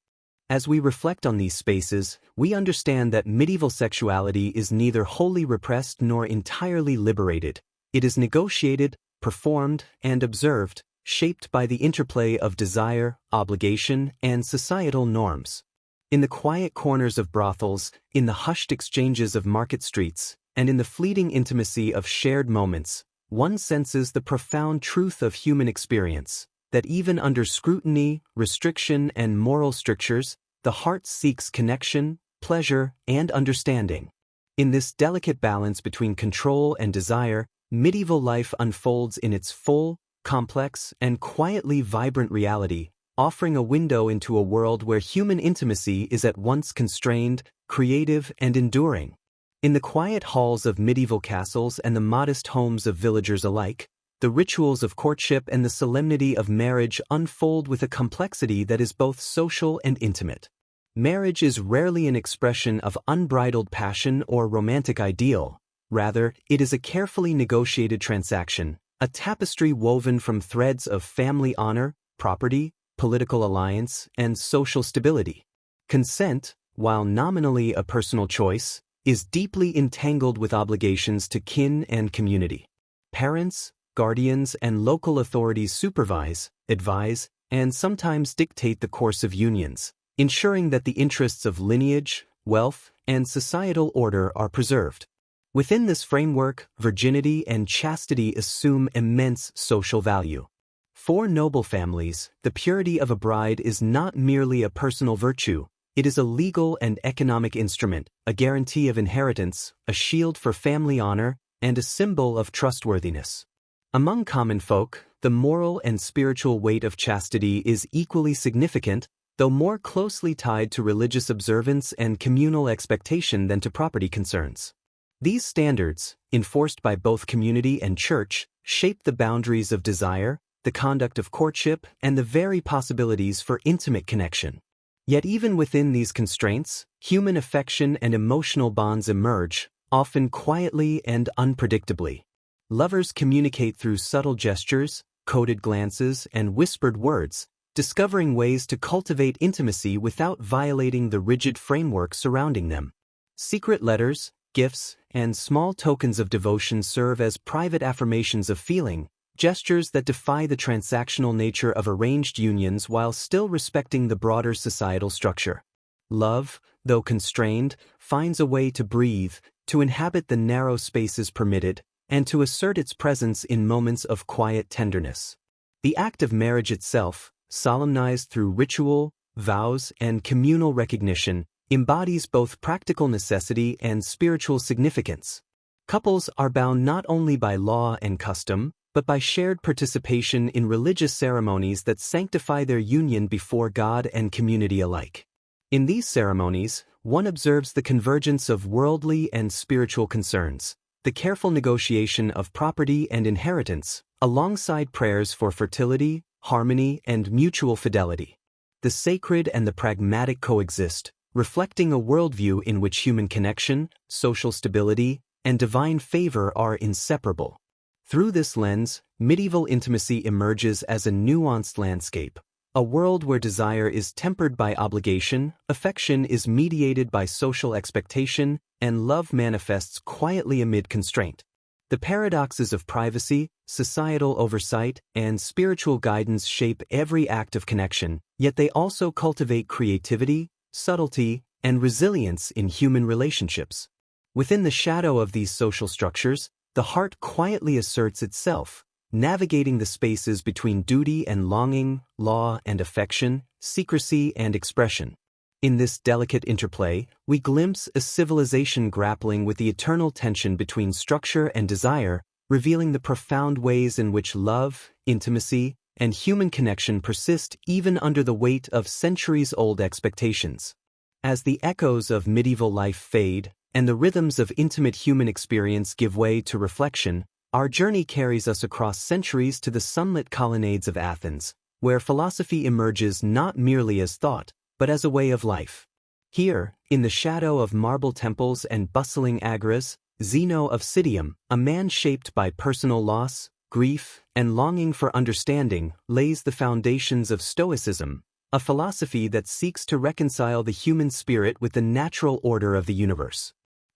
As we reflect on these spaces, we understand that medieval sexuality is neither wholly repressed nor entirely liberated. It is negotiated, performed, and observed, shaped by the interplay of desire, obligation, and societal norms. In the quiet corners of brothels, in the hushed exchanges of market streets, and in the fleeting intimacy of shared moments, one senses the profound truth of human experience, that even under scrutiny, restriction, and moral strictures, the heart seeks connection, pleasure, and understanding. In this delicate balance between control and desire, medieval life unfolds in its full, complex, and quietly vibrant reality, offering a window into a world where human intimacy is at once constrained, creative, and enduring. In the quiet halls of medieval castles and the modest homes of villagers alike, the rituals of courtship and the solemnity of marriage unfold with a complexity that is both social and intimate. Marriage is rarely an expression of unbridled passion or romantic ideal. Rather, it is a carefully negotiated transaction, a tapestry woven from threads of family honor, property, political alliance, and social stability. Consent, while nominally a personal choice, is deeply entangled with obligations to kin and community. Parents, guardians, and local authorities supervise, advise, and sometimes dictate the course of unions, ensuring that the interests of lineage, wealth, and societal order are preserved. Within this framework, virginity and chastity assume immense social value. For noble families, the purity of a bride is not merely a personal virtue. It is a legal and economic instrument, a guarantee of inheritance, a shield for family honor, and a symbol of trustworthiness. Among common folk, the moral and spiritual weight of chastity is equally significant. though more closely tied to religious observance and communal expectation than to property concerns. These standards, enforced by both community and church, shape the boundaries of desire, the conduct of courtship, and the very possibilities for intimate connection. Yet even within these constraints, human affection and emotional bonds emerge, often quietly and unpredictably. Lovers communicate through subtle gestures, coded glances, and whispered words, discovering ways to cultivate intimacy without violating the rigid framework surrounding them. Secret letters, gifts, and small tokens of devotion serve as private affirmations of feeling, gestures that defy the transactional nature of arranged unions while still respecting the broader societal structure. Love, though constrained, finds a way to breathe, to inhabit the narrow spaces permitted, and to assert its presence in moments of quiet tenderness. The act of marriage itself, solemnized through ritual, vows, and communal recognition, embodies both practical necessity and spiritual significance. Couples are bound not only by law and custom, but by shared participation in religious ceremonies that sanctify their union before God and community alike. In these ceremonies, one observes the convergence of worldly and spiritual concerns, the careful negotiation of property and inheritance, alongside prayers for fertility, harmony, and mutual fidelity. The sacred and the pragmatic coexist, reflecting a worldview in which human connection, social stability, and divine favor are inseparable. Through this lens, medieval intimacy emerges as a nuanced landscape, a world where desire is tempered by obligation, affection is mediated by social expectation, and love manifests quietly amid constraint. The paradoxes of privacy, societal oversight, and spiritual guidance shape every act of connection, yet they also cultivate creativity, subtlety, and resilience in human relationships. Within the shadow of these social structures, the heart quietly asserts itself, navigating the spaces between duty and longing, law and affection, secrecy and expression. In this delicate interplay, we glimpse a civilization grappling with the eternal tension between structure and desire, revealing the profound ways in which love, intimacy, and human connection persist even under the weight of centuries-old expectations. As the echoes of medieval life fade, and the rhythms of intimate human experience give way to reflection, our journey carries us across centuries to the sunlit colonnades of Athens, where philosophy emerges not merely as thought, but as a way of life. Here, in the shadow of marble temples and bustling agoras, Zeno of Citium, a man shaped by personal loss, grief, and longing for understanding, lays the foundations of Stoicism, a philosophy that seeks to reconcile the human spirit with the natural order of the universe.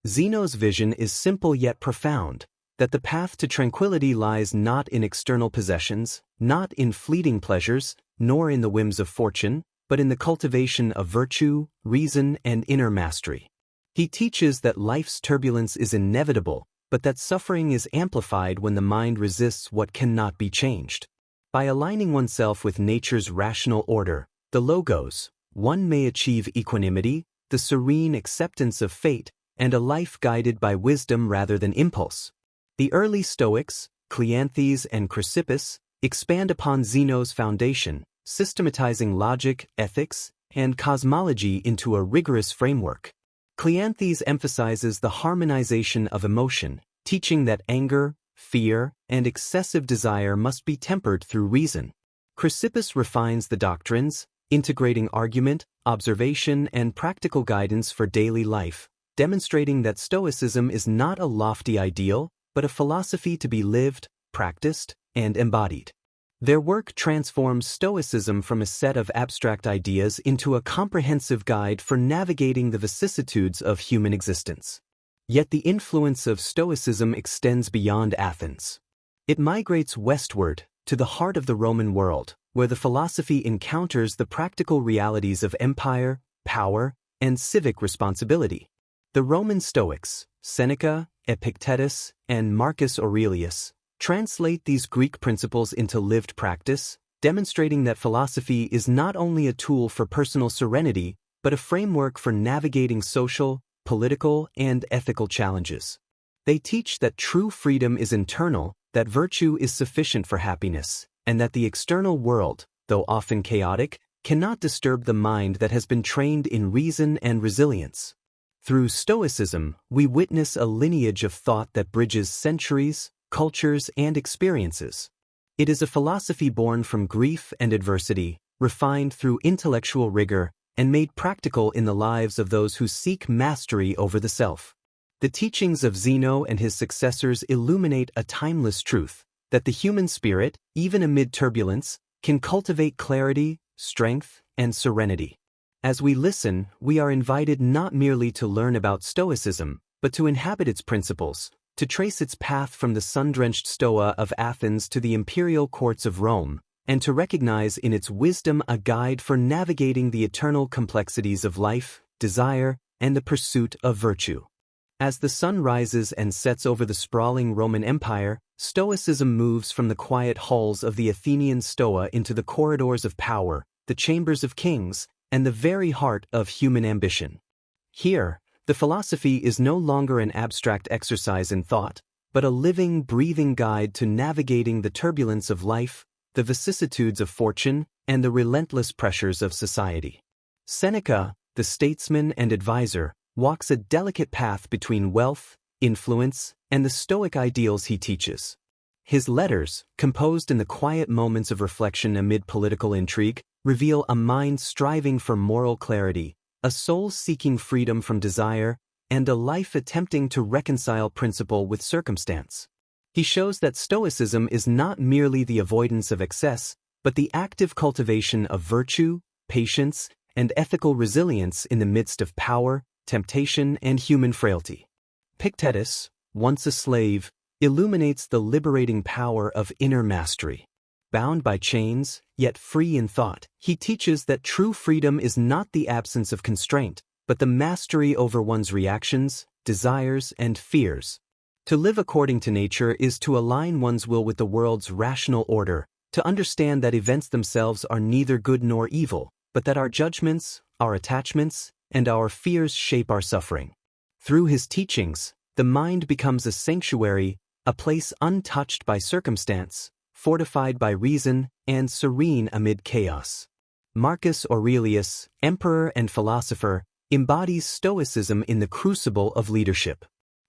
Zeno's vision is simple yet profound, that the path to tranquility lies not in external possessions, not in fleeting pleasures, nor in the whims of fortune, but in the cultivation of virtue, reason, and inner mastery. He teaches that life's turbulence is inevitable, but that suffering is amplified when the mind resists what cannot be changed. By aligning oneself with nature's rational order, the logos, one may achieve equanimity, the serene acceptance of fate, and a life guided by wisdom rather than impulse. The early Stoics, Cleanthes and Chrysippus, expand upon Zeno's foundation, systematizing logic, ethics, and cosmology into a rigorous framework. Cleanthes emphasizes the harmonization of emotion, teaching that anger, fear, and excessive desire must be tempered through reason. Chrysippus refines the doctrines, integrating argument, observation, and practical guidance for daily life, demonstrating that Stoicism is not a lofty ideal, but a philosophy to be lived, practiced, and embodied. Their work transforms Stoicism from a set of abstract ideas into a comprehensive guide for navigating the vicissitudes of human existence. Yet the influence of Stoicism extends beyond Athens. It migrates westward, to the heart of the Roman world, where the philosophy encounters the practical realities of empire, power, and civic responsibility. The Roman Stoics, Seneca, Epictetus, and Marcus Aurelius, translate these Greek principles into lived practice, demonstrating that philosophy is not only a tool for personal serenity, but a framework for navigating social, political, and ethical challenges. They teach that true freedom is internal, that virtue is sufficient for happiness, and that the external world, though often chaotic, cannot disturb the mind that has been trained in reason and resilience. Through Stoicism, we witness a lineage of thought that bridges centuries, cultures, and experiences. It is a philosophy born from grief and adversity, refined through intellectual rigor, and made practical in the lives of those who seek mastery over the self. The teachings of Zeno and his successors illuminate a timeless truth, that the human spirit, even amid turbulence, can cultivate clarity, strength, and serenity. As we listen, we are invited not merely to learn about Stoicism, but to inhabit its principles, to trace its path from the sun-drenched Stoa of Athens to the imperial courts of Rome, and to recognize in its wisdom a guide for navigating the eternal complexities of life, desire, and the pursuit of virtue. As the sun rises and sets over the sprawling Roman Empire, Stoicism moves from the quiet halls of the Athenian Stoa into the corridors of power, the chambers of kings, and the very heart of human ambition. Here, the philosophy is no longer an abstract exercise in thought, but a living, breathing guide to navigating the turbulence of life, the vicissitudes of fortune, and the relentless pressures of society. Seneca, the statesman and advisor, walks a delicate path between wealth, influence, and the Stoic ideals he teaches. His letters, composed in the quiet moments of reflection amid political intrigue, reveal a mind striving for moral clarity, a soul seeking freedom from desire, and a life attempting to reconcile principle with circumstance. He shows that Stoicism is not merely the avoidance of excess, but the active cultivation of virtue, patience, and ethical resilience in the midst of power, temptation, and human frailty. Epictetus, once a slave, illuminates the liberating power of inner mastery. Bound by chains, yet free in thought, he teaches that true freedom is not the absence of constraint, but the mastery over one's reactions, desires, and fears. To live according to nature is to align one's will with the world's rational order, to understand that events themselves are neither good nor evil, but that our judgments, our attachments, and our fears shape our suffering. Through his teachings, the mind becomes a sanctuary, a place untouched by circumstance, fortified by reason, and serene amid chaos. Marcus Aurelius, emperor and philosopher, embodies Stoicism in the crucible of leadership.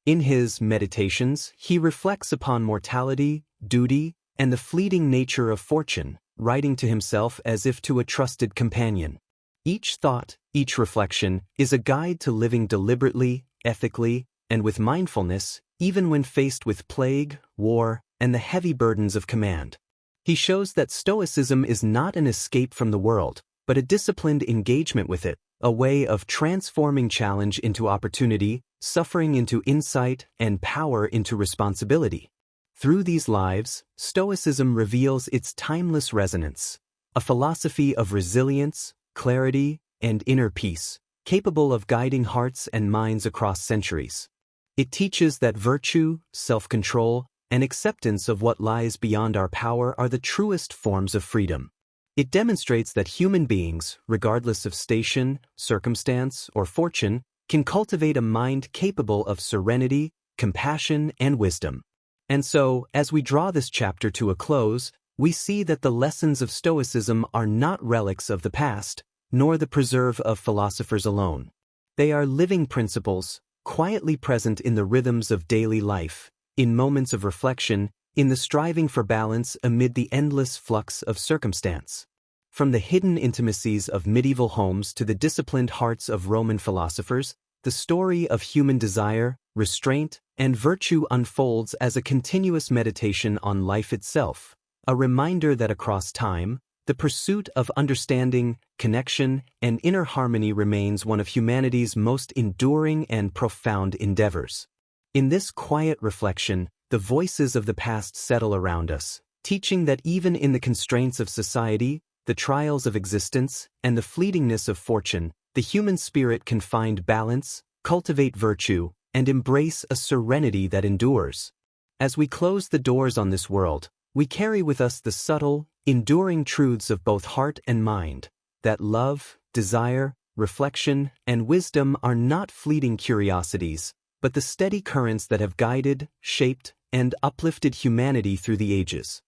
In his Meditations, he reflects upon mortality, duty, and the fleeting nature of fortune, writing to himself as if to a trusted companion. Each thought, each reflection, is a guide to living deliberately, ethically, and with mindfulness, even when faced with plague, war, and the heavy burdens of command. He shows that Stoicism is not an escape from the world, but a disciplined engagement with it, a way of transforming challenge into opportunity, suffering into insight, and power into responsibility. Through these lives, Stoicism reveals its timeless resonance, a philosophy of resilience, clarity, and inner peace, capable of guiding hearts and minds across centuries. It teaches that virtue, self-control, and acceptance of what lies beyond our power are the truest forms of freedom. It demonstrates that human beings, regardless of station, circumstance, or fortune, can cultivate a mind capable of serenity, compassion, and wisdom. And so, as we draw this chapter to a close, we see that the lessons of Stoicism are not relics of the past, nor the preserve of philosophers alone. They are living principles, quietly present in the rhythms of daily life, in moments of reflection, in the striving for balance amid the endless flux of circumstance. From the hidden intimacies of medieval homes to the disciplined hearts of Roman philosophers, the story of human desire, restraint, and virtue unfolds as a continuous meditation on life itself, a reminder that across time, the pursuit of understanding, connection, and inner harmony remains one of humanity's most enduring and profound endeavors. In this quiet reflection, the voices of the past settle around us, teaching that even in the constraints of society, the trials of existence, and the fleetingness of fortune, the human spirit can find balance, cultivate virtue, and embrace a serenity that endures. As we close the doors on this world, we carry with us the subtle, enduring truths of both heart and mind, that love, desire, reflection, and wisdom are not fleeting curiosities, but the steady currents that have guided, shaped, and uplifted humanity through the ages.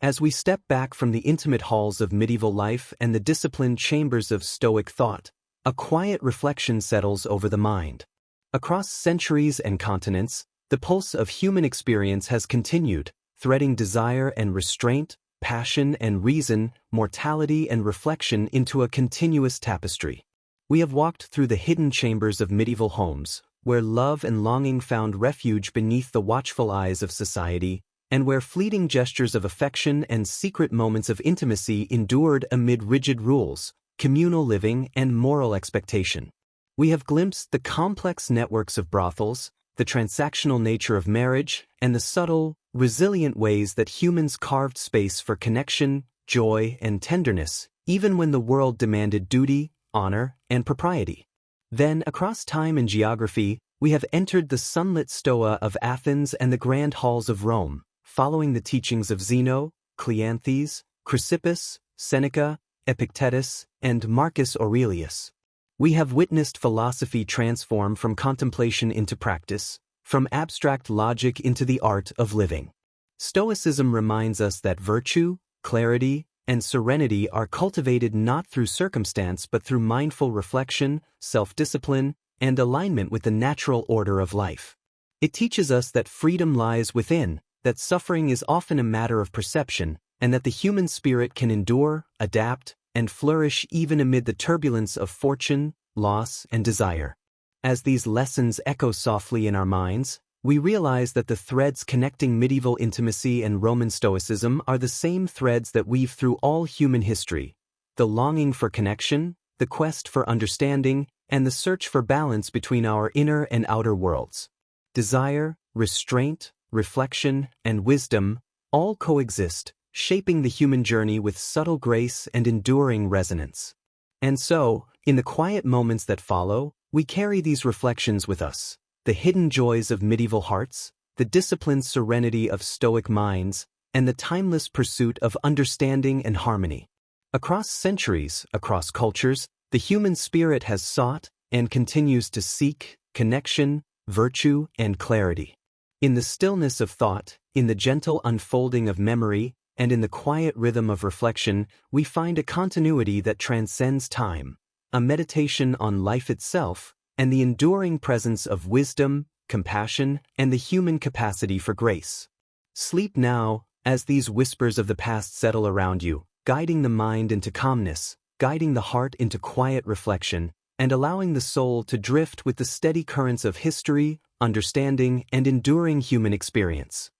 As we step back from the intimate halls of medieval life and the disciplined chambers of Stoic thought, a quiet reflection settles over the mind. Across centuries and continents, the pulse of human experience has continued, threading desire and restraint, passion and reason, mortality and reflection into a continuous tapestry. We have walked through the hidden chambers of medieval homes, where love and longing found refuge beneath the watchful eyes of society, and where fleeting gestures of affection and secret moments of intimacy endured amid rigid rules, communal living, and moral expectation. We have glimpsed the complex networks of brothels, the transactional nature of marriage, and the subtle, resilient ways that humans carved space for connection, joy, and tenderness, even when the world demanded duty, honor, and propriety. Then, across time and geography, we have entered the sunlit Stoa of Athens and the grand halls of Rome, following the teachings of Zeno, Cleanthes, Chrysippus, Seneca, Epictetus, and Marcus Aurelius. We have witnessed philosophy transform from contemplation into practice, from abstract logic into the art of living. Stoicism reminds us that virtue, clarity, and serenity are cultivated not through circumstance but through mindful reflection, self-discipline, and alignment with the natural order of life. It teaches us that freedom lies within, that suffering is often a matter of perception, and that the human spirit can endure, adapt, and flourish even amid the turbulence of fortune, loss, and desire. As these lessons echo softly in our minds, we realize that the threads connecting medieval intimacy and Roman Stoicism are the same threads that weave through all human history: the longing for connection, the quest for understanding, and the search for balance between our inner and outer worlds. Desire, restraint, reflection, and wisdom all coexist, shaping the human journey with subtle grace and enduring resonance. And so, in the quiet moments that follow, we carry these reflections with us: the hidden joys of medieval hearts, the disciplined serenity of Stoic minds, and the timeless pursuit of understanding and harmony. Across centuries, across cultures, the human spirit has sought, and continues to seek, connection, virtue, and clarity. In the stillness of thought, in the gentle unfolding of memory, and in the quiet rhythm of reflection, we find a continuity that transcends time, a meditation on life itself, and the enduring presence of wisdom, compassion, and the human capacity for grace. Sleep now, as these whispers of the past settle around you, guiding the mind into calmness, guiding the heart into quiet reflection, and allowing the soul to drift with the steady currents of history, understanding, and enduring human experience.